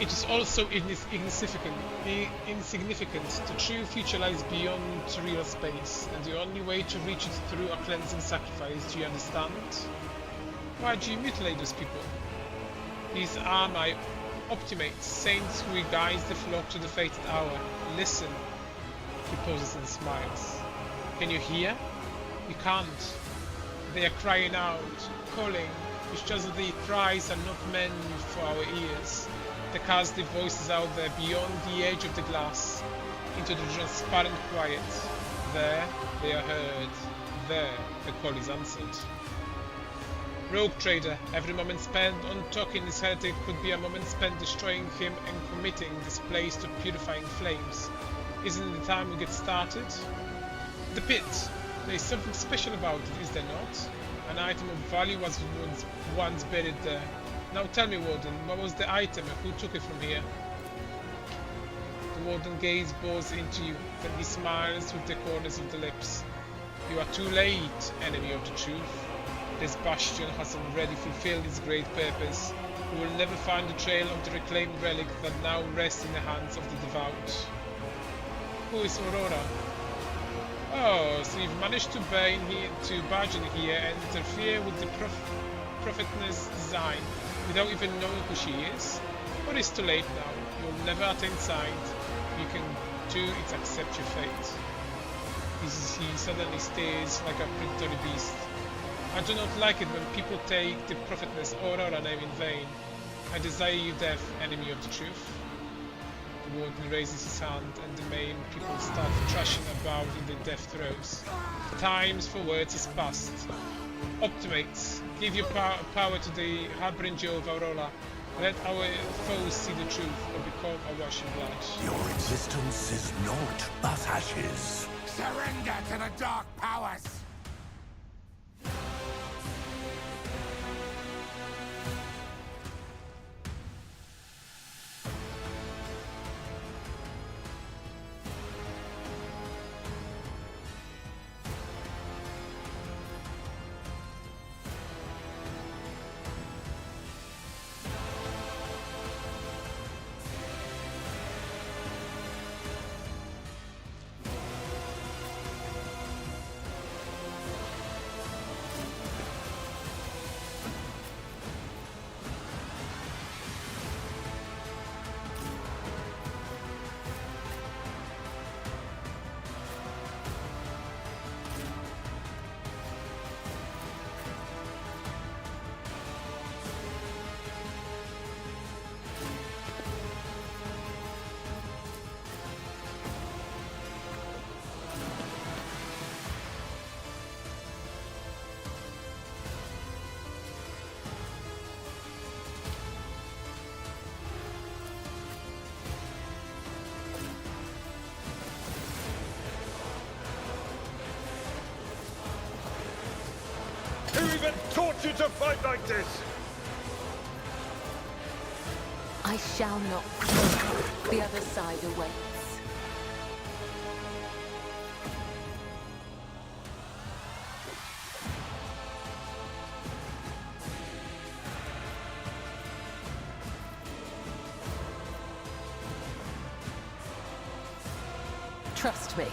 It is also insignificant. The true future lies beyond real space, and the only way to reach it through a cleansing sacrifice. Do you understand? Why do you mutilate those people? These are my optimates, saints who guide the flock to the fated hour. Listen. He pauses and smiles. Can you hear? You can't. They are crying out, calling. It's just that the cries are not meant for our ears. They cast their voices out there beyond the edge of the glass, into the transparent quiet. There they are heard. There the call is answered. Rogue trader, every moment spent on talking this heretic could be a moment spent destroying him and committing this place to purifying flames. Isn't it time we get started? The pit. There is something special about it, is there not? An item of value was once buried there. Now tell me, Warden, what was the item and who took it from here? The Warden gaze bores into you, then he smiles with the corners of the lips. You are too late, enemy of the truth. This bastion has already fulfilled its great purpose. You will never find the trail of the reclaimed relic that now rests in the hands of the devout. Who is Aurora? Oh, so you've managed to barge in here and interfere with the prophetess design without even knowing who she is? But it's too late now. You'll never attain sight. You can do is accept your fate. He suddenly stares like a predatory beast. I do not like it when people take the prophetess Aurora name in vain. I desire you death, enemy of the truth. The Warden raises his hand and the main people start thrashing about in the death throes. The times for words is past. Optimates, give your power to the harbinger of Aurora. Let our foes see the truth or become awash in blood. Your existence is naught but ashes. Surrender to the dark powers! Who even taught you to fight like this? I shall not fail. The other side awaits. Trust me.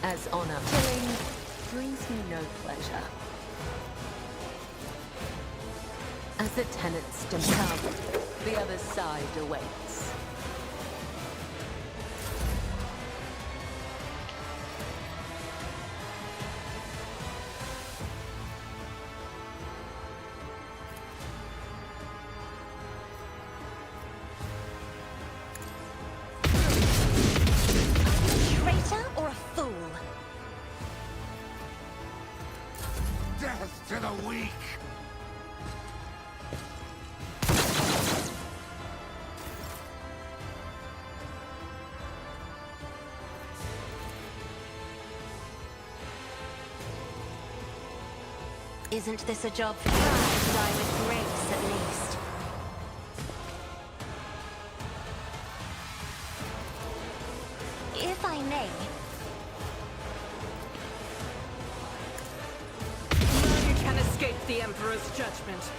As honor, killing brings me no pleasure. As the tenants come, the other side awaits. Traitor or a fool? Death to the weak! Isn't this a job for pride to die with grace, at least? If I may, Now you can escape the Emperor's judgment.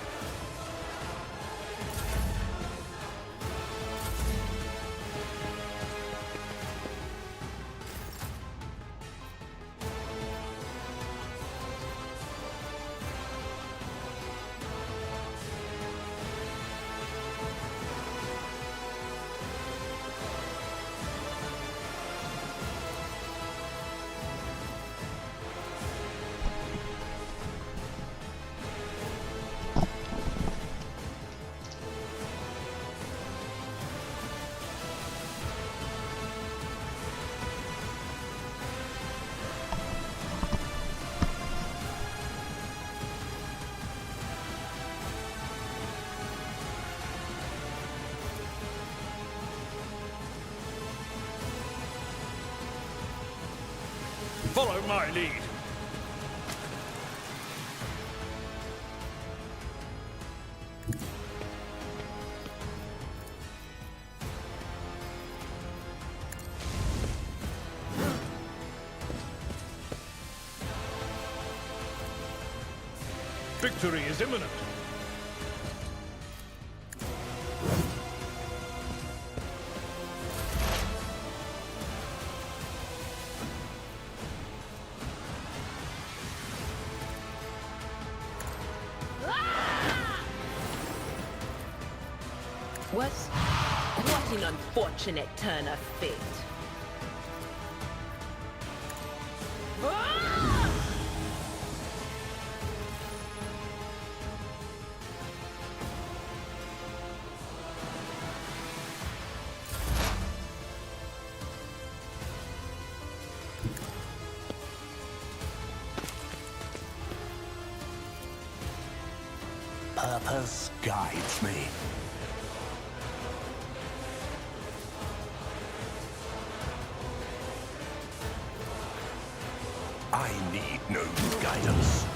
Follow my lead. Victory is imminent. What an unfortunate turn of fate. Purpose guides me. I need no guidance.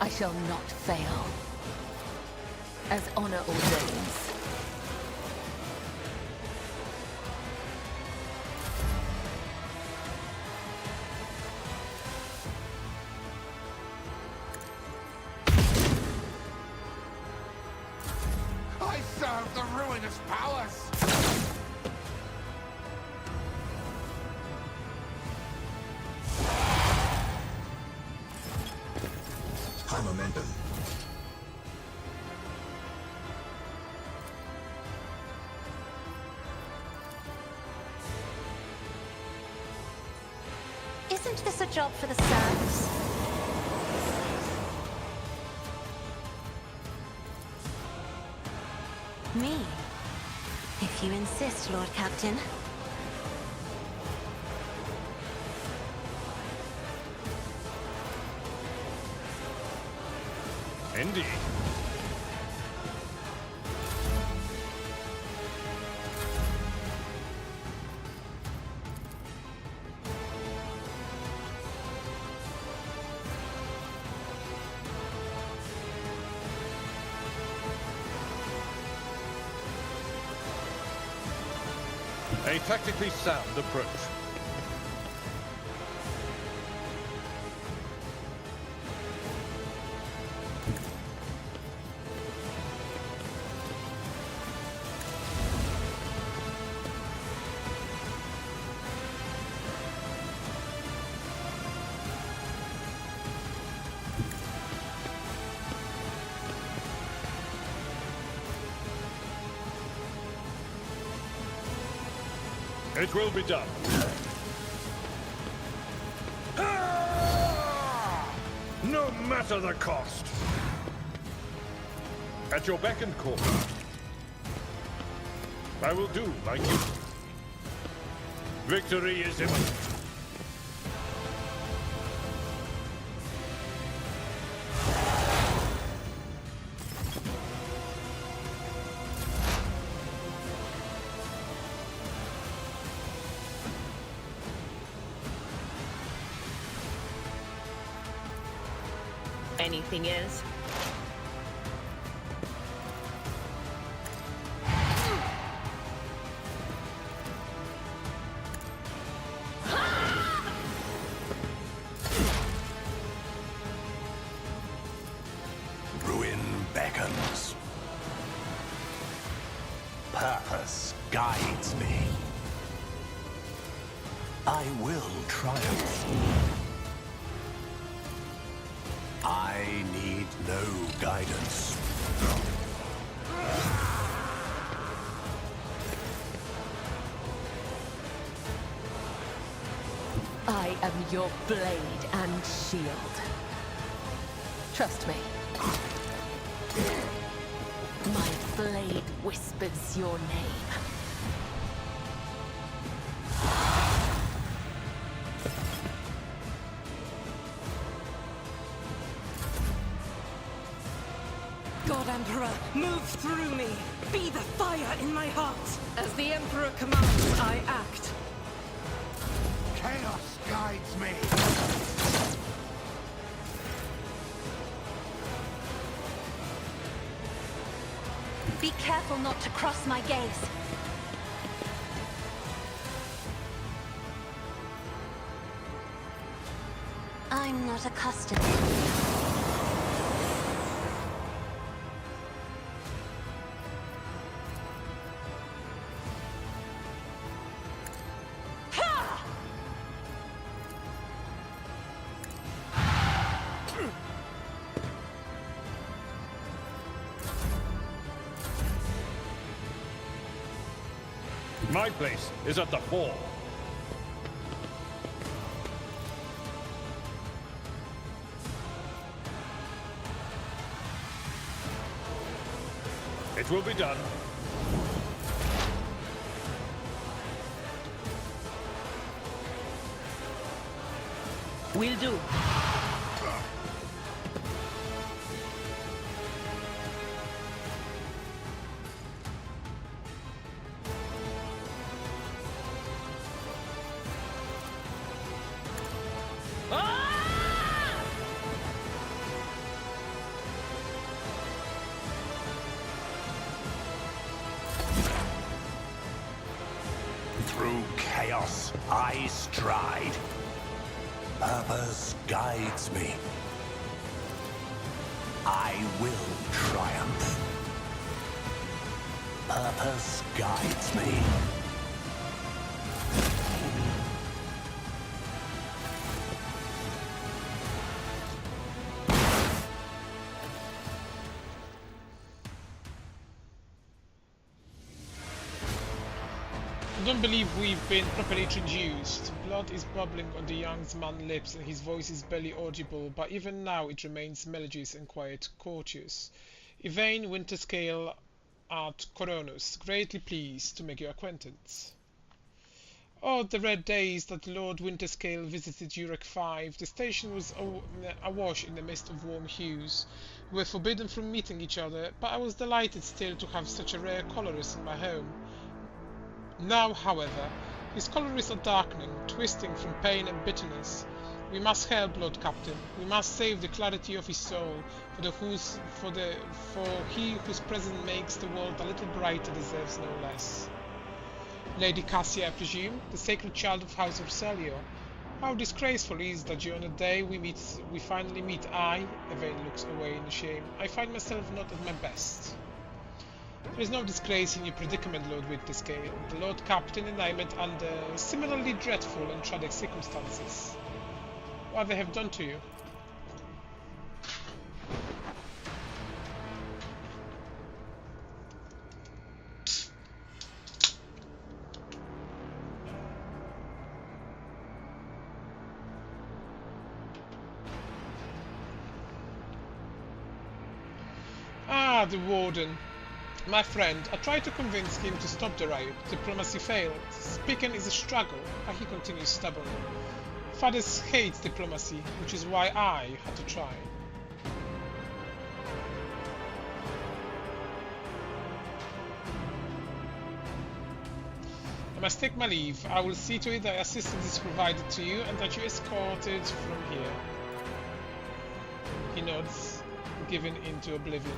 I shall not fail. As honor ordains. I serve the ruinous powers! High momentum. isn't this a job for the serfs? me. If you insist, Lord Captain. Indeed. A tactically sound approach. It will be done. No matter the cost. At your beck and call. I will do like you. Victory is imminent. Anything else? Ruin beckons. Purpose guides me. I will triumph. I need no guidance. I am your blade and shield. Trust me. My blade whispers your name. God Emperor, move through me. Be the fire in my heart. As the Emperor commands, I act. Chaos guides me. Be careful not to cross my gaze. I'm not accustomed. My place is at the fore. It will be done. Will do. Through chaos, I stride. Purpose guides me. I will triumph. Purpose guides me. I don't believe we've been properly introduced. Blood is bubbling on the young man's lips and his voice is barely audible, but even now it remains melodious and quite courteous. Yvain Winterscale at Coronus, greatly pleased to make your acquaintance. Oh, the red days that Lord Winterscale visited Uruk 5. The station was awash in a mist of warm hues. We were forbidden from meeting each other, but I was delighted still to have such a rare colorist in my home. Now, however, his colorists are darkening, twisting from pain and bitterness. We must help, Lord Captain. We must save the clarity of his soul, for he whose presence makes the world a little brighter deserves no less. Lady Cassia, I presume, the sacred child of House Urselio. How disgraceful is that on the day we finally meet, Yvain looks away in shame, I find myself not at my best. There is no disgrace in your predicament, Lord Winterscale. The Lord Captain and I met under similarly dreadful and tragic circumstances. What they have done to you? Ah, the Warden. My friend, I tried to convince him to stop the riot. Diplomacy failed. Speaking is a struggle, but he continues stubbornly. Fathers hate diplomacy, which is why I had to try. I must take my leave. I will see to it that assistance is provided to you and that you are escorted from here. He nods, given into oblivion.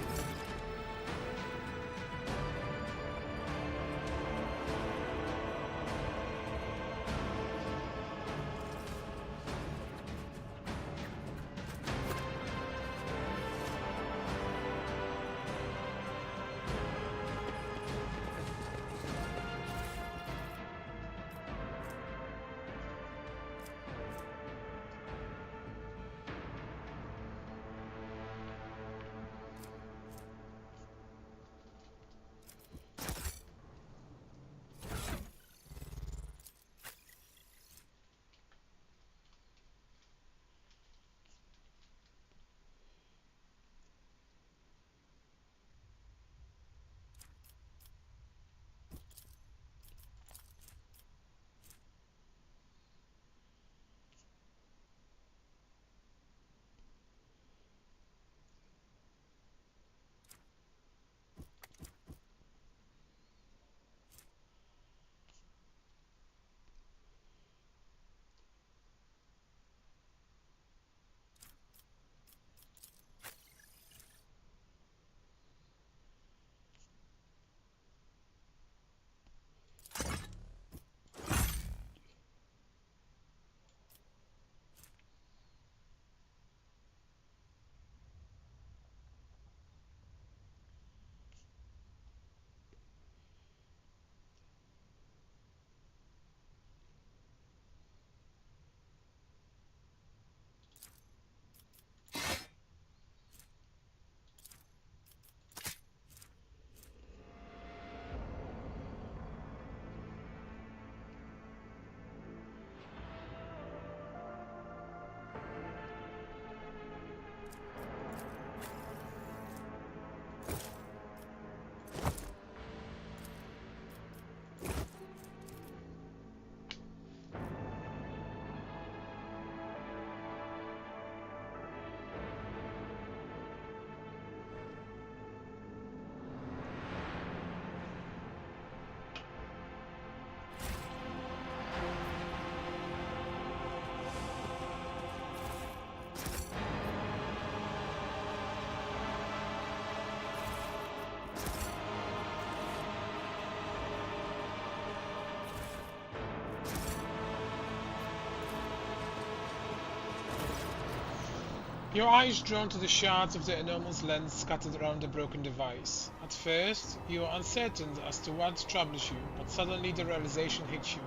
Your eyes drawn to the shards of the enormous lens scattered around the broken device. At first, you are uncertain as to what troubles you, but suddenly the realization hits you.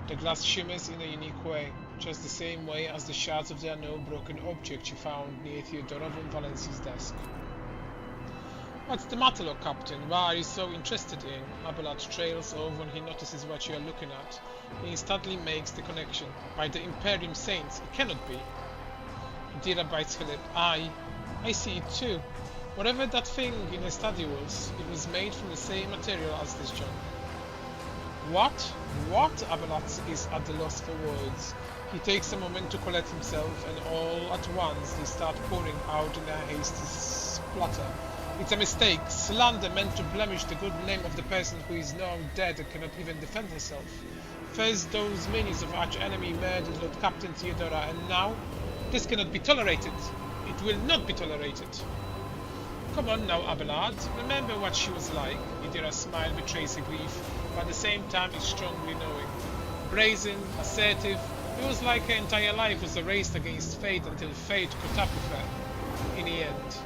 The glass shimmers in a unique way, just the same way as the shards of the unknown broken object you found near Theodora von Valenci's desk. What's the matter, Lord Captain? Why are you so interested in? Abelard trails off when he notices what you are looking at. He instantly makes the connection. By the Imperium Saints, it cannot be. Dira bites her lip. I see it too. Whatever that thing in the study was, it was made from the same material as this junk. What? What? Abelard is at the loss for words. He takes a moment to collect himself, and all at once they start pouring out in a hasty splatter. It's a mistake, slander meant to blemish the good name of the person who is now dead and cannot even defend herself. First those minions of arch-enemy murdered Lord Captain Theodora, and now this cannot be tolerated. It will not be tolerated. Come on now, Abelard. Remember what she was like. Theodora's smile betrays her grief, but at the same time is strongly knowing. Brazen, assertive, it was like her entire life was a race against fate until fate caught up with her. In the end,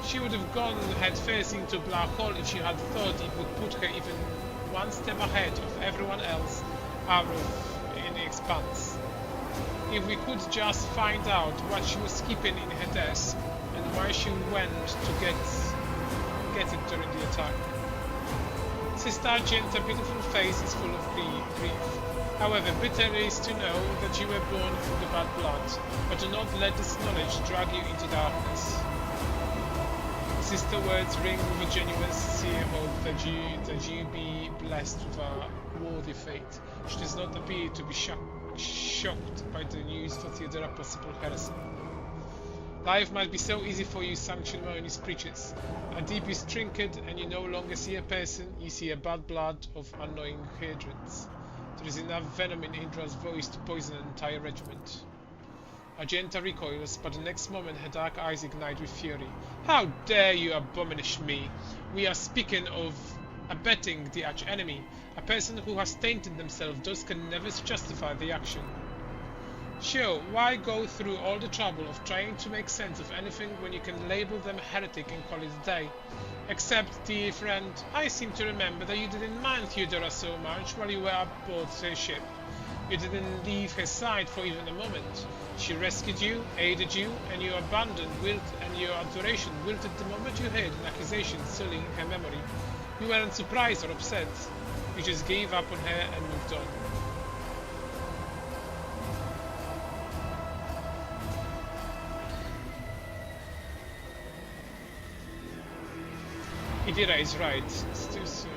she would have gone head first into a black hole if she had thought it would put her even one step ahead of everyone else out in the expanse. If we could just find out what she was keeping in her desk and why she went to get it during the attack. Sister Argenta's beautiful face is full of grief. However, bitter is to know that you were born from the bad blood, but do not let this knowledge drag you into darkness. Sister words ring with a genuine, sincere hope that you be blessed with a worthy fate. She does not appear to be shocked by the news for Theodora's possible heresy. Life might be so easy for you sanctimonious creatures. A deep is trinket, and you no longer see a person, you see a bad blood of annoying hydrants. There is enough venom in Hydra's voice to poison an entire regiment. Argenta recoils, but the next moment her dark eyes ignite with fury. How dare you admonish me? We are speaking of abetting the arch-enemy. A person who has tainted themselves thus can never justify the action. Sure, why go through all the trouble of trying to make sense of anything when you can label them heretic and call it a day? Except, dear friend, I seem to remember that you didn't mind Theodora so much while you were aboard her ship. You didn't leave her side for even a moment. She rescued you, aided you, and your adoration wilted the moment you heard an accusation sullying her memory. You weren't surprised or upset. You just gave up on her and moved on. Idira is right. It's too soon.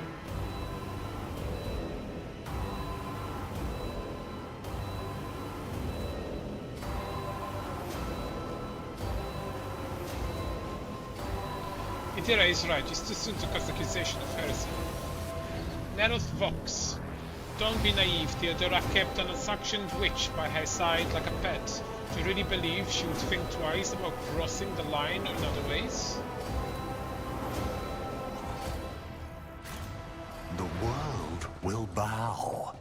Idira is right. It's too soon to cast accusation of heresy. Neroth Vox. Don't be naive. Theodora kept an unsanctioned witch by her side like a pet. Do you really believe she would think twice about crossing the line in other ways? The world will bow.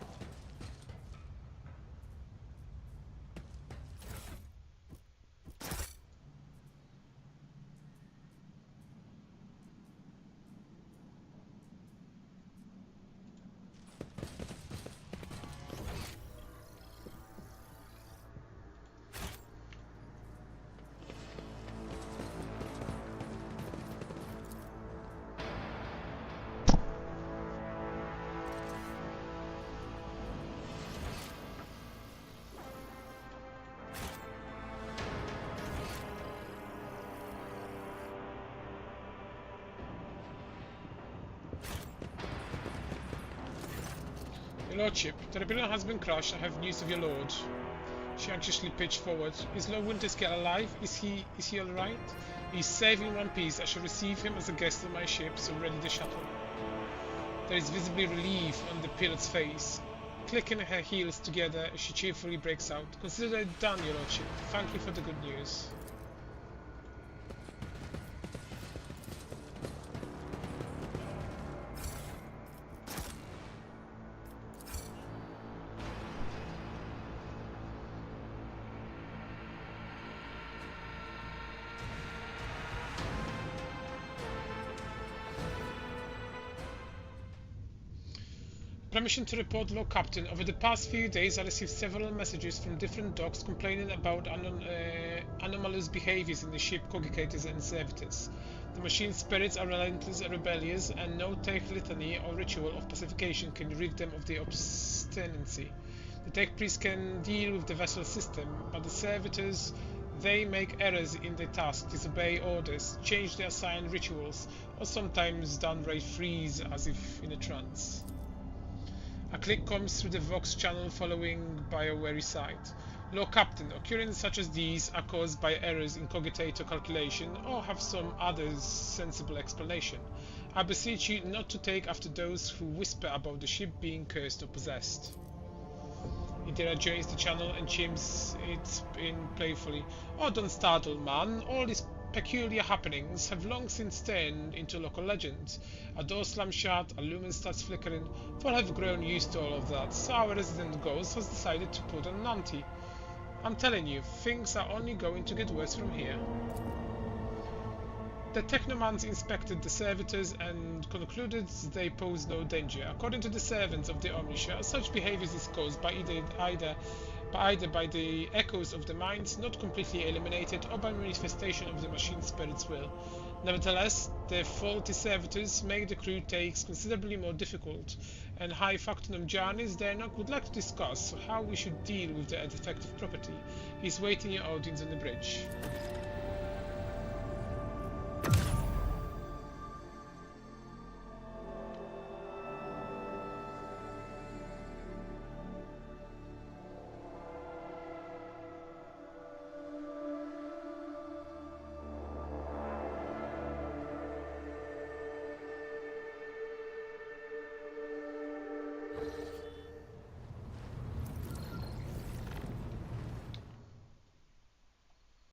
Your Lordship, the rebellion has been crushed. I have news of your lord. She anxiously pitched forward. Is Lord Winterscale alive? Is he alright? He's safe in one piece. I shall receive him as a guest on my ship, so ready the shuttle. There is visibly relief on the pilot's face. Clicking her heels together, she cheerfully breaks out. Consider it done, Your Lordship. Thank you for the good news. Permission to report, Lord Captain. Over the past few days, I received several messages from different docks complaining about anomalous behaviors in the ship Cogicators and Servitors. The machine's spirits are relentless and rebellious, and no tech litany or ritual of pacification can rid them of their obstinacy. The tech priest can deal with the vessel system, but the servitors They make errors in their task, disobey orders, change their assigned rituals, or sometimes downright freeze as if in a trance. A click comes through the Vox channel following by a wary sight. Lord Captain, occurrences such as these are caused by errors in cogitator calculation or have some other sensible explanation. I beseech you not to take after those who whisper about the ship being cursed or possessed. Idira joins the channel and chimes it in playfully. Oh, don't startle, man. All these peculiar happenings have long since turned into local legends. A door slams shut, a lumen starts flickering. For I've grown used to all of that, so our resident ghost has decided to put on Nanti. I'm telling you, things are only going to get worse from here. The Technomans inspected the servitors and concluded they pose no danger. According to the servants of the Omnisha, such behavior is caused by either by the echoes of the minds not completely eliminated or by manifestation of the machine spirit's will. Nevertheless, the faulty servitors make the crew takes considerably more difficult, and High Factotum Janis Dernok would like to discuss how we should deal with the defective property. He's waiting your audience on the bridge.